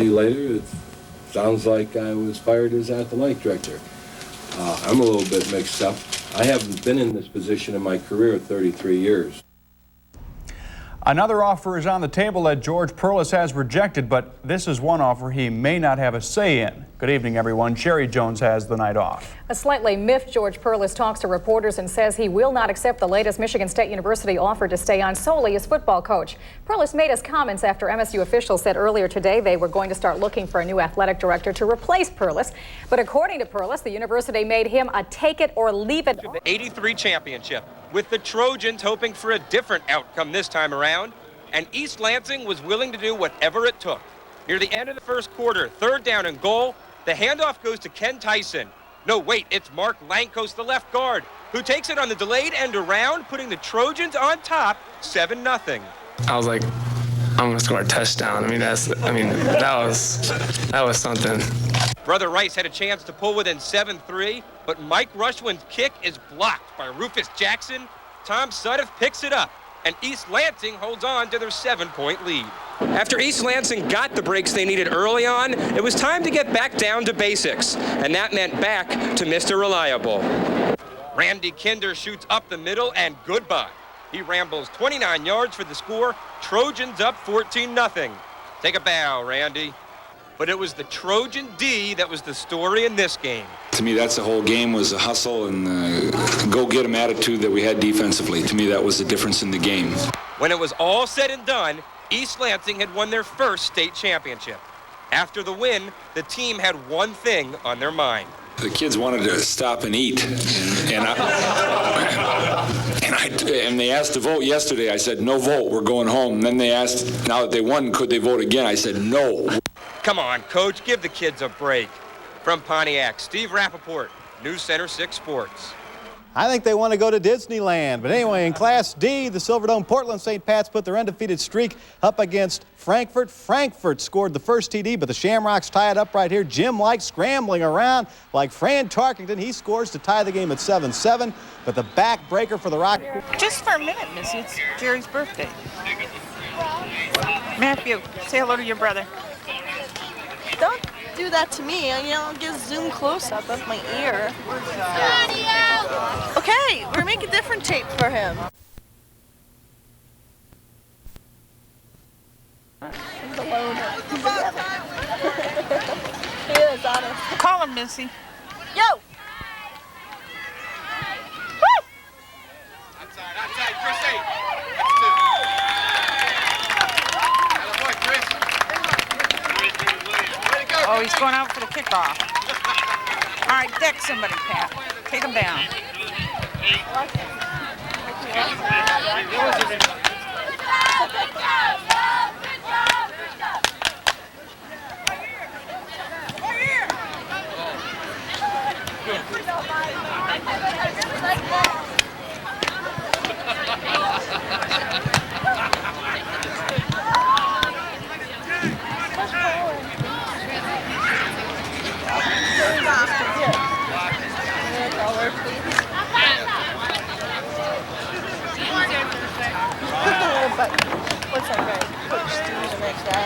Later, it sounds like I was fired as athletic director. I'm a little bit mixed up. I haven't been in this position in my career 33 years. Another offer is on the table that George Perlis has rejected, but this is one offer he may not have a say in. Good evening, everyone. Sherry Jones has the night off. A slightly miffed George Perlis talks to reporters and says he will not accept the latest Michigan State University offer to stay on solely as football coach. Perlis made his comments after MSU officials said earlier today they were going to start looking for a new athletic director to replace Perlis. But according to Perlis, the university made him a take it or leave it. The '83 championship, with the Trojans hoping for a different outcome this time around, and East Lansing was willing to do whatever it took. Near the end of the first quarter, 3rd down and goal, the handoff goes to Ken Tyson. No, wait, it's Mark Lankos, the left guard, who takes it on the delayed end around, putting the Trojans on top, 7-0. I was like, I'm gonna score a touchdown. That was something. Brother Rice had a chance to pull within 7-3, but Mike Rushwin's kick is blocked by Rufus Jackson. Tom Sudduth picks it up, and East Lansing holds on to their 7-point lead. After East Lansing got the breaks they needed early on, it was time to get back down to basics, and that meant back to Mr. Reliable. Randy Kinder shoots up the middle, and goodbye. He rambles 29 yards for the score. Trojans up 14-0. Take a bow, Randy. But it was the Trojan D that was the story in this game. To me, that's the whole game, was a hustle and go-get-'em attitude that we had defensively. To me, that was the difference in the game. When it was all said and done, East Lansing had won their first state championship. After the win, the team had one thing on their mind. The kids wanted to stop and eat, and they asked to vote yesterday. I said, no vote, we're going home. And then they asked, now that they won, could they vote again? I said, no. Come on, Coach, give the kids a break. From Pontiac, Steve Rappaport, News Center 6 Sports. I think they want to go to Disneyland. But anyway, in Class D, the Silverdome Portland St. Pat's put their undefeated streak up against Frankfort. Frankfort scored the first TD, but the Shamrocks tie it up right here. Jim Light scrambling around like Fran Tarkington. He scores to tie the game at 7-7, but the backbreaker for the Rock. Just for a minute, Missy. It's Jerry's birthday. Matthew, say hello to your brother. Don't do that to me. I'll get a zoom close-up of my ear. Okay, we're making a different tape for him. He's a loner. He's together. He is, honest. Call him, Missy. Yo! Woo! Outside, Chris 8. Oh, he's going out for the kickoff. All right, deck somebody, Pat. Take him down. But what's our guy? Coach Steve, the next guy.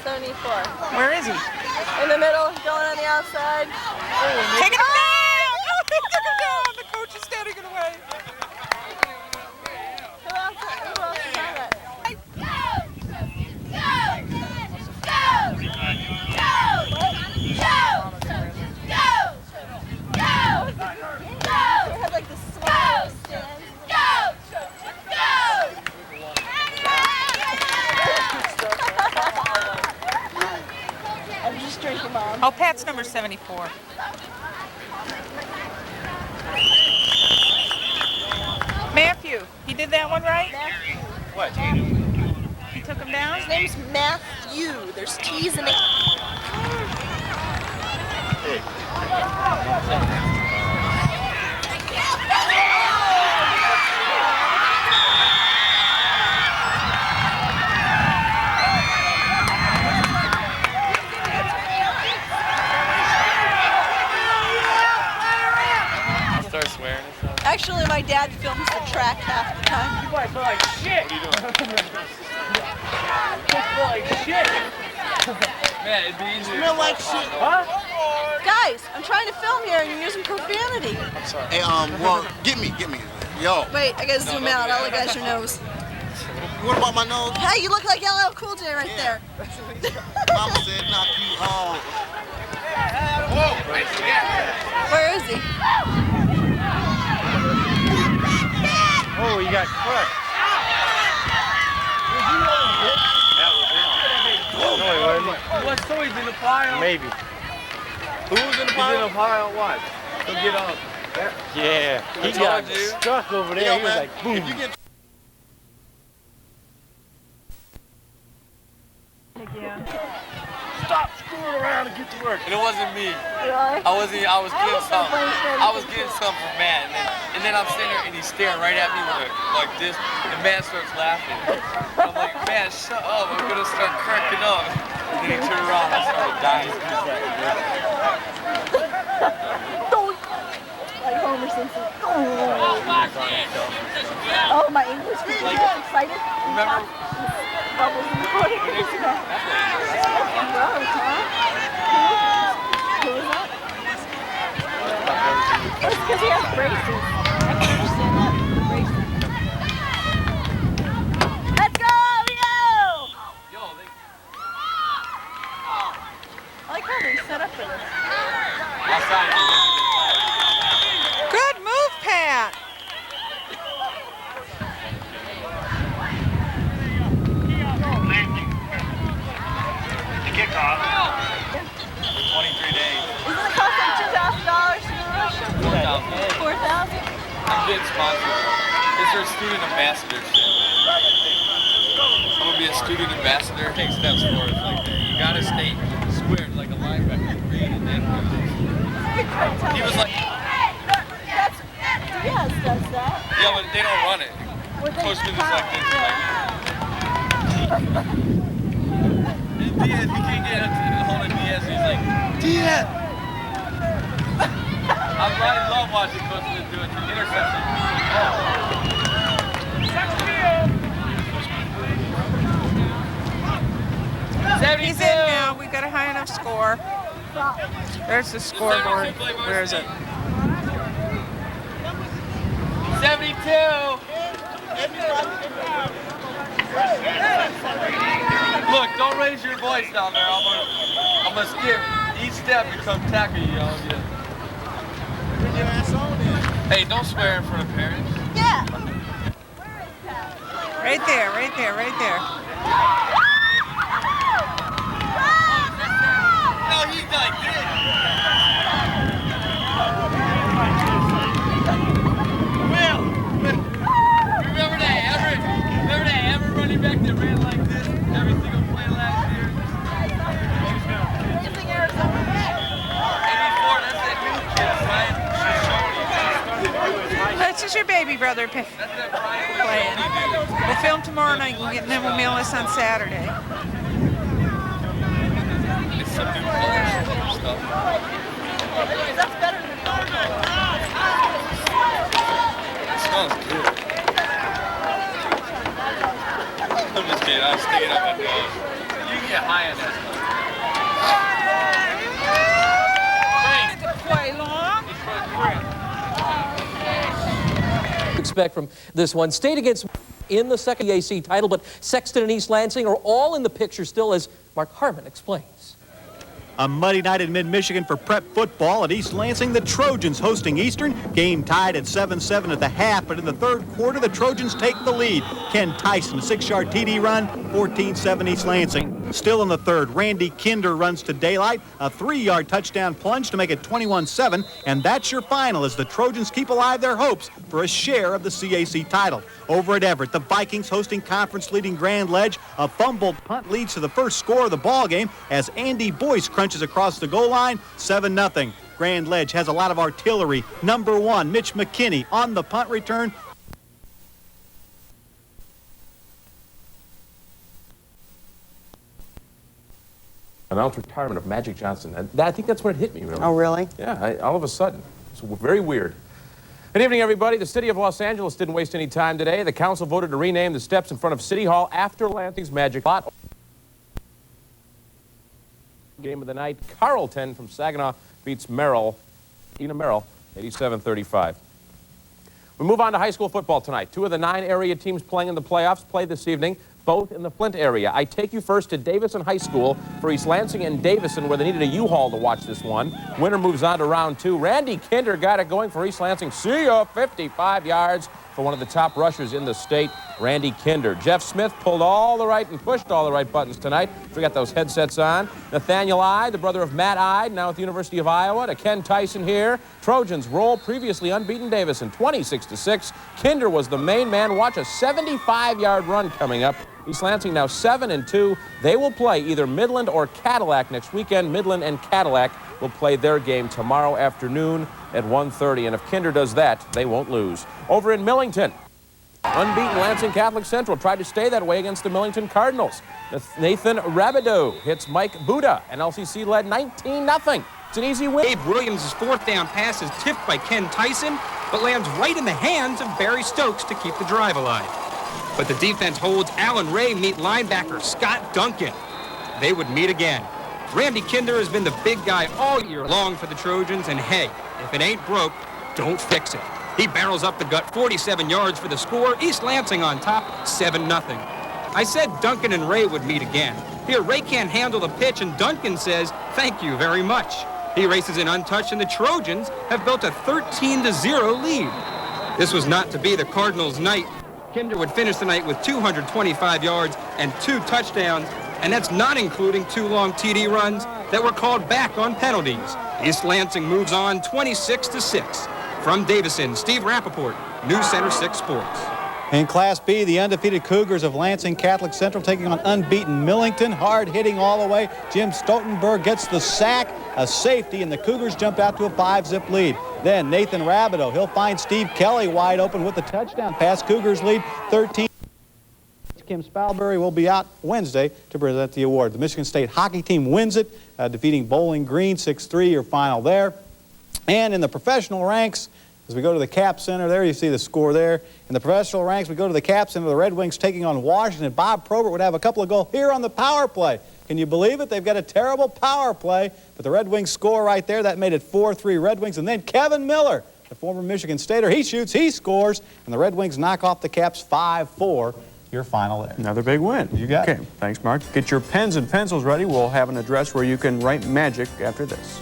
74. Where is he? In the middle, going on the outside. Taking him down! Oh, he took him down! The coach is standing in the way. Who else is on that? They had like the swallow stand. I'm just drinking, Mom. Oh, Pat's number 74. Matthew, he did that one right? Matthew. What? He took him down? His name's Matthew. There's T's in it. Start swearing and stuff. Actually, my dad films the track half the time. You guys smell like shit. What are you doing? You smell like shit. Man, it'd be easier. Smell like shit. Huh? Guys, I'm trying to film here and you're using profanity. I'm sorry. Hey, well, get me. Yo. Wait, I gotta zoom out. I'll look at your nose. What about my nose? Hey, you look like LL Cool J right there. Mama said knock you off. Where is he? Oh, you got crushed. No, he wasn't. What, so he's in the pile? Maybe. Who's in the He's in a pile, what? He'll get up. Yeah, he got stuck over there. He was like, boom. Stop screwing around and get to work. And it wasn't me. Really? I was getting something. I was getting something from Matt, and then I'm sitting there and he's staring right at me like this, and Matt starts laughing. I'm like, Matt, shut up! I'm gonna start cracking up. And then he turned around and I started dying. Like Homer Simpson. Oh, my English teacher is excited. Remember? Bubbles in the morning. Who is that? Who is that? It's because he has braces. I can understand that. Braces. Let's go, Leo! I like how they set up for this. Good move, Pat. Kickoff. 23 days. Isn't it cost like $2,000 to the Russia? 4,000. 4,000? I'm getting sponsored. It's their student ambassadorship. I'm gonna be a student ambassador. Take steps forward like that. You gotta stay squared like a linebacker. And then he was like, Diaz does that. yeah, but they don't run it. Coach is like this. Diaz, he can't get up to the hold of Diaz. He's like, Diaz. I love watching coaches do it. Interception. He's in now. We've got a high enough score. There's the scoreboard. Where is it? 72. Look, don't raise your voice down there. I'm gonna skip each step and come tackle you. Hey, don't swear in front of parents. Yeah. Right there, right there, right there. No, he's like this. Will, remember that ever running back that ran like this every single play last year? 84, that's that new kid, right? That's just your baby brother playing. We'll film tomorrow night and then we'll mail this on Saturday. It's some new colors and stuff. That's better than It smells good. I'm just kidding. I'm sticking up my nose. You can get high on that stuff. Play long. Expect from this one. State against in the second EAC title, but Sexton and East Lansing are all in the picture still, as Mark Harmon explains. A muddy night in mid-Michigan for prep football at East Lansing. The Trojans hosting Eastern. Game tied at 7-7 at the half, but in the third quarter, the Trojans take the lead. Ken Tyson, 6-yard TD run, 14-7 East Lansing. Still in the third, Randy Kinder runs to daylight, a 3-yard touchdown plunge to make it 21-7, and that's your final as the Trojans keep alive their hopes for a share of the CAC title. Over at Everett, the Vikings hosting conference-leading Grand Ledge. A fumbled punt leads to the first score of the ball game as Andy Boyce crunches across the goal line, 7-0. Grand Ledge has a lot of artillery. Number 1, Mitch McKinney on the punt return. Announced retirement of Magic Johnson. And I think that's when it hit me, really. Oh, really? Yeah, all of a sudden. It's very weird. Good evening, everybody. The city of Los Angeles didn't waste any time today. The council voted to rename the steps in front of City Hall after Lansing's Magic lot. Game of the night, Carlton from Saginaw beats Merrill, 87-35. We move on to high school football tonight. 2 of the 9 area teams playing in the playoffs play this evening, both in the Flint area. I take you first to Davison High School for East Lansing and Davison, where they needed a U-Haul to watch this one. Winner moves on to round 2. Randy Kinder got it going for East Lansing. See ya, 55 yards for one of the top rushers in the state, Randy Kinder. Jeff Smith pulled all the right and pushed all the right buttons tonight. We got those headsets on. Nathaniel Ide, the brother of Matt Ide, now at the University of Iowa, to Ken Tyson here. Trojans roll previously unbeaten Davison, 26-6. Kinder was the main man. Watch a 75-yard run coming up. East Lansing now 7-2. They will play either Midland or Cadillac next weekend. Midland and Cadillac will play their game tomorrow afternoon at 1:30. And if Kinder does that, they won't lose. Over in Millington, unbeaten Lansing Catholic Central tried to stay that way against the Millington Cardinals. Nathan Rabideau hits Mike Buda, and LCC led 19-0. It's an easy win. Abe Williams' 4th down pass is tipped by Ken Tyson, but lands right in the hands of Barry Stokes to keep the drive alive. But the defense holds Alan Ray meet linebacker Scott Duncan. They would meet again. Randy Kinder has been the big guy all year long for the Trojans, and hey, if it ain't broke, don't fix it. He barrels up the gut 47 yards for the score. East Lansing on top, 7-0. I said Duncan and Ray would meet again. Here, Ray can't handle the pitch, and Duncan says, thank you very much. He races in untouched, and the Trojans have built a 13-0 lead. This was not to be the Cardinals' night. Kinder would finish the night with 225 yards and 2 touchdowns, and that's not including 2 long TD runs that were called back on penalties. East Lansing moves on 26-6. From Davison, Steve Rappaport, News Center 6 Sports. In Class B, the undefeated Cougars of Lansing Catholic Central taking on unbeaten Millington. Hard hitting all the way. Jim Stoltenberg gets the sack, a safety, and the Cougars jump out to a 5-zip lead. Then Nathan Rabideau, he'll find Steve Kelly wide open with the touchdown pass. Cougars lead 13. Kim Spalberry will be out Wednesday to present the award. The Michigan State hockey team wins it, defeating Bowling Green 6-3, your final there. And in the professional ranks, as we go to the Cap Center, there you see the score there. In the professional ranks, we go to the Cap Center, the Red Wings taking on Washington. Bob Probert would have a couple of goals here on the power play. Can you believe it? They've got a terrible power play, but the Red Wings score right there. That made it 4-3 Red Wings. And then Kevin Miller, the former Michigan Stater, he shoots, he scores, and the Red Wings knock off the Caps 5-4. Your final there. Another big win. You got it. Okay, thanks, Mark. Get your pens and pencils ready. We'll have an address where you can write magic after this.